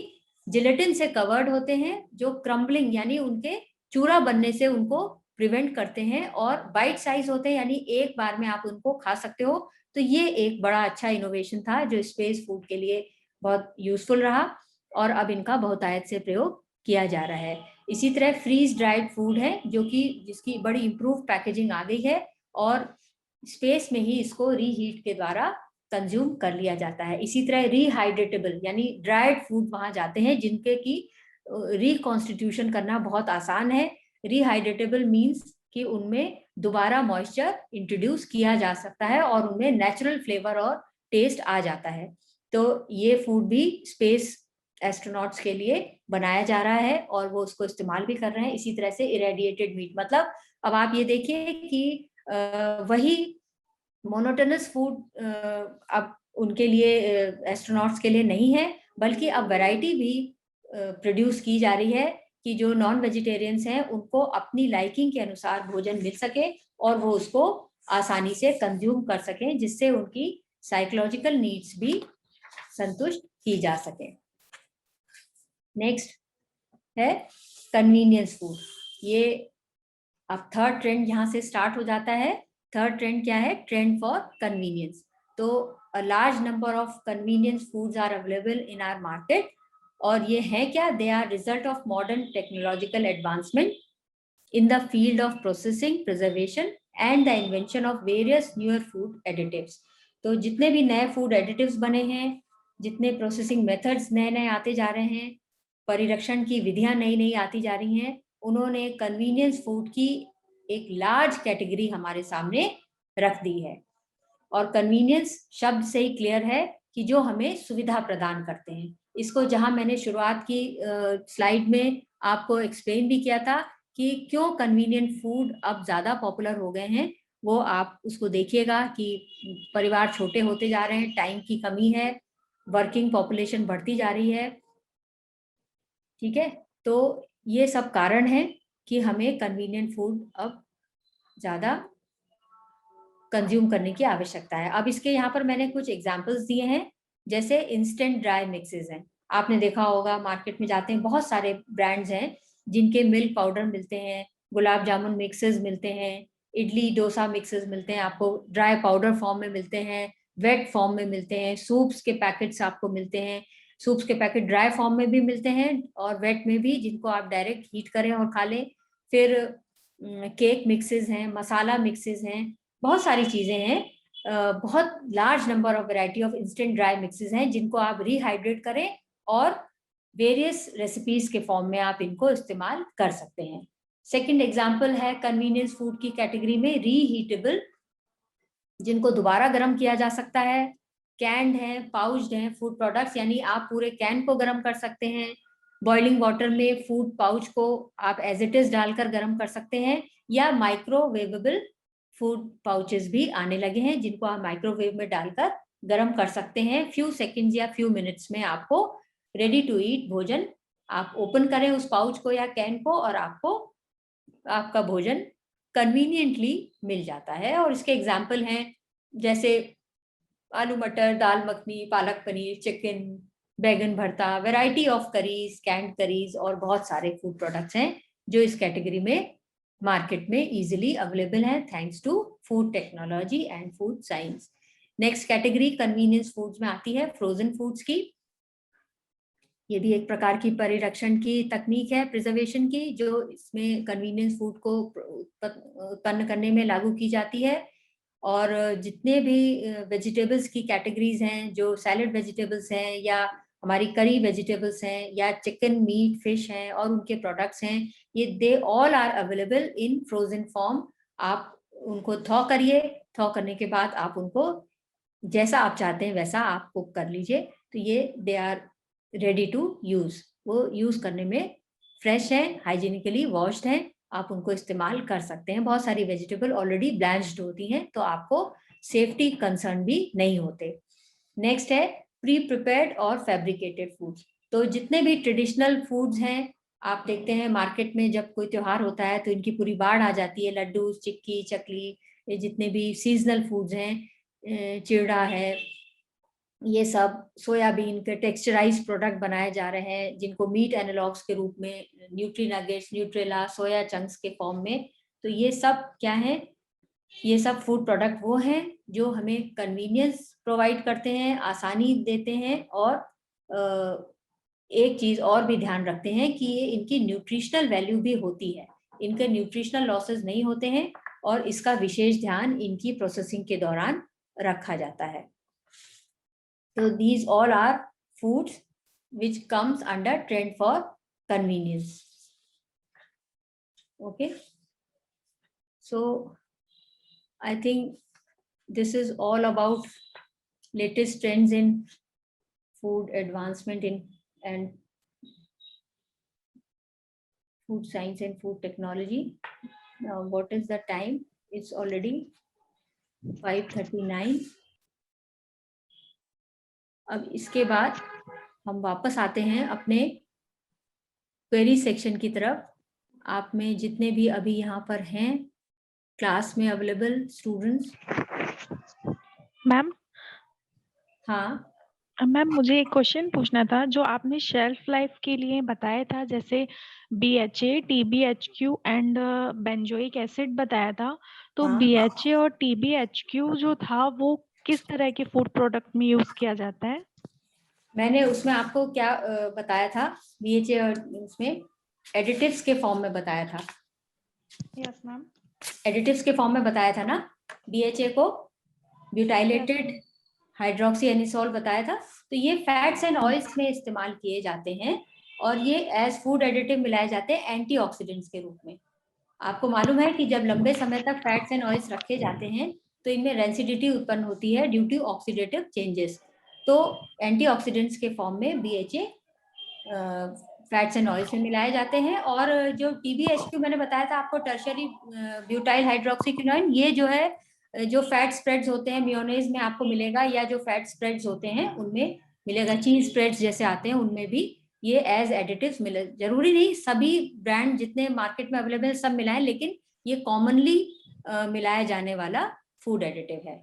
जिलेटिन से कवर्ड होते हैं, जो क्रम्बलिंग यानी उनके चूरा बनने से उनको प्रिवेंट करते हैं, और बाइट साइज होते हैं, यानी एक बार में आप उनको खा सकते हो, तो ये एक बड़ा अच्छा इनोवेशन था जो स्पेस फूड के लिए बहुत यूजफुल रहा और अब इनका बहुतायत से प्रयोग किया जा रहा है। इसी तरह फ्रीज ड्राइड फूड है जो कि जिसकी बड़ी इम्प्रूव पैकेजिंग आ गई है और स्पेस में ही इसको रीहीट के द्वारा कंज्यूम कर लिया जाता है। इसी तरह रीहाइड्रेटेबल यानी ड्राइड फूड वहां जाते हैं जिनके की रिकॉन्स्टिट्यूशन करना बहुत आसान है। रीहाइड्रेटेबल मीन्स कि उनमें दोबारा मॉइस्चर इंट्रोड्यूस किया जा सकता है और उनमें नेचुरल फ्लेवर और टेस्ट आ जाता है। तो ये फूड भी स्पेस एस्ट्रोनॉट्स के लिए बनाया जा रहा है और वो उसको इस्तेमाल भी कर रहे हैं। इसी तरह से इरेडिएटेड मीट, मतलब अब आप ये देखिए कि वही मोनोटोनस फूड अब उनके लिए एस्ट्रोनॉट्स के लिए नहीं है, बल्कि अब वैरायटी भी प्रोड्यूस की जा रही है कि जो नॉन वेजिटेरियंस हैं उनको अपनी लाइकिंग के अनुसार भोजन मिल सके और वो उसको आसानी से कंज्यूम कर सकें, जिससे उनकी साइकोलॉजिकल नीड्स भी संतुष्ट की जा सके। नेक्स्ट है कन्वीनियंस फूड। ये अब थर्ड ट्रेंड यहाँ से स्टार्ट हो जाता है। थर्ड ट्रेंड क्या है? Trend for convenience. तो a large number of convenience foods are available in our market और ये है क्या? They are result of modern technological advancement in the field of processing, preservation and the invention of various newer food additives। तो जितने भी नए food additives बने हैं, जितने प्रोसेसिंग मेथड्स नए नए आते जा रहे हैं, परिरक्षण की विधियां नई नई आती जा रही हैं, उन्होंने कन्वीनियंस फूड की एक लार्ज कैटेगरी हमारे सामने रख दी है। और कन्वीनियंस शब्द से ही क्लियर है कि जो हमें सुविधा प्रदान करते हैं। इसको जहां मैंने शुरुआत की स्लाइड में आपको एक्सप्लेन भी किया था कि क्यों कन्वीनियंट फूड अब ज्यादा पॉपुलर हो गए हैं, वो आप उसको देखिएगा कि परिवार छोटे होते जा रहे हैं, टाइम की कमी है, वर्किंग पॉपुलेशन बढ़ती जा रही है, ठीक है। तो ये सब कारण है कि हमें कन्वीनियंट फूड अब ज्यादा कंज्यूम करने की आवश्यकता है। अब इसके यहाँ पर मैंने कुछ एग्जांपल्स दिए हैं, जैसे इंस्टेंट ड्राई मिक्सेस हैं। आपने देखा होगा मार्केट में जाते हैं, बहुत सारे ब्रांड्स हैं जिनके मिल्क पाउडर मिलते हैं, गुलाब जामुन मिक्सेस मिलते हैं, इडली डोसा मिक्सेस मिलते हैं, आपको ड्राई पाउडर फॉर्म में मिलते हैं, वेट फॉर्म में मिलते हैं, सूप्स के पैकेट्स आपको मिलते हैं। सूप्स के पैकेट ड्राई फॉर्म में भी मिलते हैं और वेट में भी, जिनको आप डायरेक्ट हीट करें और खा लें। फिर केक मिक्सेस हैं, मसाला मिक्सेस हैं, बहुत सारी चीजें हैं। बहुत large number of variety of instant dry mixes हैं जिनको आप रिहाइड्रेट करें और वेरियस रेसिपीज के फॉर्म में आप इनको इस्तेमाल कर सकते हैं। सेकंड एग्जांपल है कन्वीनियंस फूड की कैटेगरी में रीहीटेबल, जिनको दोबारा गर्म किया जा सकता है। कैंड है, पाउच्ड है फूड प्रोडक्ट्स, यानी आप पूरे कैन को गर्म कर सकते हैं। बॉइलिंग वाटर में फूड पाउच को आप एज इट इज डालकर गर्म कर सकते हैं, या माइक्रोवेवेबल फूड पाउचेस भी आने लगे हैं जिनको आप माइक्रोवेव में डालकर गर्म कर सकते हैं। फ्यू सेकंड्स या फ्यू मिनट्स में आपको रेडी टू ईट भोजन, आप ओपन करें उस पाउच को या कैन को और आपको आपका भोजन कन्वीनियंटली मिल जाता है। और इसके एग्जाम्पल हैं जैसे आलू मटर, दाल makhani, palak paneer, chicken, baingan bharta, variety of curries, canned curries और बहुत सारे फूड प्रोडक्ट्स हैं जो इस कैटेगरी में मार्केट में इजीली अवेलेबल है thanks to food technology and food science. Next category convenience foods में आती है फ्रोजन फूड्स की। ये भी एक प्रकार की परिरक्षण की तकनीक है, प्रिजर्वेशन की, जो इसमें कन्वीनियंस फूड को उत्पन्न करने में लागू की जाती है। और जितने भी वेजिटेबल्स की कैटेगरीज हैं, जो सैलेड वेजिटेबल्स हैं या हमारी करी वेजिटेबल्स हैं या चिकन, मीट, फिश हैं और उनके प्रोडक्ट्स हैं, ये they all are available in frozen form. आप उनको थॉ करिए, थॉ करने के बाद आप उनको जैसा आप चाहते हैं वैसा आप कुक कर लीजिए। तो ये they are ready to use, वो यूज करने में फ्रेश है, हाइजीनिकली वॉश्ड है, आप उनको इस्तेमाल कर सकते हैं। बहुत सारी वेजिटेबल ऑलरेडी ब्लैंच्ड होती हैं तो आपको सेफ्टी कंसर्न भी नहीं होते। नेक्स्ट है प्री प्रिपेयर्ड और फैब्रिकेटेड फूड्स। तो जितने भी ट्रेडिशनल फूड्स हैं, आप देखते हैं मार्केट में जब कोई त्योहार होता है तो इनकी पूरी बाढ़ आ जाती है, लड्डू, चिक्की, चकली, ये जितने भी सीजनल फूड्स हैं, चिड़ा है, ये सब सोयाबीन के टेक्सचराइज प्रोडक्ट बनाए जा रहे हैं जिनको मीट एनालॉग्स के रूप में, nutri nuggets, Nutrela, soya chunks के फॉर्म में। तो ये सब क्या है? ये सब फूड प्रोडक्ट वो हैं जो हमें कन्वीनियंस प्रोवाइड करते हैं, आसानी देते हैं, और एक चीज और भी ध्यान रखते हैं कि ये इनकी न्यूट्रिशनल वैल्यू भी होती है, इनके न्यूट्रिशनल लॉसेस नहीं होते हैं, और इसका विशेष ध्यान इनकी प्रोसेसिंग के दौरान रखा जाता है। तो these all are foods which comes under trend for convenience. Okay, so I think this is all about latest trends in food advancement in and food science and food technology. Now what is the time? It's already 5:39. अब इसके बाद हम वापस आते हैं अपने query section की तरफ। आप में जितने भी अभी यहाँ पर हैं क्लास में अवेलेबल स्टूडेंट्स। मैम हाँ मैम मुझे एक क्वेश्चन पूछना था। जो आपने शेल्फ लाइफ के लिए बताया था, जैसे BHA, TBHQ and benzoic acid बताया था, तो हाँ। BHA और TBHQ जो था वो किस तरह के फूड प्रोडक्ट में यूज किया जाता है? मैंने उसमें आपको क्या बताया था, BHA और उसमें एडिटिव्स के फॉर्म में बताया था। Yes ma'am. एडिटिव्स के फॉर्म में बताया था ना, BHA को ब्यूटाइलेटेड हाइड्रोक्सी एनिसोल बताया था। तो ये फैट्स एंड ऑयल्स में इस्तेमाल किए जाते हैं, और ये एज फूड एडिटिव मिलाए जाते हैं एंटीऑक्सीडेंट्स के रूप में। आपको मालूम है कि जब लंबे समय तक फैट्स एंड ऑयल्स रखे जाते हैं तो इनमें रेंसिडिटी उत्पन्न होती है ड्यू टू ऑक्सीडेटिव चेंजेस। तो एंटीऑक्सीडेंट्स के फॉर्म में BHA फैट्स एंड ऑयल्स में मिलाए जाते हैं। और जो TBHQ मैंने बताया था आपको, टर्शियरी ब्यूटाइल हाइड्रोक्सीक्विनोन, ये जो है जो फैट स्प्रेड्स होते हैं मेयोनेज में आपको मिलेगा, या जो फैट स्प्रेड्स होते हैं उनमें मिलेगा, चीज स्प्रेड्स जैसे आते हैं उनमें भी ये एज एडिटिव्स मिले। जरूरी नहीं सभी ब्रांड जितने मार्केट में अवेलेबल सब मिलाएं, लेकिन ये कॉमनली मिलाया जाने वाला फूड एडिटिव है।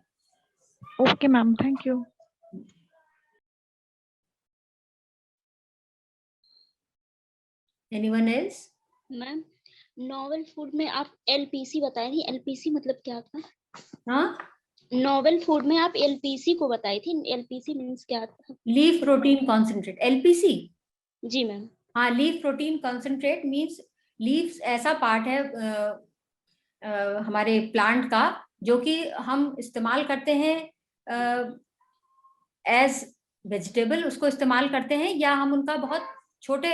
Okay ma'am, thank you. Anyone else? Ma'am novel food में आप LPC बताई थी, LPC मतलब क्या था? हाँ, नॉवेल फूड में आप LPC को बताई थी, LPC मींस क्या था? Leaf protein concentrate, LPC। जी मैम। हाँ, leaf protein concentrate means leaves ऐसा पार्ट है हमारे प्लांट का जो कि हम इस्तेमाल करते हैं एज वेजिटेबल, उसको इस्तेमाल करते हैं, या हम उनका बहुत छोटे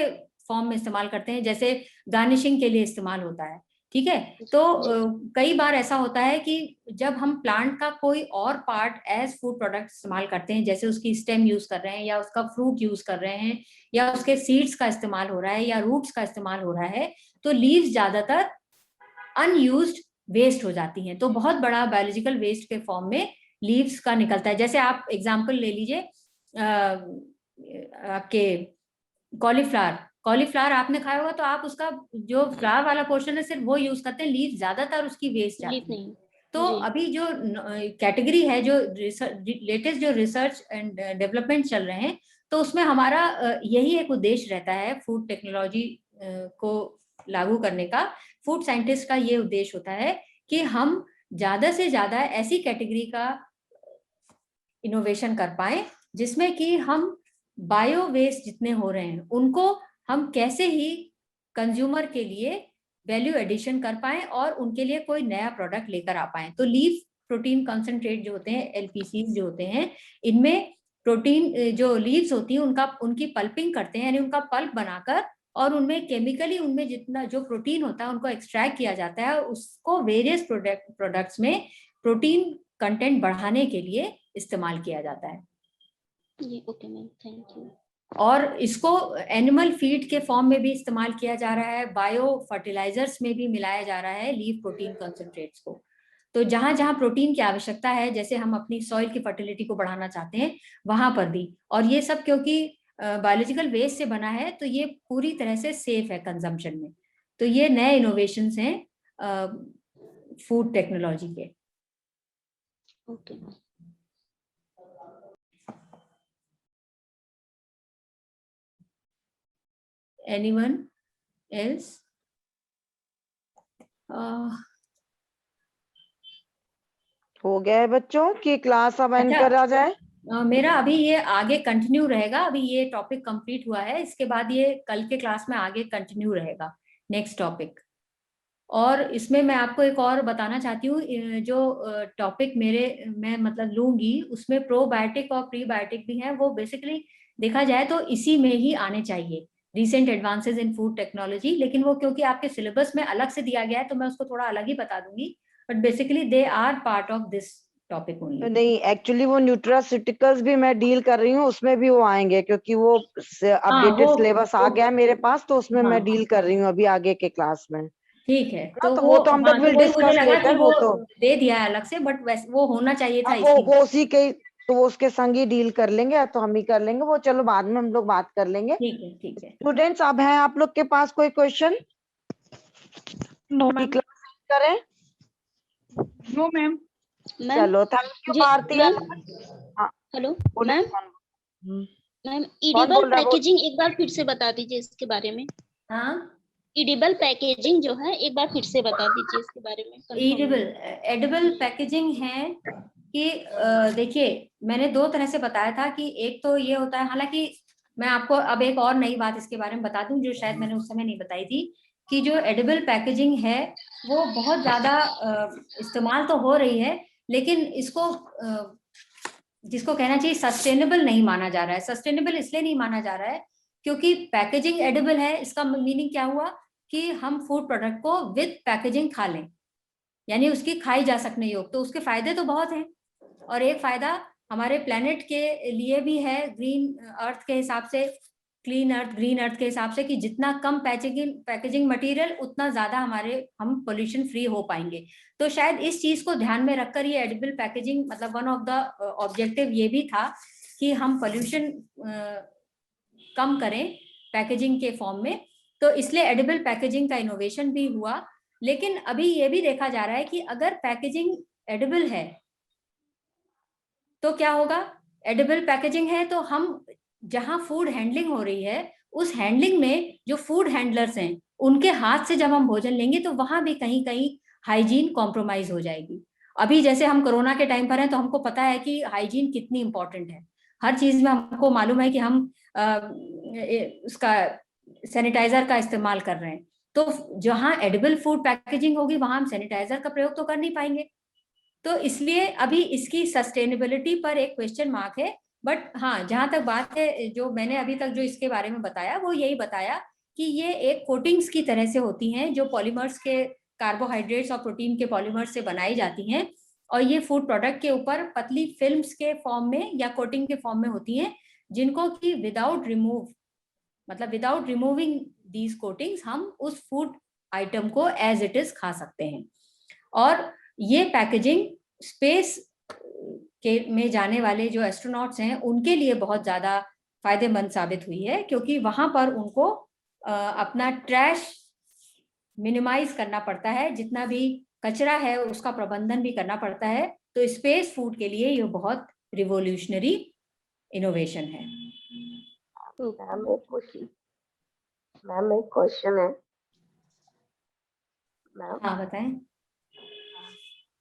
फॉर्म में इस्तेमाल करते हैं, जैसे गार्निशिंग के लिए इस्तेमाल होता है। ठीक है, तो कई बार ऐसा होता है कि जब हम प्लांट का कोई और पार्ट एज फूड प्रोडक्ट इस्तेमाल करते हैं, जैसे उसकी स्टेम यूज कर रहे हैं, या उसका फ्रूट यूज कर रहे हैं, या उसके सीड्स का इस्तेमाल हो रहा है, या रूट्स का इस्तेमाल हो रहा है, तो लीव्स ज्यादातर अनयूज्ड वेस्ट हो जाती हैं। तो बहुत बड़ा बायोलॉजिकल वेस्ट के फॉर्म में लीव्स का निकलता है। जैसे आप एग्जांपल ले लीजिए आपके कॉलीफ्लावर आपने खाया होगा, तो आप उसका जो फ्लावर वाला पोर्शन है सिर्फ वो यूज करते हैं, लीव ज्यादातर उसकी वेस्ट जाती है। नहीं। तो जी। अभी जो कैटेगरी है, जो लेटेस्ट जो रिसर्च एंड डेवलपमेंट चल रहे हैं, तो उसमें हमारा यही एक उद्देश्य रहता है फूड टेक्नोलॉजी को लागू करने का। फूड साइंटिस्ट का ये उद्देश्य होता है कि हम ज्यादा से ज्यादा ऐसी कैटेगरी का इनोवेशन कर पाए जिसमें कि हम बायो वेस्ट जितने हो रहे हैं उनको हम कैसे ही कंज्यूमर के लिए वैल्यू एडिशन कर पाए और उनके लिए कोई नया प्रोडक्ट लेकर आ पाए। तो लीफ प्रोटीन कॉन्सेंट्रेट जो होते हैं, LPCs जो होते हैं, इनमें प्रोटीन जो लीव्स होती हैं उनकी पल्पिंग करते हैं, यानी उनका पल्प बनाकर, और उनमें केमिकली उनमें जितना जो प्रोटीन होता है उनको एक्सट्रैक्ट किया जाता है, उसको वेरियस प्रोडक्ट्स में प्रोटीन कंटेंट बढ़ाने के लिए इस्तेमाल किया जाता है। Okay ma'am, thank you. और इसको एनिमल फीड के फॉर्म में भी इस्तेमाल किया जा रहा है, बायो फर्टिलाइजर्स में भी मिलाया जा रहा है लीफ प्रोटीन कॉन्सेंट्रेट्स को। तो जहां जहां प्रोटीन की आवश्यकता है, जैसे हम अपनी सॉइल की फर्टिलिटी को बढ़ाना चाहते हैं, वहां पर भी। और ये सब क्योंकि बायोलॉजिकल वेस्ट से बना है, तो ये पूरी तरह से सेफ है कंजम्पशन में। तो ये नए इनोवेशंस हैं फूड टेक्नोलॉजी के। ओके। Anyone else? हो गया है बच्चों की क्लास अब एंड अच्छा। करा जाए? मेरा अभी ये आगे कंटिन्यू रहेगा, अभी ये टॉपिक कंप्लीट हुआ है, इसके बाद ये कल के क्लास में आगे कंटिन्यू रहेगा नेक्स्ट टॉपिक। और इसमें मैं आपको एक और बताना चाहती हूँ, जो टॉपिक मैं मतलब लूंगी उसमें प्रोबायोटिक और प्रीबायोटिक भी हैं, वो बेसिकली देखा जाए तो इसी में ही आने चाहिए, recent advances in food technology. लेकिन वो क्योंकि आपके सिलेबस में अलग से दिया गया है तो मैं उसको थोड़ा अलग ही बता दूंगी, but basically they are part of this topic तो ओनली। नहीं, एक्चुअली वो न्यूट्रास्यूटिकल्स भी मैं डील कर रही हूँ, उसमें भी वो आएंगे क्योंकि वो अपडेटेड सिलेबस आ गया है मेरे पास, तो उसमें मैं हाँ डील कर रही हूँ अभी आगे के क्लास में। ठीक है, हाँ, तो तो वो तो हम लोग हाँ, तो विल वही मुझे डिस्कस लगा कि लेटर, वो वो तो दे दिया है अलग से, बट वैसे वो होना चाहिए था अब इसी में। वो उसी के, तो वो उसके संग ही डील कर लेंगे, या तो हम ही कर लेंगे वो, चलो बाद में हम लोग बात कर लेंगे। ठीक है ठीक है। स्टूडेंट्स, अब है आप लोग के पास कोई क्वेश्चन? No ma'am. क्लास करें? No ma'am. मैम चलो, thank you ji Bharti. Ma'am, हाँ, हेलो बोलिए मैम। कौन? मैम कौन इडिबल बोल रहा है? पैकेजिंग एक बार फिर से बता दीजिए इसके बारे में। हाँ, इडिबल पैकेजिंग जो है एक बार फिर से बता दीजिए इसके बारे में, confirm एडिबल पैकेजिंग है कि देखिए, मैंने दो तरह से बताया था कि एक तो ये होता है, हालांकि मैं आपको अब एक और नई बात इसके बारे में बता दूं जो शायद मैंने उस समय नहीं बताई थी, कि जो एडिबल पैकेजिंग है वो बहुत ज्यादा इस्तेमाल तो हो रही है, लेकिन इसको जिसको कहना चाहिए सस्टेनेबल नहीं माना जा रहा है। सस्टेनेबल इसलिए नहीं माना जा रहा है क्योंकि पैकेजिंग एडिबल है, इसका मीनिंग क्या हुआ कि हम फूड प्रोडक्ट को विद पैकेजिंग खा लें, यानी उसकी खाई जा सकने योग, तो उसके फायदे तो बहुत हैं। और एक फायदा हमारे प्लेनेट के लिए भी है, ग्रीन अर्थ के हिसाब से, क्लीन अर्थ, ग्रीन अर्थ के हिसाब से, कि जितना कम पैकेजिंग मटेरियल उतना ज्यादा हम पोल्यूशन फ्री हो पाएंगे। तो शायद इस चीज को ध्यान में रखकर ये एडिबल पैकेजिंग, मतलब वन ऑफ द ऑब्जेक्टिव ये भी था कि हम पोल्यूशन कम करें पैकेजिंग के फॉर्म में, तो इसलिए एडिबल पैकेजिंग का इनोवेशन भी हुआ। लेकिन अभी ये भी देखा जा रहा है कि अगर पैकेजिंग एडिबल है तो क्या होगा, एडिबल पैकेजिंग है तो हम जहां फूड हैंडलिंग हो रही है उस हैंडलिंग में जो फूड हैंडलर्स हैं उनके हाथ से जब हम भोजन लेंगे तो वहां भी कहीं कहीं हाइजीन कॉम्प्रोमाइज हो जाएगी। अभी जैसे हम कोरोना के टाइम पर हैं तो हमको पता है कि हाइजीन कितनी इंपॉर्टेंट है, हर चीज में हमको मालूम है कि हम उसका सैनिटाइजर का इस्तेमाल कर रहे हैं, तो जहां एडिबल फूड पैकेजिंग होगी वहां हम सैनिटाइजर का प्रयोग तो कर नहीं पाएंगे। तो इसलिए अभी इसकी सस्टेनेबिलिटी पर एक क्वेश्चन मार्क है। बट हाँ, जहां तक बात है, जो मैंने अभी तक जो इसके बारे में बताया वो यही बताया कि ये एक कोटिंग्स की तरह से होती हैं जो पॉलीमर्स के, कार्बोहाइड्रेट्स और प्रोटीन के पॉलीमर्स से बनाई जाती हैं, और ये फूड प्रोडक्ट के ऊपर पतली फिल्म्स के फॉर्म में या कोटिंग के फॉर्म में होती हैं, जिनको कि विदाउट रिमूविंग दीज कोटिंग्स हम उस फूड आइटम को एज इट इज खा सकते हैं। और ये पैकेजिंग स्पेस के में जाने वाले जो एस्ट्रोनॉट्स हैं उनके लिए बहुत ज्यादा फायदेमंद साबित हुई है, क्योंकि वहां पर उनको अपना ट्रैश मिनिमाइज करना पड़ता है, जितना भी कचरा है उसका प्रबंधन भी करना पड़ता है। तो स्पेस फूड के लिए ये बहुत रिवोल्यूशनरी इनोवेशन है। मैम एक क्वेश्चन है मैम। हाँ बताएं।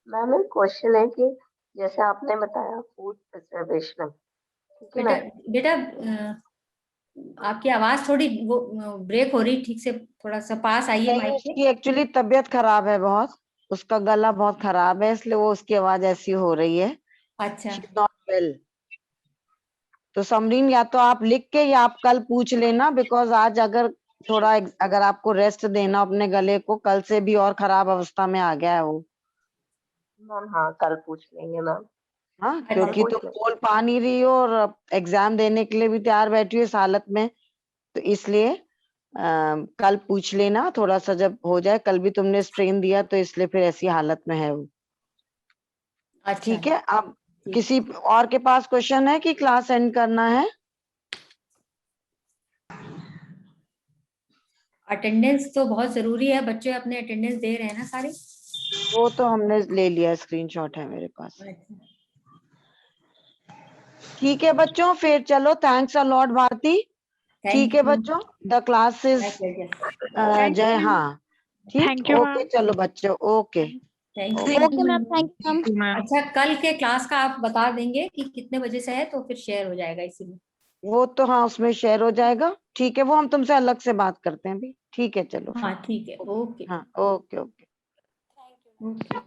मैम एक क्वेश्चन है कि जैसे आपने बताया फूड प्रिजर्वेशन, ठीक है ना? बेटा आपकी आवाज थोड़ी वो ब्रेक हो रही, ठीक से थोड़ा सा पास आइए माइक के। उसकी एक्चुअली तबीयत खराब है बहुत, उसका गला बहुत खराब है, इसलिए वो उसकी आवाज ऐसी हो रही है। अच्छा नॉट वेल। तो समरीन, या तो आप लिख के या आप कल पूछ लेना, बिकॉज आज अगर आपको रेस्ट देना अपने गले को, कल से भी और खराब अवस्था में आ गया है वो। मैम हाँ, कल पूछ लेंगे मैम। हाँ, क्योंकि तुम बोल पा नहीं रही हो और एग्जाम देने के लिए भी तैयार बैठी हो इस हालत में, तो इसलिए कल पूछ लेना थोड़ा सा जब हो जाए। कल भी तुमने स्ट्रेन दिया तो इसलिए फिर ऐसी हालत में है वो। अच्छा ठीक है। अब किसी और के पास क्वेश्चन है कि क्लास एंड करना है? अटेंडेंस तो बहुत जरूरी है, बच्चे अपने अटेंडेंस दे रहे हैं ना सारे। वो तो हमने ले लिया, स्क्रीनशॉट है मेरे पास। ठीक है बच्चों, फिर चलो, थैंक्स अ लॉट भारती। ठीक है बच्चों, द क्लास इज जय। हाँ ठीक, थैंक यू ओके, चलो बच्चों, okay. Thank Okay. You. Okay ma'am, thank you ma'am. अच्छा, कल के क्लास का आप बता देंगे कि कितने बजे से है, तो फिर शेयर हो जाएगा इसी में। वो तो हाँ उसमें शेयर हो जाएगा, ठीक है, वो हम तुमसे अलग से बात करते हैं अभी, ठीक है चलो फिर। हाँ ठीक है, ओके हाँ ओके ओके। ओके।